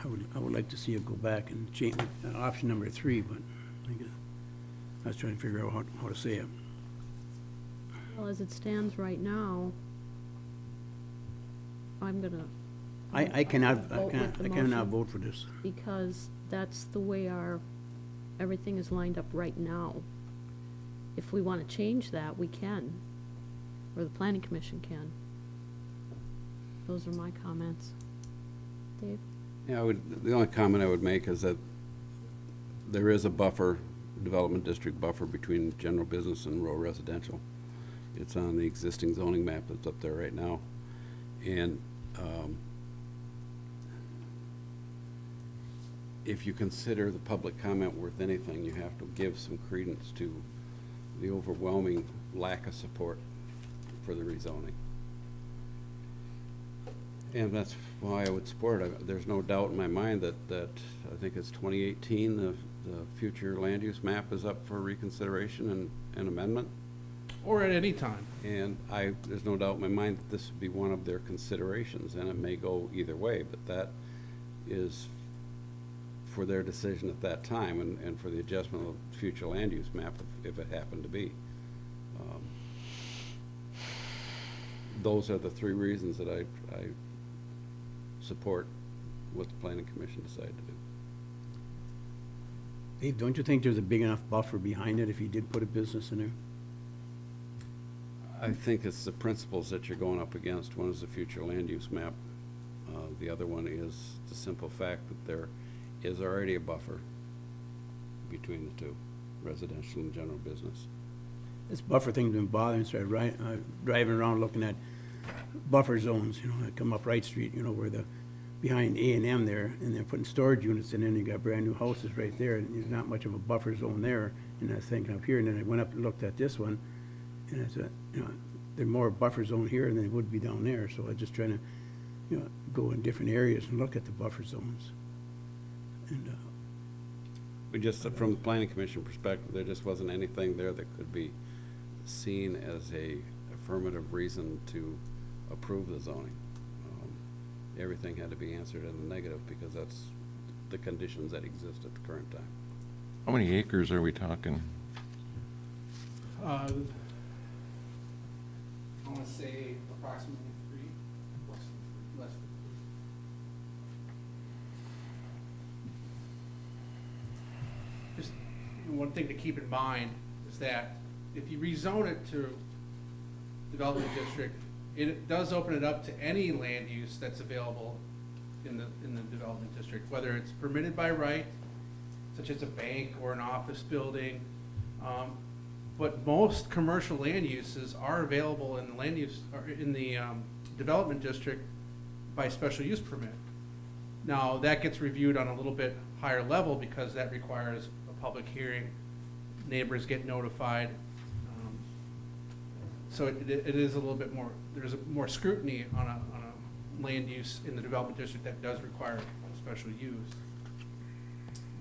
I would like to see it go back and change, option number 3, but I was trying to figure out how to say it. Well, as it stands right now, I'm gonna. I cannot vote with the motion vote for this. Because that's the way everything is lined up right now. If we want to change that, we can, or the planning commission can. Those are my comments. Dave? Yeah, the only comment I would make is that there is a buffer, development district buffer between general business and rural residential. It's on the existing zoning map that's up there right now. And if you consider the public comment worth anything, you have to give some credence to the overwhelming lack of support for the rezoning. And that's why I would support it. There's no doubt in my mind that I think it's 2018, the future land use map is up for reconsideration and amendment. Or at any time. And there's no doubt in my mind that this would be one of their considerations, and it may go either way, but that is for their decision at that time and for the adjustment of the future land use map if it happened to be. Those are the 3 reasons that I support what the Planning Commission decided to do. Dave, don't you think there's a big enough buffer behind it if you did put a business in there? I think it's the principles that you're going up against. One is the future land use map. The other one is the simple fact that there is already a buffer between the two, residential and general business. This buffer thing's been bothering me, so driving around looking at buffer zones, I come up Wright Street, where behind A&M there, and they're putting storage units in, and you got brand new houses right there, and there's not much of a buffer zone there, and I was thinking up here, and then I went up and looked at this one, and I said, there's more buffer zone here than there would be down there, so I'm just trying to, go in different areas and look at the buffer zones. And, We just, from the Planning Commission perspective, there just wasn't anything there that could be seen as a affirmative reason to approve the zoning. Everything had to be answered in the negative because that's the conditions that exist at the current time. How many acres are we talking? I want to say approximately 3, less than 3. Just one thing to keep in mind is that if you rezone it to development district, it does open it up to any land use that's available in the development district, whether it's permitted by right, such as a bank or an office building. But most commercial land uses are available in the land use, or in the development district by special use permit. Now, that gets reviewed on a little bit higher level because that requires a public hearing. Neighbors get notified. So it is a little bit more, there's more scrutiny on a land use in the development district that does require a special use.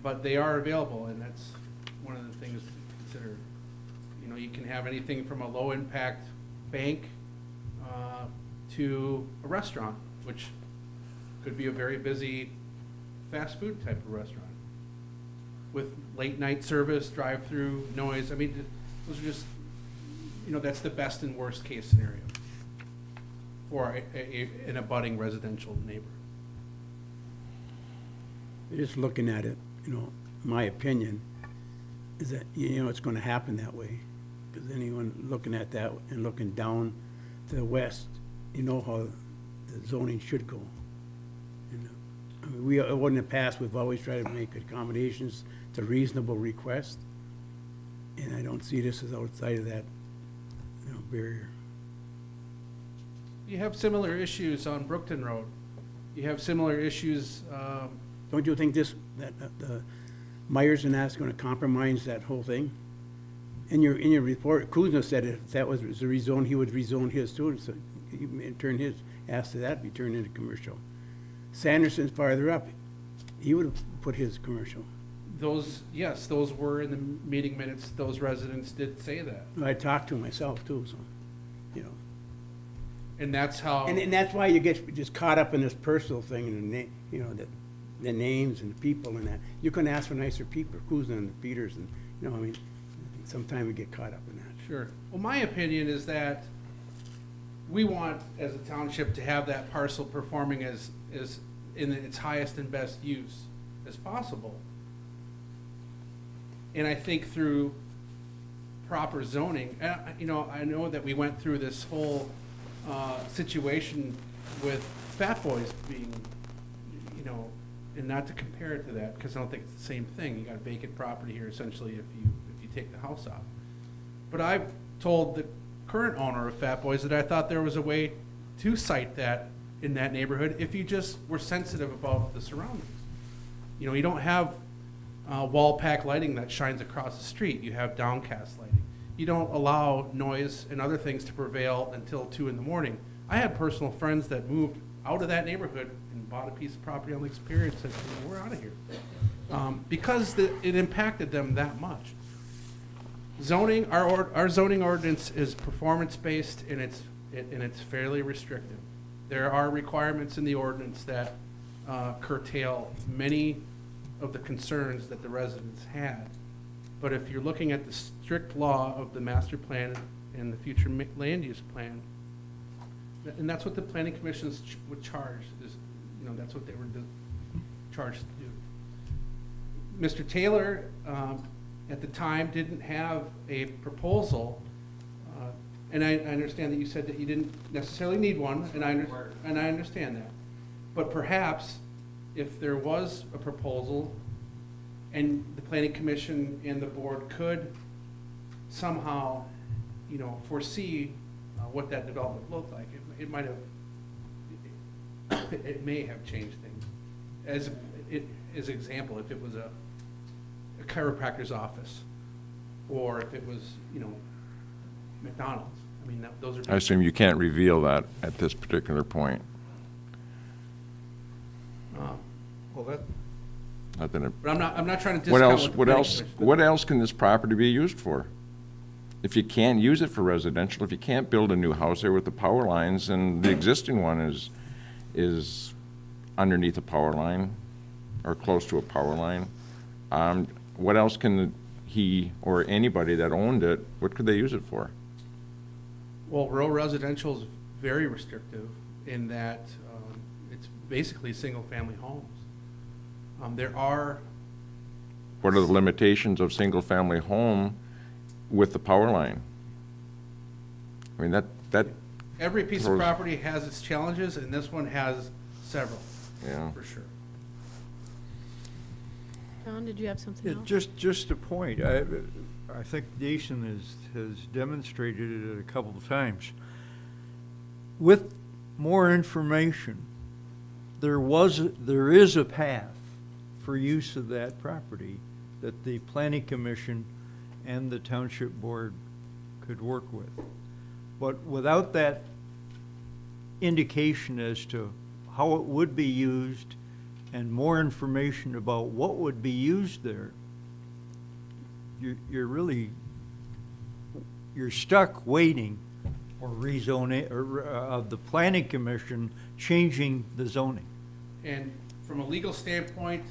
But they are available, and that's one of the things to consider. You can have anything from a low-impact bank to a restaurant, which could be a very busy fast food type of restaurant with late-night service, drive-through, noise. I mean, those are just, that's the best and worst case scenario for an abutting residential neighbor. just looking at it, my opinion is that, it's going to happen that way. Because anyone looking at that and looking down to the west, how the zoning should go. And, I mean, in the past, we've always tried to make accommodations to reasonable request. And I don't see this as outside of that, barrier. You have similar issues on Brookton Road. You have similar issues. Don't you think that Myers and that's going to compromise that whole thing? In your report, Kuzma said if that was the rezone, he would rezone his too, so he may turn his, asked that be turned into commercial. Sanderson's farther up, he would have put his commercial. Those, yes, those were in the meeting minutes, those residents did say that. I talked to him myself too, so, you know. And that's how. And that's why you get just caught up in this personal thing and you know, the names and the people and that. You couldn't ask for nicer people, Kuzma and the Peters and, you know, I mean, sometimes we get caught up in that. Sure. Well, my opinion is that we want, as a township, to have that parcel performing as in its highest and best use as possible. And I think through proper zoning, you know, I know that we went through this whole situation with Fat Boys being, you know, and not to compare it to that, because I don't think it's the same thing. You got vacant property here essentially if you take the house out. But I've told the current owner of Fat Boys that I thought there was a way to site that in that neighborhood if you just were sensitive about the surroundings. You know, you don't have wall pack lighting that shines across the street. You have downcast lighting. You don't allow noise and other things to prevail until 2 in the morning. I had personal friends that moved out of that neighborhood and bought a piece of property on Lake Superior and said, you know, we're out of here. Because it impacted them that much. Zoning, our zoning ordinance is performance-based and it's fairly restrictive. There are requirements in the ordinance that curtail many of the concerns that the residents had. But if you're looking at the strict law of the master plan and the future land use plan, and that's what the planning commissions would charge, is, you know, that's what they were charged to do. Mr. Taylor, at the time, didn't have a proposal, and I understand that you said that you didn't necessarily need one, and I understand that. But perhaps if there was a proposal and the planning commission and the board could somehow, you know, foresee what that development looked like, it might have, it may have changed things. As an example, if it was a chiropractor's office, or if it was, you know, McDonald's. I mean, those are. I assume you can't reveal that at this particular point. Well, that, Not that it- But I'm not trying to discount What else can this property be used for? If you can't use it for residential, if you can't build a new house there with the power lines, and the existing one is underneath a power line or close to a power line, what else can he or anybody that owned it, what could they use it for? Well, rural residential is very restrictive in that it's basically single-family homes. There are. What are the limitations of single-family home with the power line? I mean, that. Every piece of throws- property has its challenges, and this one has several. Yeah. For sure. John, did you have something else? just a point. I think Jason has demonstrated it a couple of times. With more information, there is a path for use of that property that the planning commission and the township board could work with. But without that indication as to how it would be used and more information about what would be used there, you're stuck waiting for rezoning, or the planning commission changing the zoning. And from a legal standpoint,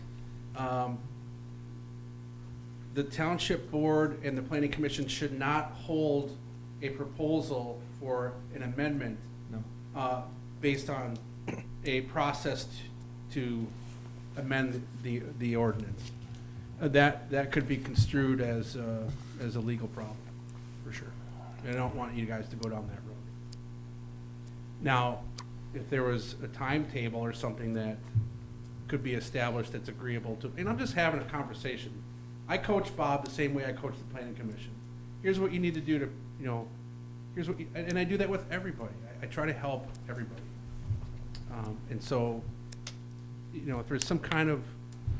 the township board and the planning commission should not hold a proposal for an amendment based on a process to amend the ordinance. That could be construed as a legal problem, for sure. I don't want you guys to go down that road. Now, if there was a timetable or something that could be established that's agreeable to, and I'm just having a conversation. I coach Bob the same way I coach the planning commission. Here's what you need to do to, you know, here's what, and I do that with everybody. I try to help everybody. And so, you know, if there's some kind of,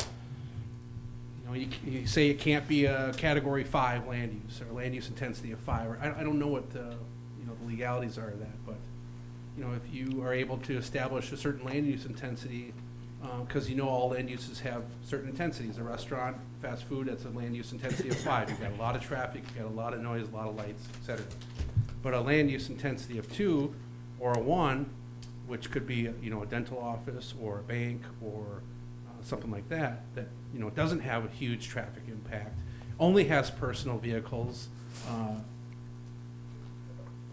you know, You say it can't be a category 5 land use or land use intensity of 5. Or I don't know what the legalities are of that, but if you are able to establish a certain land use intensity, because all land uses have certain intensities. A restaurant, fast food, that's a land use intensity of 5. You've got a lot of traffic, you've got a lot of noise, a lot of lights, et cetera. But a land use intensity of 2 or a 1, which could be a dental office or a bank or something like that doesn't have a huge traffic impact, only has personal vehicles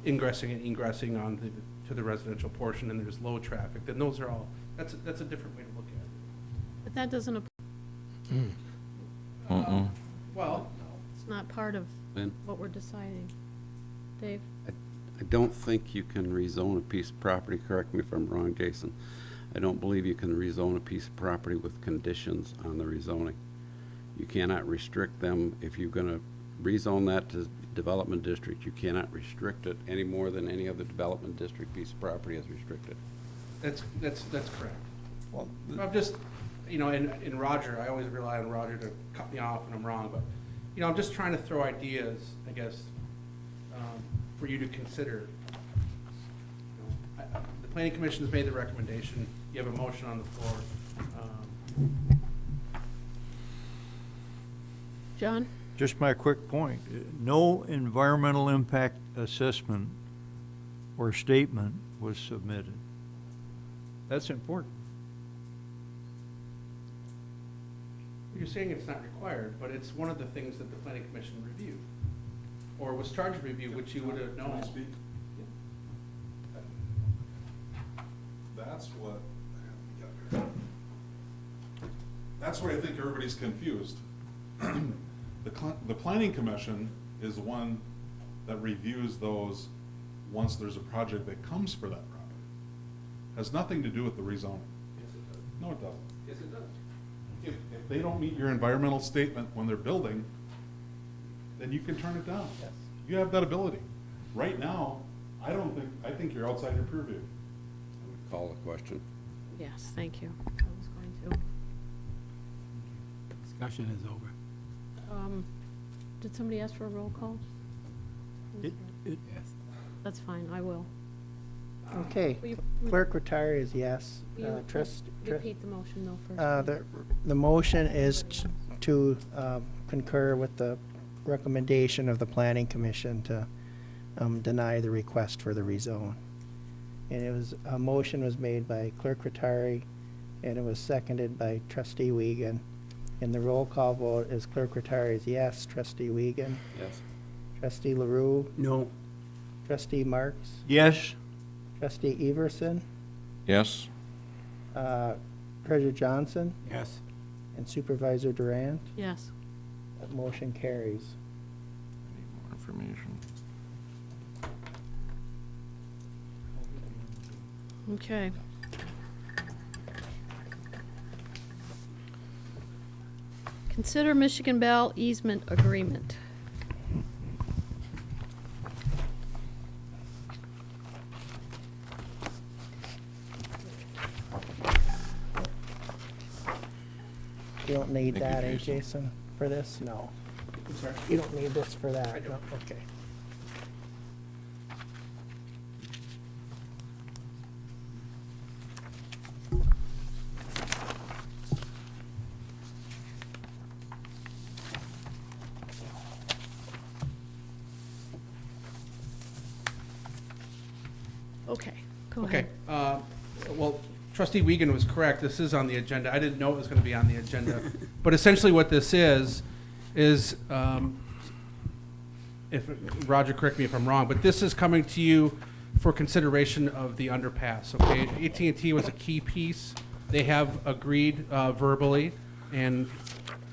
ingressing and egressing to the residential portion, and there's low traffic, then those are all, that's a different way to look at it. But that doesn't, Well, it's not part of Lynn? what we're deciding. Dave? I don't think you can rezone a piece of property, correct me if I'm wrong, Jason. I don't believe you can rezone a piece of property with conditions on the rezoning. You cannot restrict them. If you're gonna rezone that to development district, you cannot restrict it any more than any other development district piece of property is restricted. that's correct. Well, I'm just, in Roger, I always rely on Roger to cut me off when I'm wrong, but, I'm just trying to throw ideas, I guess, for you to consider. The Planning Commission has made the recommendation. You have a motion on the floor. John? Just my quick point, no environmental impact assessment or statement was submitted. That's important. You're saying it's not required, but it's one of the things that the Planning Commission reviewed, or was charged to review, which you would have known. Can I speak? That's where I think everybody's confused. The Planning Commission is the one that reviews those once there's a project that comes for that property. Has nothing to do with the rezoning. Yes, it does. No, it doesn't. Yes, it does. If they don't meet your environmental statement when they're building, then you can turn it down. Yes. You have that ability. Right now, I think you're outside your purview. I would call the question. Yes, thank you. I was going to. Discussion is over. Did somebody ask for a roll call? Yes. That's fine, I will. Okay, Will you- clerk retire is yes. will you Trust. Repeat the motion though first. The motion is to concur with the recommendation of the Planning Commission to deny the request for the rezone. And a motion was made by Clerk Rattari, and it was seconded by Trustee Wiegand. And the roll call vote is Clerk Rattari is yes, Trustee Wiegand, Yes. Trustee LaRue, No. Trustee Marks, Yes, Trustee Everson, Yes? Treasurer Johnson, Yes. and Supervisor Durant. Yes. That motion carries. I need more information. Okay. Consider Michigan Bell easement agreement. You don't need Thank you, that, Jason. Jason, for this? No. I'm sorry. You don't need this for that? I don't. No? Okay. Okay, go Okay, ahead. well, Trustee Wiegand was correct, this is on the agenda, I didn't know it was gonna be on the agenda. But essentially what this is, if, Roger, correct me if I'm wrong, but this is coming to you for consideration of the underpass, okay? AT&T was a key piece, they have agreed verbally and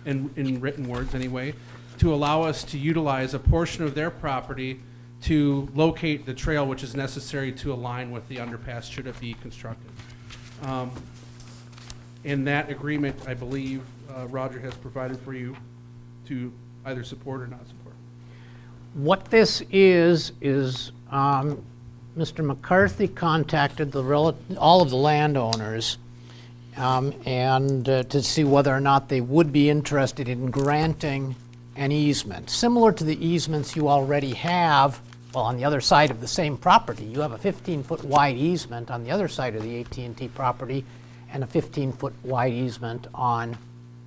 in written words anyway, to allow us to utilize a portion of their property to locate the trail which is necessary to align with the underpass should it be constructed. And that agreement, I believe, Roger has provided for you to either support or not support. What this is Mr. McCarthy contacted all of the landowners and to see whether or not they would be interested in granting an easement, similar to the easements you already have, well, on the other side of the same property. You have a 15-foot wide easement on the other side of the AT&T property and a 15-foot wide easement on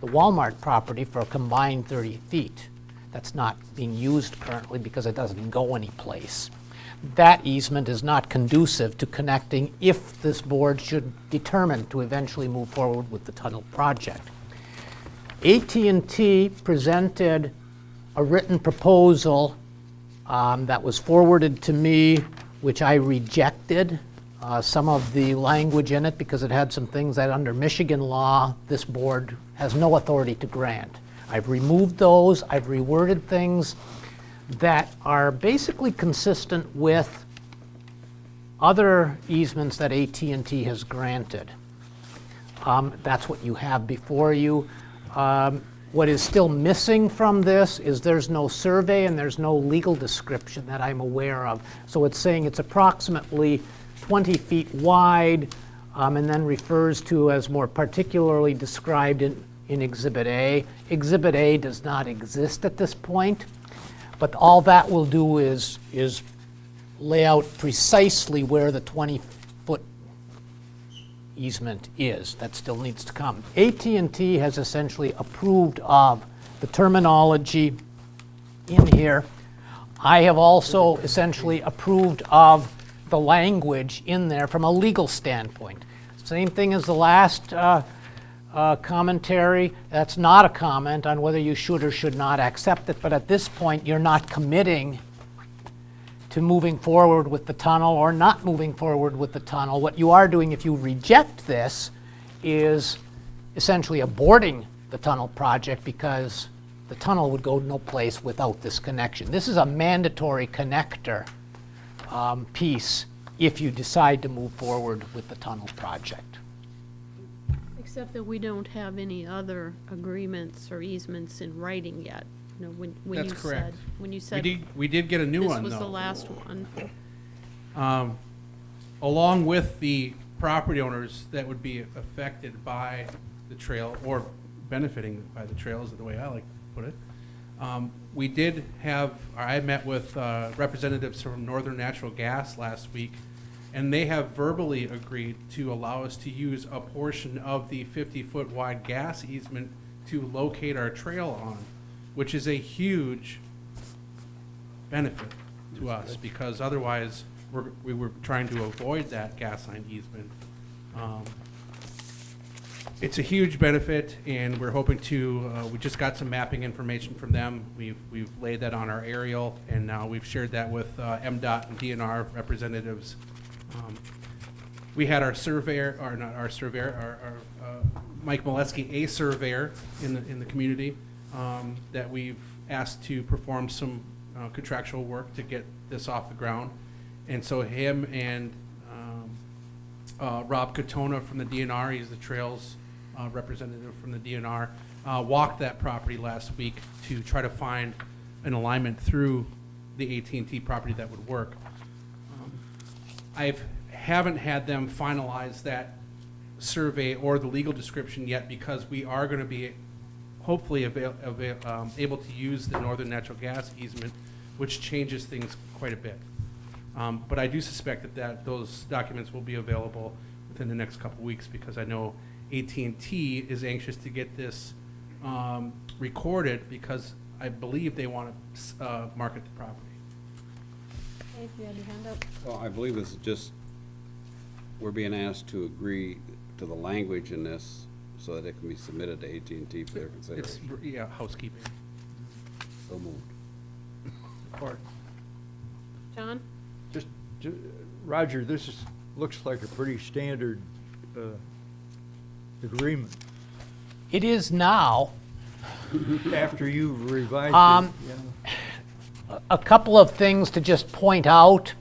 the Walmart property for a combined 30 feet. That's not being used currently because it doesn't go anyplace. That easement is not conducive to connecting if this board should determine to eventually move forward with the tunnel project. AT&T presented a written proposal that was forwarded to me, which I rejected some of the language in it because it had some things that under Michigan law this board has no authority to grant. I've removed those, I've reworded things that are basically consistent with other easements that AT&T has granted. That's what you have before you. What is still missing from this is there's no survey and there's no legal description that I'm aware of. So it's saying it's approximately 20 feet wide and then refers to as more particularly described in Exhibit A. Exhibit A does not exist at this point, but all that will do is lay out precisely where the 20-foot easement is. That still needs to come. AT&T has essentially approved of the terminology in here. I have also essentially approved of the language in there from a legal standpoint. Same thing as the last commentary. That's not a comment on whether you should or should not accept it, but at this point you're not committing to moving forward with the tunnel or not moving forward with the tunnel. What you are doing if you reject this is essentially aborting the tunnel project because the tunnel would go no place without this connection. This is a mandatory connector piece if you decide to move forward with the tunnel project. Except that we don't have any other agreements or easements in writing yet. You know, when That's you correct. said, when you said We did get a new one, this was though. the last one. Along with the property owners that would be affected by the trail or benefiting by the trail is the way I like to put it. We did have, or I met with representatives from Northern Natural Gas last week, and they have verbally agreed to allow us to use a portion of the 50-foot wide gas easement to locate our trail on, which is a huge benefit to us because otherwise we were trying to avoid that gas line easement. It's a huge benefit, and we're hoping to, we just got some mapping information from them. We've laid that on our aerial, and now we've shared that with MDOT and DNR representatives. We had our surveyor, or not our surveyor, our Mike Molesky, a surveyor in the community that we've asked to perform some contractual work to get this off the ground. And so him and Rob Katona from the DNR, he's the trails representative from the DNR, walked that property last week to try to find an alignment through the AT&T property that would work. I haven't had them finalize that survey or the legal description yet because we are going to be hopefully able to use the Northern Natural Gas easement, which changes things quite a bit. But I do suspect that those documents will be available within the next couple weeks because I know AT&T is anxious to get this recorded because I believe they want to market the property. Dave, you had your hand up? Well, I believe this is just, we're being asked to agree to the language in this so that it can be submitted to AT&T for their It's, consideration. yeah, housekeeping. So moved. Support. John? Just, Roger, looks like a pretty standard agreement. It is now. After you've revised it, yeah. A couple of things to just point out.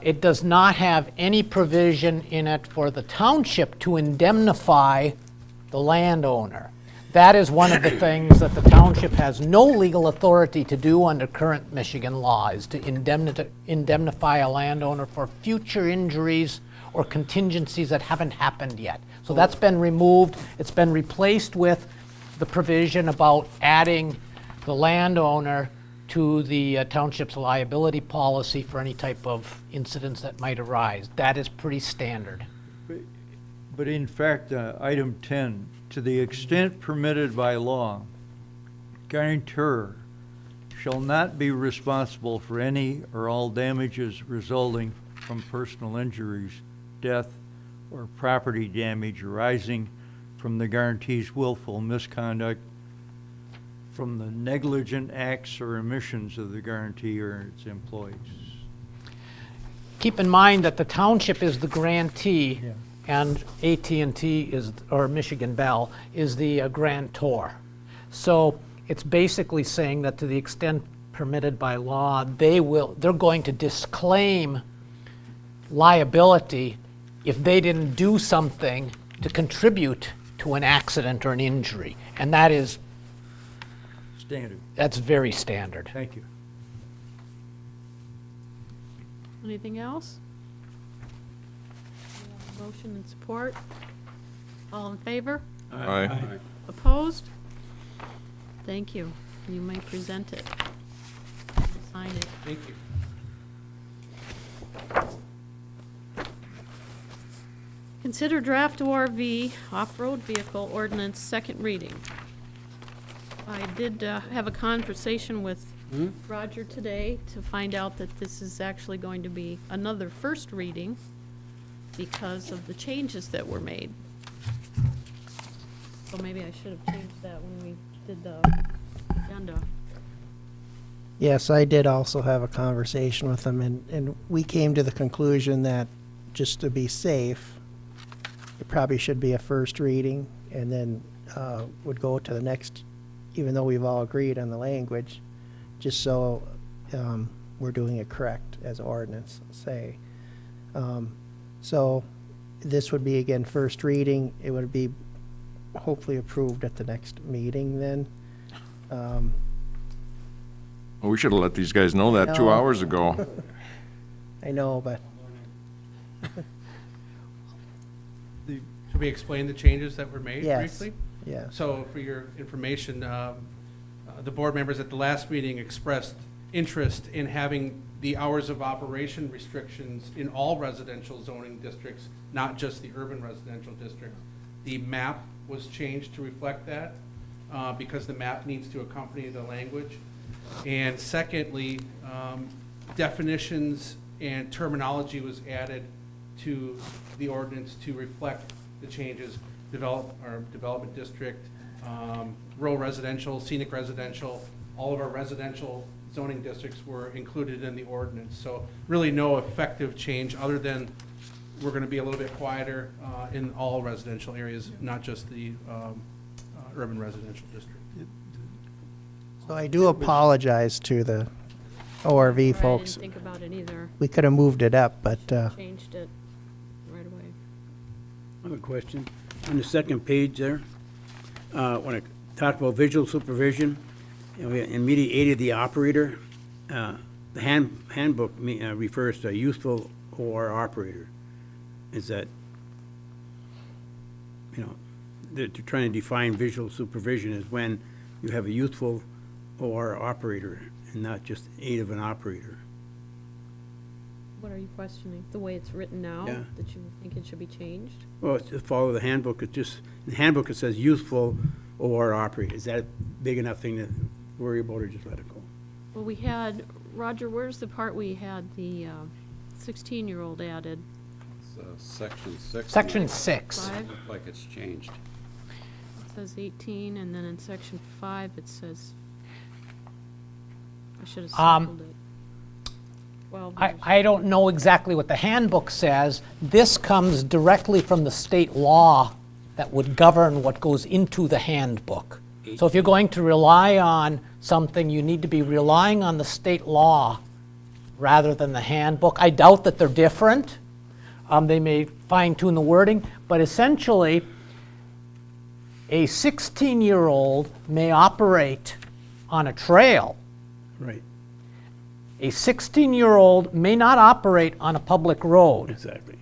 It does not have any provision in it for the township to indemnify the landowner. That is one of the things that the township has no legal authority to do under current Michigan law, is to indemnify a landowner for future injuries or contingencies that haven't happened yet. So that's been removed. It's been replaced with the provision about adding the landowner to the township's liability policy for any type of incidents that might arise. That is pretty standard. But in fact, item 10, to the extent permitted by law, guarantor shall not be responsible for any or all damages resulting from personal injuries, death, or property damage arising from the guarantee's willful misconduct, from the negligent acts or omissions of the guarantee or its employees. Keep in mind that the township is the grantee, Yeah. and AT&T is, or Michigan Bell, is the grantor. So it's basically saying that to the extent permitted by law, they're going to disclaim liability if they didn't do something to contribute to an accident or an injury. And that's very standard. Thank you. Anything else? Motion and support. All in favor? Aye. Opposed? Thank you. You may present it. Sign it. Thank you. Consider draft ORV, off-road vehicle ordinance, second reading. I did have a conversation with Roger today to find out that this is actually going to be another first reading because of the changes that were made. So maybe I should have changed that when we did the agenda. Yes, I did also have a conversation with them, and we came to the conclusion that just to be safe, it probably should be a first reading, and then would go to the next, even though we've all agreed on the language, just so we're doing it correct as ordinance, say. So this would be, again, first reading. It would be hopefully approved at the next meeting then. Well, we should have let these guys know that 2 No. hours ago. I know, but Should we explain the changes that were made yes, briefly? yeah. So for your information, the board members at the last meeting expressed interest in having the hours of operation restrictions in all residential zoning districts, not just the urban residential districts. The map was changed to reflect that, because the map needs to accompany the language. And secondly, definitions and terminology was added to the ordinance to reflect the changes, development district, rural residential, scenic residential, all of our residential zoning districts were included in the ordinance. So really no effective change other than we're gonna be a little bit quieter in all residential areas, not just the urban residential district. So I do apologize to the ORV Right, folks. I didn't think about it either. We could have moved it up, but Changed it right away. I have a question. On the second page there, when I talked about visual supervision, in media aid of the operator, the handbook refers to a youthful or operator. Is that, they're trying to define visual supervision as when you have a youthful or operator and not just aid of an operator. What are you questioning? The way it's written now? Yeah. That you think it should be changed? Well, it's just follow the handbook. It's just, in the handbook it says youthful or operator. Is that a big enough thing to worry about or just let it go? Well, we had, Roger, where's the part we had the 16-year-old added? It's, Section 6. Section 6. Five? Looks like it's changed. It says 18, and then in section 5, it says, I should have circled it. 12 years. I don't know exactly what the handbook says. This comes directly from the state law that would govern what goes into the handbook. So if you're going to rely on something, you need to be relying on the state law rather than the handbook. I doubt that they're different. They may fine-tune the wording, but essentially, a 16-year-old may operate on a trail. Right. A 16-year-old may not operate on a public road. Exactly.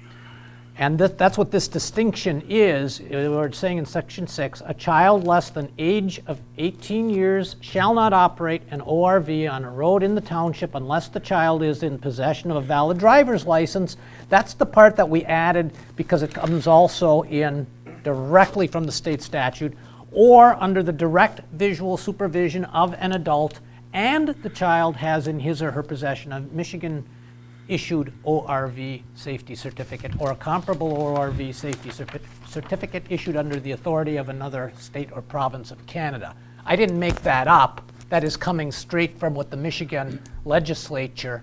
And that's what this distinction is. We're saying in section 6, a child less than age of 18 years shall not operate an ORV on a road in the township unless the child is in possession of a valid driver's license. That's the part that we added because it comes also in directly from the state statute, or under the direct visual supervision of an adult, and the child has in his or her possession a Michigan-issued ORV safety certificate or a comparable ORV safety certificate issued under the authority of another state or province of Canada. I didn't make that up. That is coming straight from what the Michigan legislature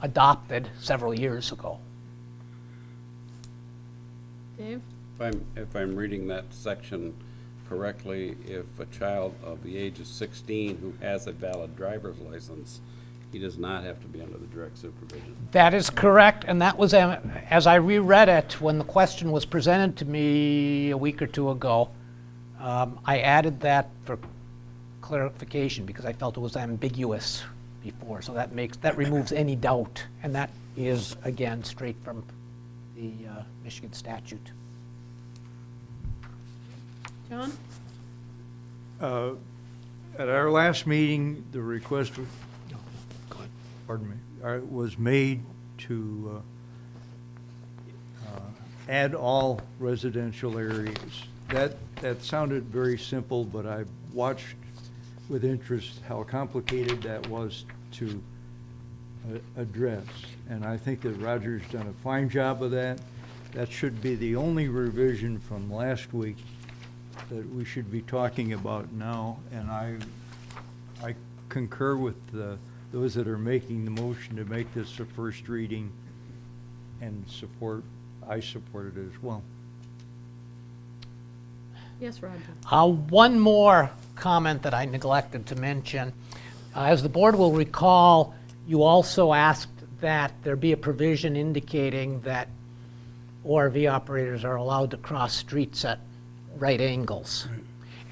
adopted several years ago. Dave? If I'm reading that section correctly, if a child of the age of 16 who has a valid driver's license, he does not have to be under the direct supervision. That is correct, and that was, as I reread it, when the question was presented to me a week or two ago, I added that for clarification because I felt it was ambiguous before, so that removes any doubt, and that is, again, straight from the Michigan statute. John? At our last meeting, the request was made to add all residential areas. That sounded very simple, but I watched with interest how complicated that was to address. And I think that Roger's done a fine job of that. That should be the only revision from last week that we should be talking about now. And I concur with those that are making the motion to make this a first reading and I support it as well. Yes, Roger. One more comment that I neglected to mention. As the board will recall, you also asked that there be a provision indicating that ORV operators are allowed to cross streets at right angles.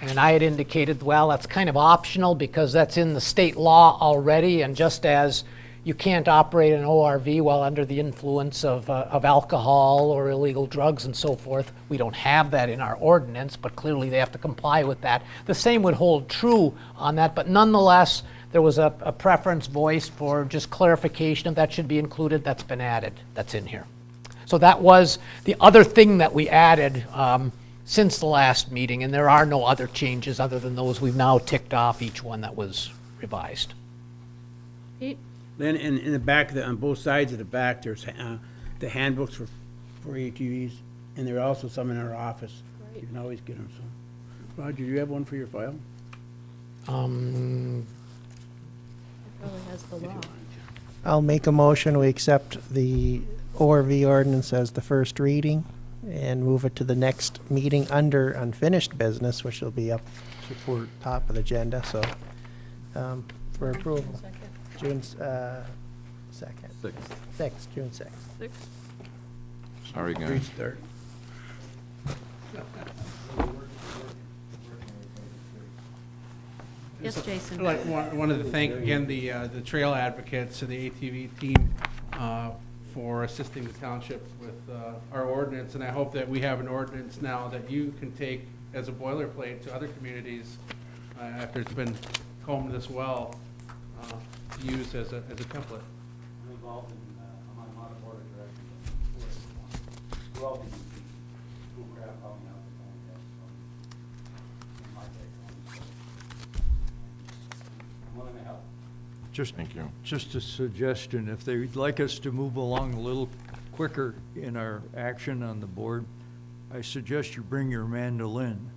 And I had indicated, well, that's kind of optional because that's in the state law already, and just as you can't operate an ORV while under the influence of alcohol or illegal drugs and so forth, we don't have that in our ordinance, but clearly they have to comply with that. The same would hold true on that, but nonetheless, there was a preference voiced for just clarification if that should be included. That's been added. That's in here. So that was the other thing that we added since the last meeting, and there are no other changes other than those we've now ticked off, each one that was revised. Pete? Then in the back, on both sides of the back, there's the handbooks for ATVs, and there are also some in our office. Great. You can always get them, so. Roger, do you have one for your file? Probably has the law. I'll make a motion, we accept the ORV ordinance as the first reading and move it to the next meeting under unfinished business, which will be up Support. top of the agenda, so, for approval. June, 2nd. 6th, June 6th. 6? Sorry, guys. Great start. Yes, Jason. I wanted to thank again the trail advocates and the ATV team for assisting the township with our ordinance, and I hope that we have an ordinance now that you can take as a boilerplate to other communities after it's been combed this well, to use as a template. I'm involved in, I'm on the board of directors. We're all the school craft helping out in Marquette Township. I'm willing to help. Thank you. Just a suggestion, if they'd like us to move along a little quicker in our action on the board, I suggest you bring your mandolin.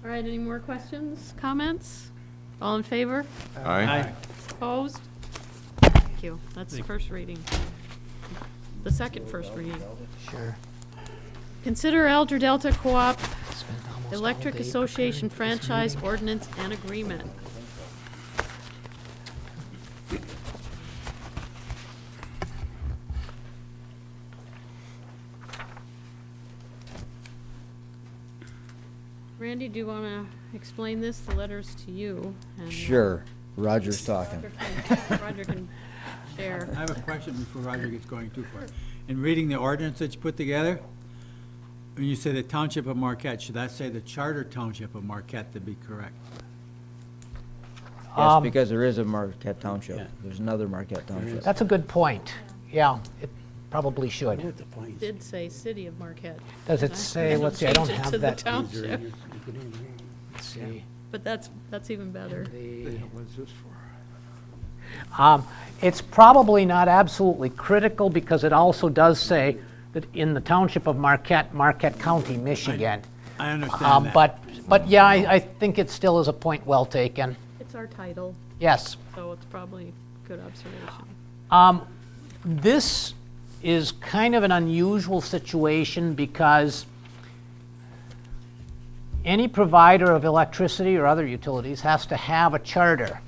All right, any more questions, comments? All in favor? Aye. Opposed? Thank you. That's the first reading. The second first reading. Sure. Consider Elder Delta Co-op Spent almost all Electric day Association preparing for this franchise meeting. ordinance and agreement. Randy, do you want to explain this? The letter's to you. And, Sure. Roger's talking. Roger can share. I have a question before Roger gets going too far. In reading the ordinance that you put together, when you say the Township of Marquette, should that say the Charter Township of Marquette to be correct? Yes, because there is a Marquette Township. There's another Marquette Township. That's a good point. Yeah, it probably should. Did say City of Marquette. Does it say, let's see, I don't have that. Change it to the township, Let's see. but that's even better. What's this for? It's probably not absolutely critical because it also does say that in the Township of Marquette, Marquette County, Michigan. I understand that. But yeah, I think it still is a point well taken. It's our title, Yes. so it's probably a good observation. This is kind of an unusual situation because any provider of electricity or other utilities has to have a charter.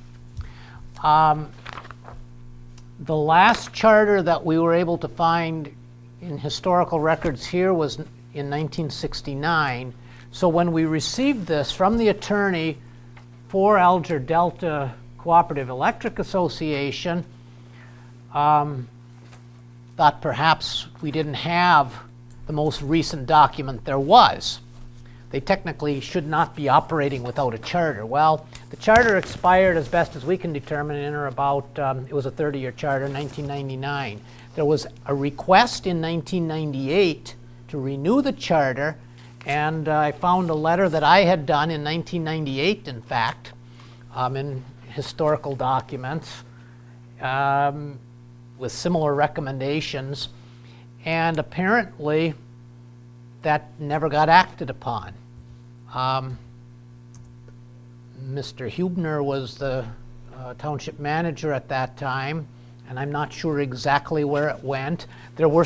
The last charter that we were able to find in historical records here was in 1969. So when we received this from the attorney for Alger Delta Cooperative Electric Association, thought perhaps we didn't have the most recent document there was. They technically should not be operating without a charter. Well, the charter expired, as best as we can determine, in or about, it was a 30-year charter, 1999. There was a request in 1998 to renew the charter, and I found a letter that I had done in 1998, in fact, in historical documents, with similar recommendations, and apparently that never got acted upon. Mr. Hubner was the township manager at that time, and I'm not sure exactly where it went. There were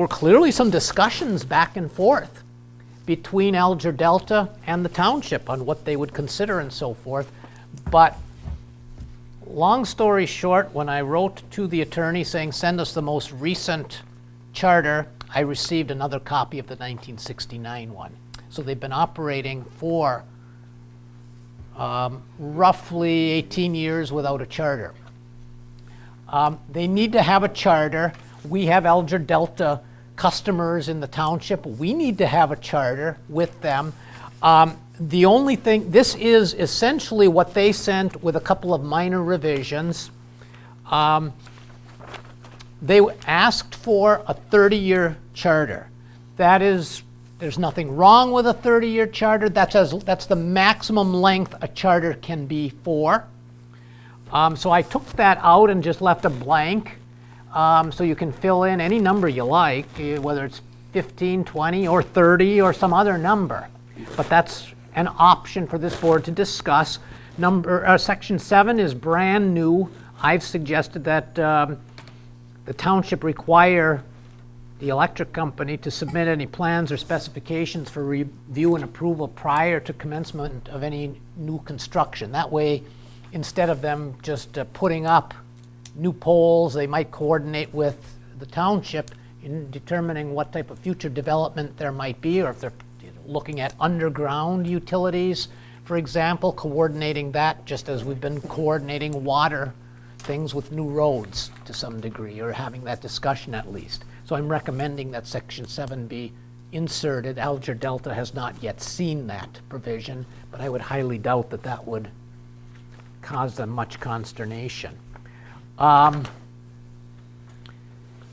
clearly some discussions back and forth between Alger Delta and the township on what they would consider and so forth. But long story short, when I wrote to the attorney saying, send us the most recent charter, I received another copy of the 1969 one. So they've been operating for roughly 18 years without a charter. They need to have a charter. We have Alger Delta customers in the township. We need to have a charter with them. The only thing, this is essentially what they sent with a couple of minor revisions. They asked for a 30-year charter. That is, there's nothing wrong with a 30-year charter. That's the maximum length a charter can be for. So I took that out and just left a blank. So you can fill in any number you like, whether it's 15, 20, or 30, or some other number. But that's an option for this board to discuss. Section 7 is brand new. I've suggested that the township require the electric company to submit any plans or specifications for review and approval prior to commencement of any new construction. That way, instead of them just putting up new poles, they might coordinate with the township in determining what type of future development there might be, or if they're looking at underground utilities, for example, coordinating that just as we've been coordinating water things with new roads to some degree, or having that discussion at least. So I'm recommending that Section 7 be inserted. Alger Delta has not yet seen that provision, but I would highly doubt that that would cause them much consternation.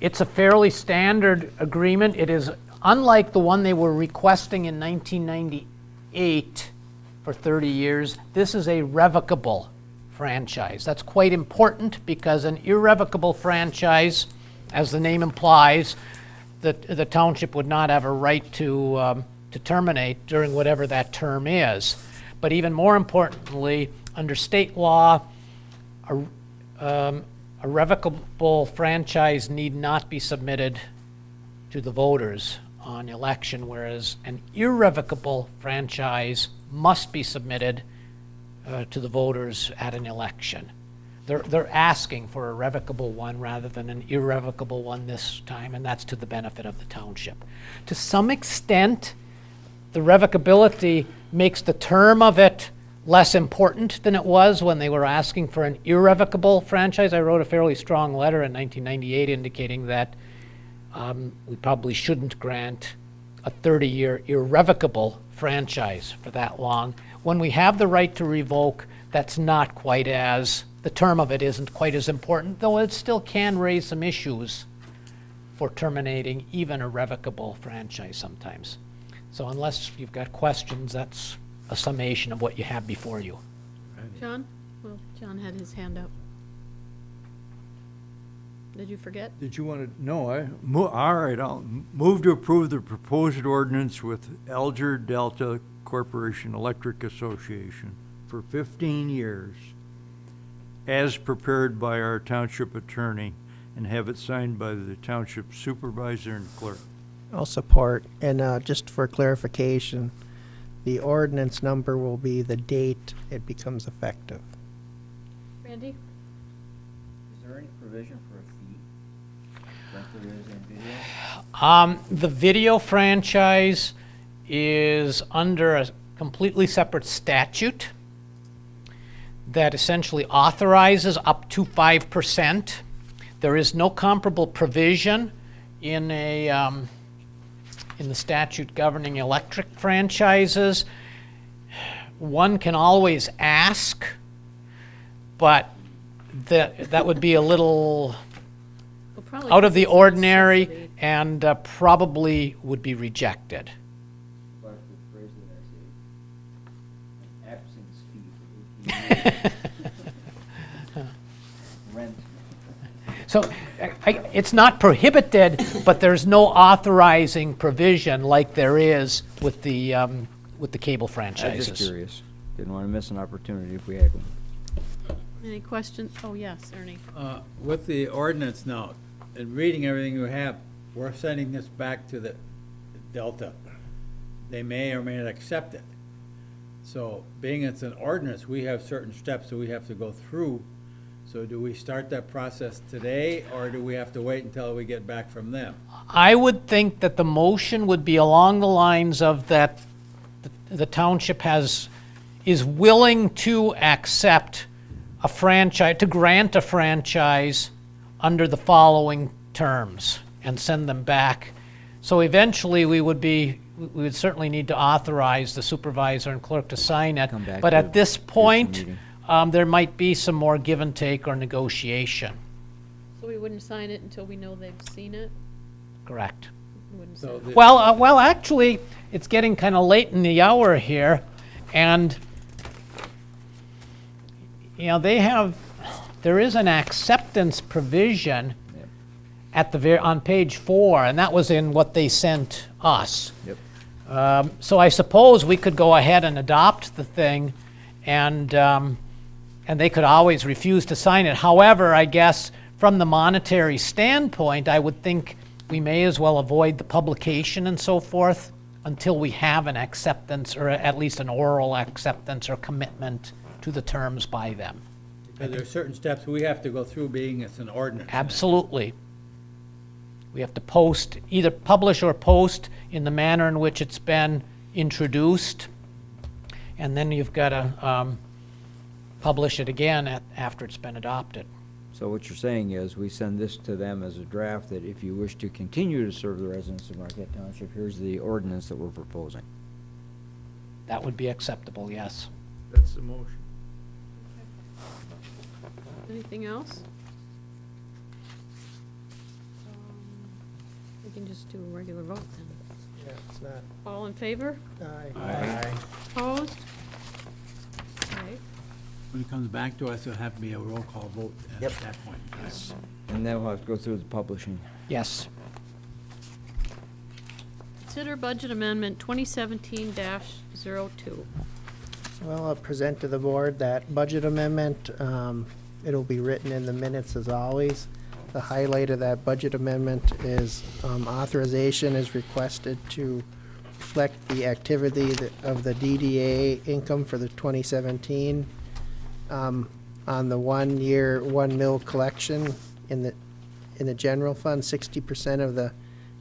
It's a fairly standard agreement. It is unlike the one they were requesting in 1998 for 30 years. This is a revocable franchise. That's quite important because an irrevocable franchise, as the name implies, the township would not have a right to terminate during whatever that term is. But even more importantly, under state law, a revocable franchise need not be submitted to the voters on election, whereas an irrevocable franchise must be submitted to the voters at an election. They're asking for a revocable one rather than an irrevocable one this time, and that's to the benefit of the township. To some extent, the revocability makes the term of it less important than it was when they were asking for an irrevocable franchise. I wrote a fairly strong letter in 1998 indicating that we probably shouldn't grant a 30-year irrevocable franchise for that long. When we have the right to revoke, that's not quite as, the term of it isn't quite as important, though it still can raise some issues for terminating even a revocable franchise sometimes. So unless you've got questions, that's a summation of what you have before you. John? Well, John had his hand up. Did you forget? Did you want to, no, all right, I'll move to approve the proposed ordinance with Alger Delta Corporation Electric Association for 15 years as prepared by our township attorney and have it signed by the township supervisor and clerk. I'll support. And just for clarification, the ordinance number will be the date it becomes effective. Randy? Is there any provision for a fee, like there is in video? The video franchise is under a completely separate statute that essentially authorizes up to 5%. There is no comparable provision in the statute governing electric franchises. One can always ask, but that would be a little Well, probably out of because the it's ordinary necessity. and probably would be rejected. What if we phrase it as an absence fee? Rent. So it's not prohibited, but there's no authorizing provision like there is with the cable I was franchises. just curious. Didn't want to miss an opportunity if we had one. Any questions? Oh, yes, Ernie. With the ordinance now, and reading everything you have, we're sending this back to the Delta. They may or may not accept it. So being it's an ordinance, we have certain steps that we have to go through. So do we start that process today, or do we have to wait until we get back from them? I would think that the motion would be along the lines of that the township is willing to accept a franchise, to grant a franchise under the following terms and send them back. So eventually we would certainly need to authorize the supervisor and clerk to sign it. Come back But to at this future point, meeting. there might be some more give and take or negotiation. So we wouldn't sign it until we know they've seen it? Correct. We wouldn't So sign it. Well, actually, it's getting kind of late in the hour here, and there is an acceptance provision Yep. at on page 4, and that was in what they sent us. Yep. So I suppose we could go ahead and adopt the thing, and they could always refuse to sign it. However, I guess from the monetary standpoint, I would think we may as well avoid the publication and so forth until we have an acceptance, or at least an oral acceptance or commitment to the terms by them. Because there are certain steps we have to go through, being it's an ordinance. Absolutely. We have to post, either publish or post in the manner in which it's been introduced, and then you've got to publish it again after it's been adopted. So what you're saying is, we send this to them as a draft, that if you wish to continue to serve the residents of Marquette Township, here's the ordinance that we're proposing. That would be acceptable, yes. That's the motion. Anything else? We can just do a regular vote then. Yeah, it's not. All in favor? Aye. Opposed? Okay. When it comes back to us, it'll have to be a roll call vote at Yep. that point in time. And then we'll have to go through the publishing. Yes. Consider budget amendment 2017-02. Well, I'll present to the board that budget amendment. It'll be written in the minutes as always. The highlight of that budget amendment is authorization is requested to reflect the activity of the DDA income for the 2017 on the 1 year, 1 mil collection in the general fund. 60% of the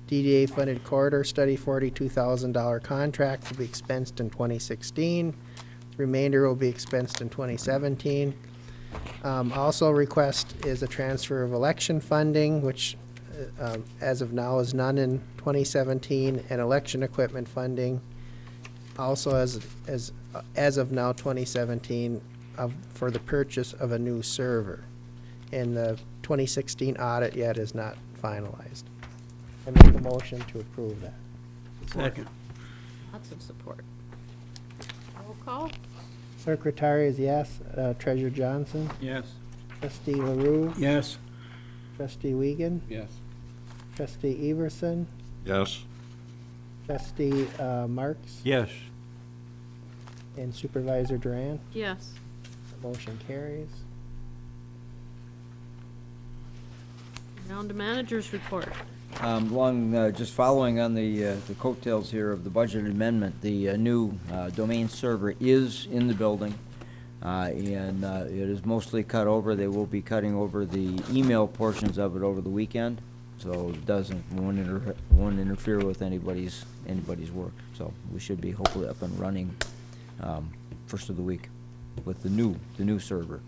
DDA funded corridor study $42,000 contract will be expensed in 2016. Remainder will be expensed in 2017. Also request is a transfer of election funding, which as of now is none in 2017, and election equipment funding also as of now 2017 for the purchase of a new server. And the 2016 audit yet is not finalized. I make a motion to approve that. Second. Lots of support. Roll call? Secretary is yes. Treasurer Johnson? Yes. Trustee LaRue? Yes. Trustee Wiegand? Yes. Trustee Everson? Yes. Trustee Marks? Yes. And Supervisor Duran? Yes. Motion carries. Down to managers report. Just following on the coattails here of the budget amendment, the new domain server is in the building, and it is mostly cut over. They will be cutting over the email portions of it over the weekend, so it won't interfere with anybody's work. So we should be hopefully up and running first of the week with the new server.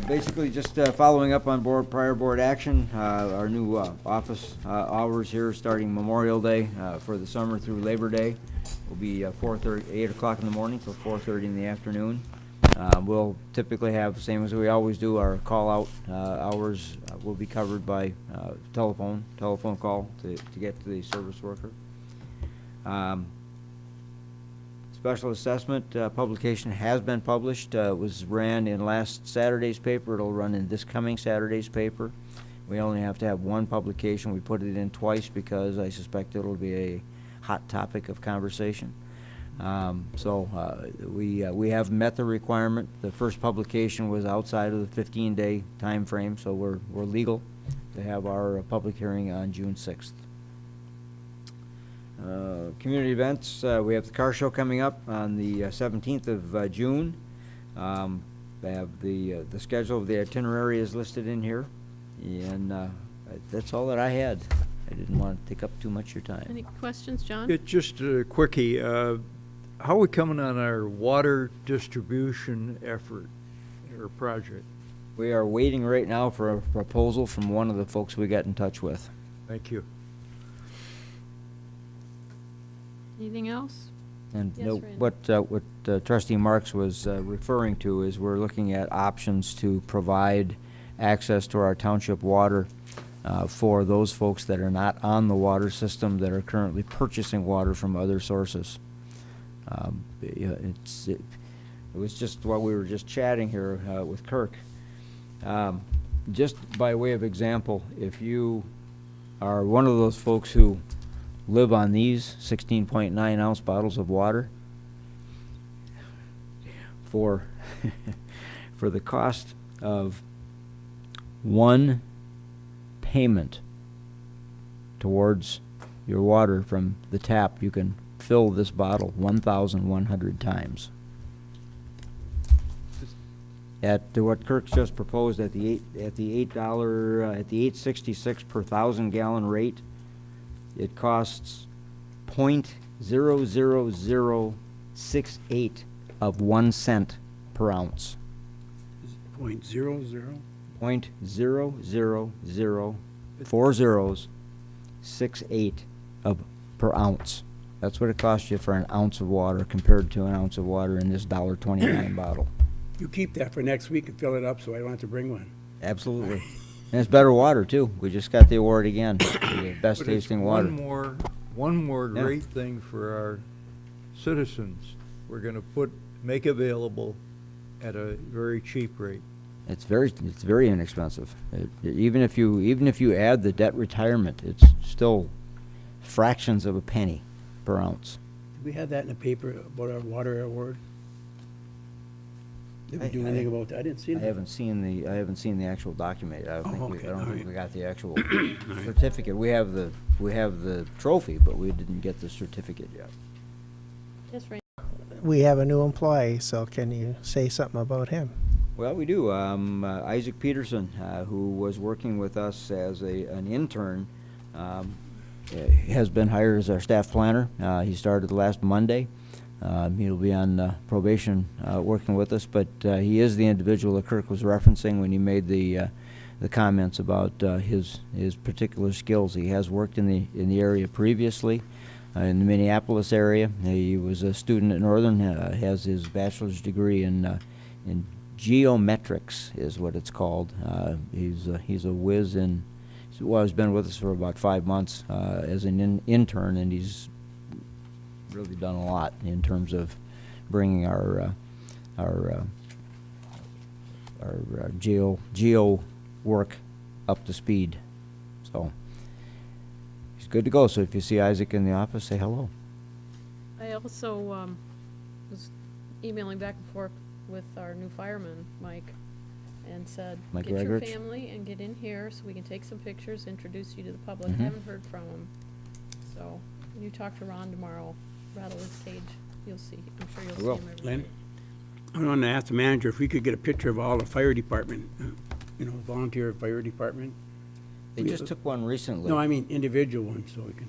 Basically just following up on prior board action, our new office hours here starting Memorial Day for the summer through Labor Day will be 8 o'clock in the morning till 4:30 in the afternoon. We'll typically have, same as we always do, our call-out hours will be covered by telephone call to get to the service worker. Special assessment publication has been published. It was ran in last Saturday's paper. It'll run in this coming Saturday's paper. We only have to have one publication. We put it in twice because I suspect it'll be a hot topic of conversation. We have met the requirement. The first publication was outside of the 15-day time frame, so we're legal to have our public hearing on June 6th. Community events, we have the car show coming up on the 17th of June. They have the schedule of the itinerary is listed in here, and that's all that I had. I didn't want to take up too much of your time. Any questions, John? Just a quickie, how are we coming on our water distribution effort or project? We are waiting right now for a proposal from one of the folks we got in touch with. Thank you. Anything else? And Yes, Randy. what Trustee Marks was referring to is we're looking at options to provide access to our township water for those folks that are not on the water system that are currently purchasing water from other sources. It was just what we were just chatting here with Kirk. Just by way of example, if you are one of those folks who live on these 16.9 ounce bottles of water, for for the cost of one payment towards your water from the tap, you can fill this bottle 1,100 times. At what Kirk's just proposed at the $8.66 per 1,000-gallon rate, it costs 0.00068 of 1 cent per ounce. 0.00? 0.0004068 of per ounce. That's what it costs you for an ounce of water compared to an ounce of water in this $1.29 bottle. You keep that for next week and fill it up so I don't have to bring one. Absolutely. And it's better water, too. We just got the award again, the best But it's tasting water. One more Yeah. great thing for our citizens. We're gonna make available at a very cheap rate. It's very inexpensive. Even if you add the debt retirement, it's still fractions of a penny per ounce. Did we have that in the paper about our water award? Did we do anything about that? I didn't see it. I haven't seen the actual document. I don't think okay, we got the actual certificate. We have the trophy, but we didn't get the certificate yet. Yes, Randy. We have a new employee, so can you say something about him? Well, we do. Isaac Peterson, who was working with us as an intern, has been hired as our staff planner. He started last Monday. He'll be on probation working with us, but he is the individual that Kirk was referencing when he made the comments about his particular skills. He has worked in the area previously, in the Minneapolis area. He was a student at Northern, has his bachelor's degree in geometrics is what it's called. He's a whiz in, well, he's been with us for about 5 months as an intern, and he's really done a lot in terms of bringing our geo work up to speed. So he's good to go. So if you see Isaac in the office, say hello. I also was emailing back and forth with our new fireman, Mike, and said, Mike get your Regerich? family and get in here so we can take some pictures, introduce you to the public. Mhm. I haven't heard from him. So when you talk to Ron tomorrow, rattle his cage. You'll see. I'm sure you'll I see will. him every Lynn? day. I want to ask the manager if we could get a picture of all the fire department, volunteer fire department. They just took one recently. No, I mean individual ones, so we can.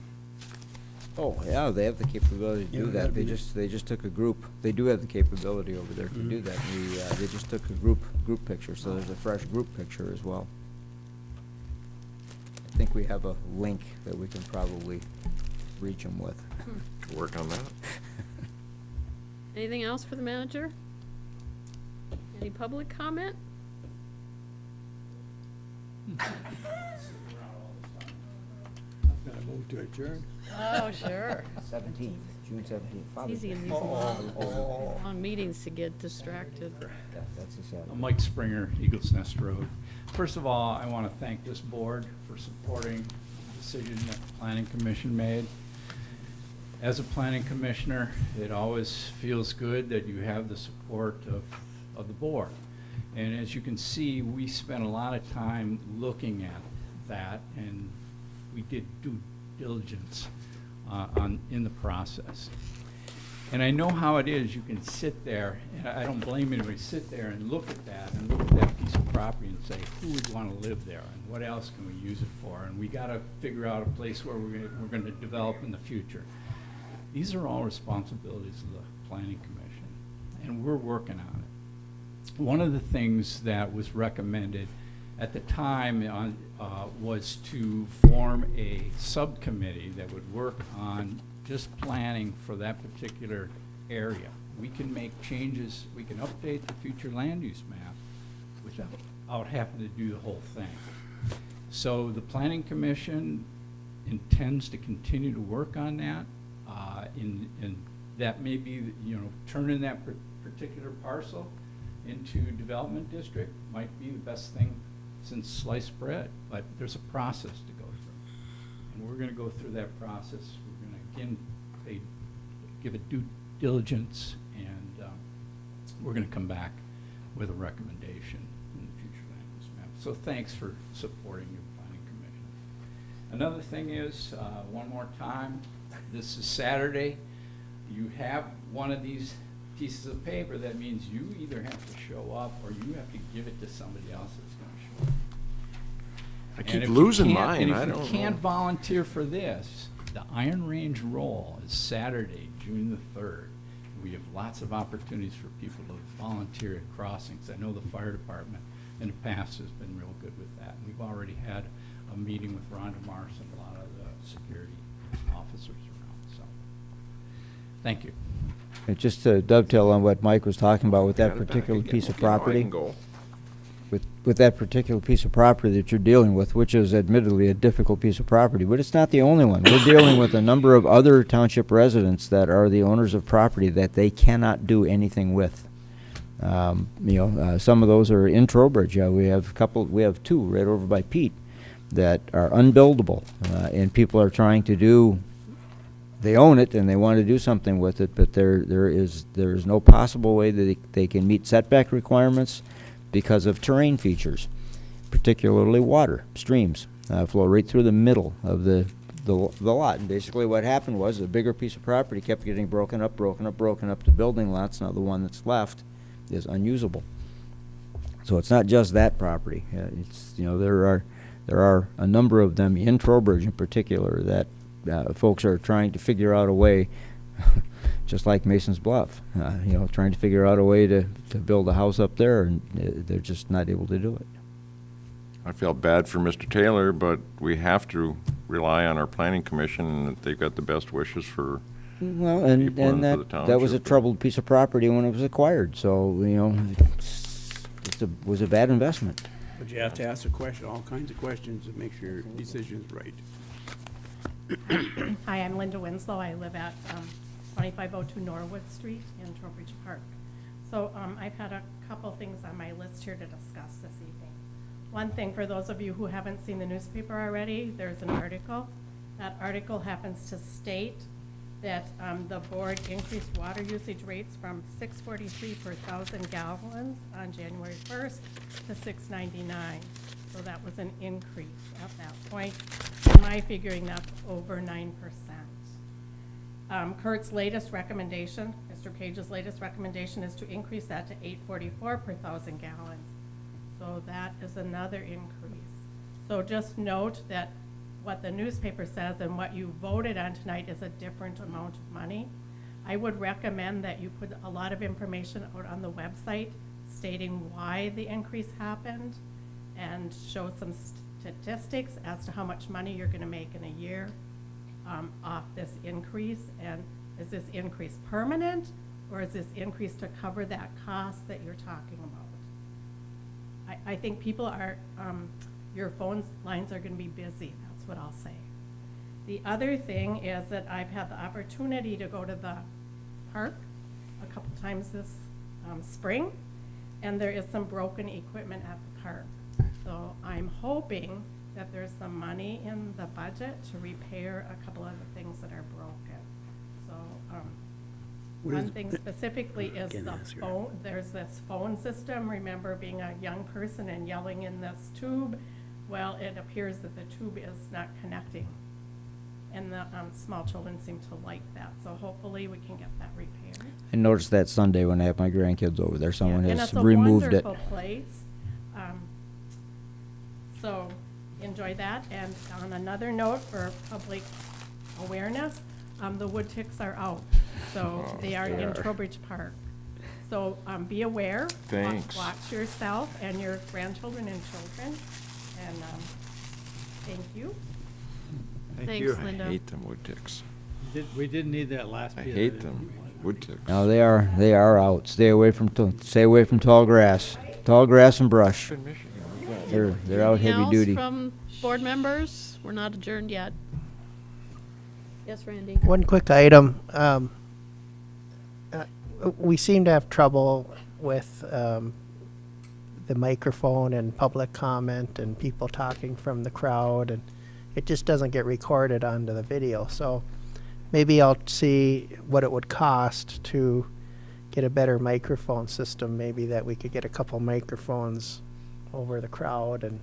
Oh, yeah, they have the capability to Yeah, do that. that'd They be- just took a group. They do have the capability over there to do that. They just took a group picture, so there's a fresh group picture as well. I think we have a link that we can probably reach them with. Work on that. Anything else for the manager? Any public comment? Gonna move to adjourn? Oh, sure. 17th, June 17th. It's easy in these long meetings to get distracted. That's the Saturday. Mike Springer, Eagles Nest Road. First of all, I want to thank this board for supporting the decision that the Planning Commission made. As a planning commissioner, it always feels good that you have the support of the board. And as you can see, we spent a lot of time looking at that, and we did due diligence in the process. And I know how it is, you can sit there, and I don't blame anybody, sit there and look at that piece of property and say, who would want to live there, and what else can we use it for? And we got to figure out a place where we're going to develop in the future. These are all responsibilities of the Planning Commission, and we're working on it. One of the things that was recommended at the time was to form a subcommittee that would work on just planning for that particular area. We can make changes, we can update the future land use map without having to do the whole thing. So the Planning Commission intends to continue to work on that. And that may be, turning that particular parcel into development district might be the best thing since sliced bread, but there's a process to go through. And we're gonna go through that process. We're gonna, again, give it due diligence, and we're gonna come back with a recommendation in the future land use map. So thanks for supporting your Planning Commission. Another thing is, one more time, this is Saturday. You have one of these pieces of paper. That means you either have to show up or you have to give it to somebody else that's gonna show up. I And keep if you losing can't- mine. I And don't if you can't know. volunteer for this, the Iron Range Roll is Saturday, June the 3rd. We have lots of opportunities for people to volunteer at crossings. I know the fire department in the past has been real good with that. We've already had a meeting with Rhonda Mars and a lot of the security officers around, so. Thank you. And just to dovetail on what Mike was talking about with that Got it back particular again. piece of Okay, now I property. can go. With that particular piece of property that you're dealing with, which is admittedly a difficult piece of property, but it's not the only one. We're dealing with a number of other township residents that are the owners of property that they cannot do anything with. Some of those are in Trowbridge. We have two right over by Pete that are unbuildable, and people are trying to do. They own it and they want to do something with it, but there is no possible way that they can meet setback requirements because of terrain features, particularly water. Streams flow right through the middle of the lot. And basically what happened was a bigger piece of property kept getting broken up to building lots. Now the one that's left is unusable. So it's not just that property. There are a number of them in Trowbridge in particular that folks are trying to figure out a way, just like Mason's Bluff, trying to figure out a way to build a house up there, and they're just not able to do it. I felt bad for Mr. Taylor, but we have to rely on our planning commission, and that they've got the best wishes for Well, and people and for the that was a township. troubled piece of property when it was acquired, so, it was a bad investment. But you have to ask all kinds of questions to make sure your decision's right. Hi, I'm Linda Winslow. I live at 2502 Norwood Street in Trowbridge Park. So I've had a couple things on my list here to discuss this evening. One thing, for those of you who haven't seen the newspaper already, there's an article. That article happens to state that the board increased water usage rates from $6.43 per 1,000 gallons on January 1st to $6.99. So that was an increase at that point. In my figuring, that's over 9%. Kurt's latest recommendation, Mr. Cage's latest recommendation, is to increase that to $8.44 per 1,000 gallons. So that is another increase. So just note that what the newspaper says and what you voted on tonight is a different amount of money. I would recommend that you put a lot of information out on the website stating why the increase happened and show some statistics as to how much money you're going to make in a year off this increase. And is this increase permanent, or is this increase to cover that cost that you're talking about? I think people are, your phone lines are going to be busy. That's what I'll say. The other thing is that I've had the opportunity to go to the park a couple times this spring, and there is some broken equipment at the park. So I'm hoping that there's some money in the budget to repair a couple of the things that are broken. So one thing specifically is the phone. There's this phone system. Remember being a young person and yelling in this tube? Well, it appears that the tube is not connecting, and the small children seem to like that. So hopefully we can get that repaired. I noticed that Sunday when I have my grandkids over there, someone And has it's removed it. a wonderful place. So enjoy that. And on another note, for public awareness, the wood ticks are out. So they are in Trowbridge Park. So be aware. Thanks. Watch yourself and your grandchildren and children. And thank you. Thanks, Linda. I hate them wood ticks. We didn't need that last I bit. hate them wood ticks. No, they are out. Stay away from tall grass. Tall grass and brush. They're out Anything heavy else duty. from board members? We're not adjourned yet. Yes, Randy? One quick item. We seem to have trouble with the microphone and public comment and people talking from the crowd, and it just doesn't get recorded onto the video. So maybe I'll see what it would cost to get a better microphone system. Maybe that we could get a couple microphones over the crowd, and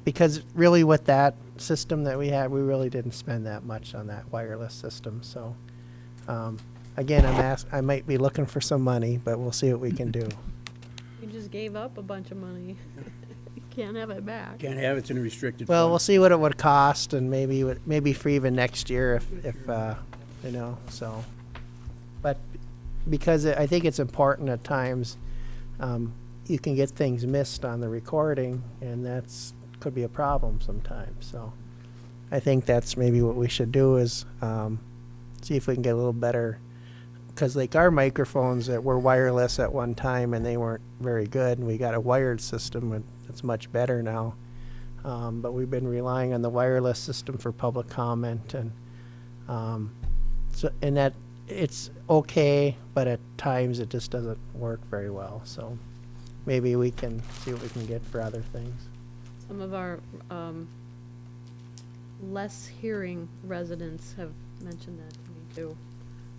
because really with that system that we had, we really didn't spend that much on that wireless system. So again, I might be looking for some money, but we'll see what we can do. You just gave up a bunch of money. You can't have it back. Can't have it's in a restricted Well, fund. we'll see what it would cost, and maybe for even next year if so. But because I think it's important at times, you can get things missed on the recording, and could be a problem sometimes. So I think that's maybe what we should do is see if we can get a little better, because like our microphones that were wireless at one time and they weren't very good, and we got a wired system and it's much better now. But we've been relying on the wireless system for public comment, and that it's okay, but at times it just doesn't work very well. So maybe we can see what we can get for other things. Some of our less hearing residents have mentioned that to me too.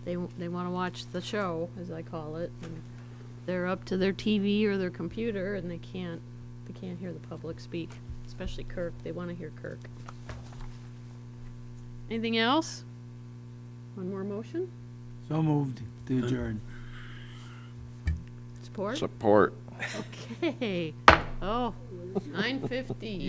They want to watch the show, as I call it, and they're up to their TV or their computer, and they can't hear the public speak, especially Kirk. They want to hear Kirk. Anything else? One more motion? So moved to adjourn. Support? Support. Okay. Oh, 9:50.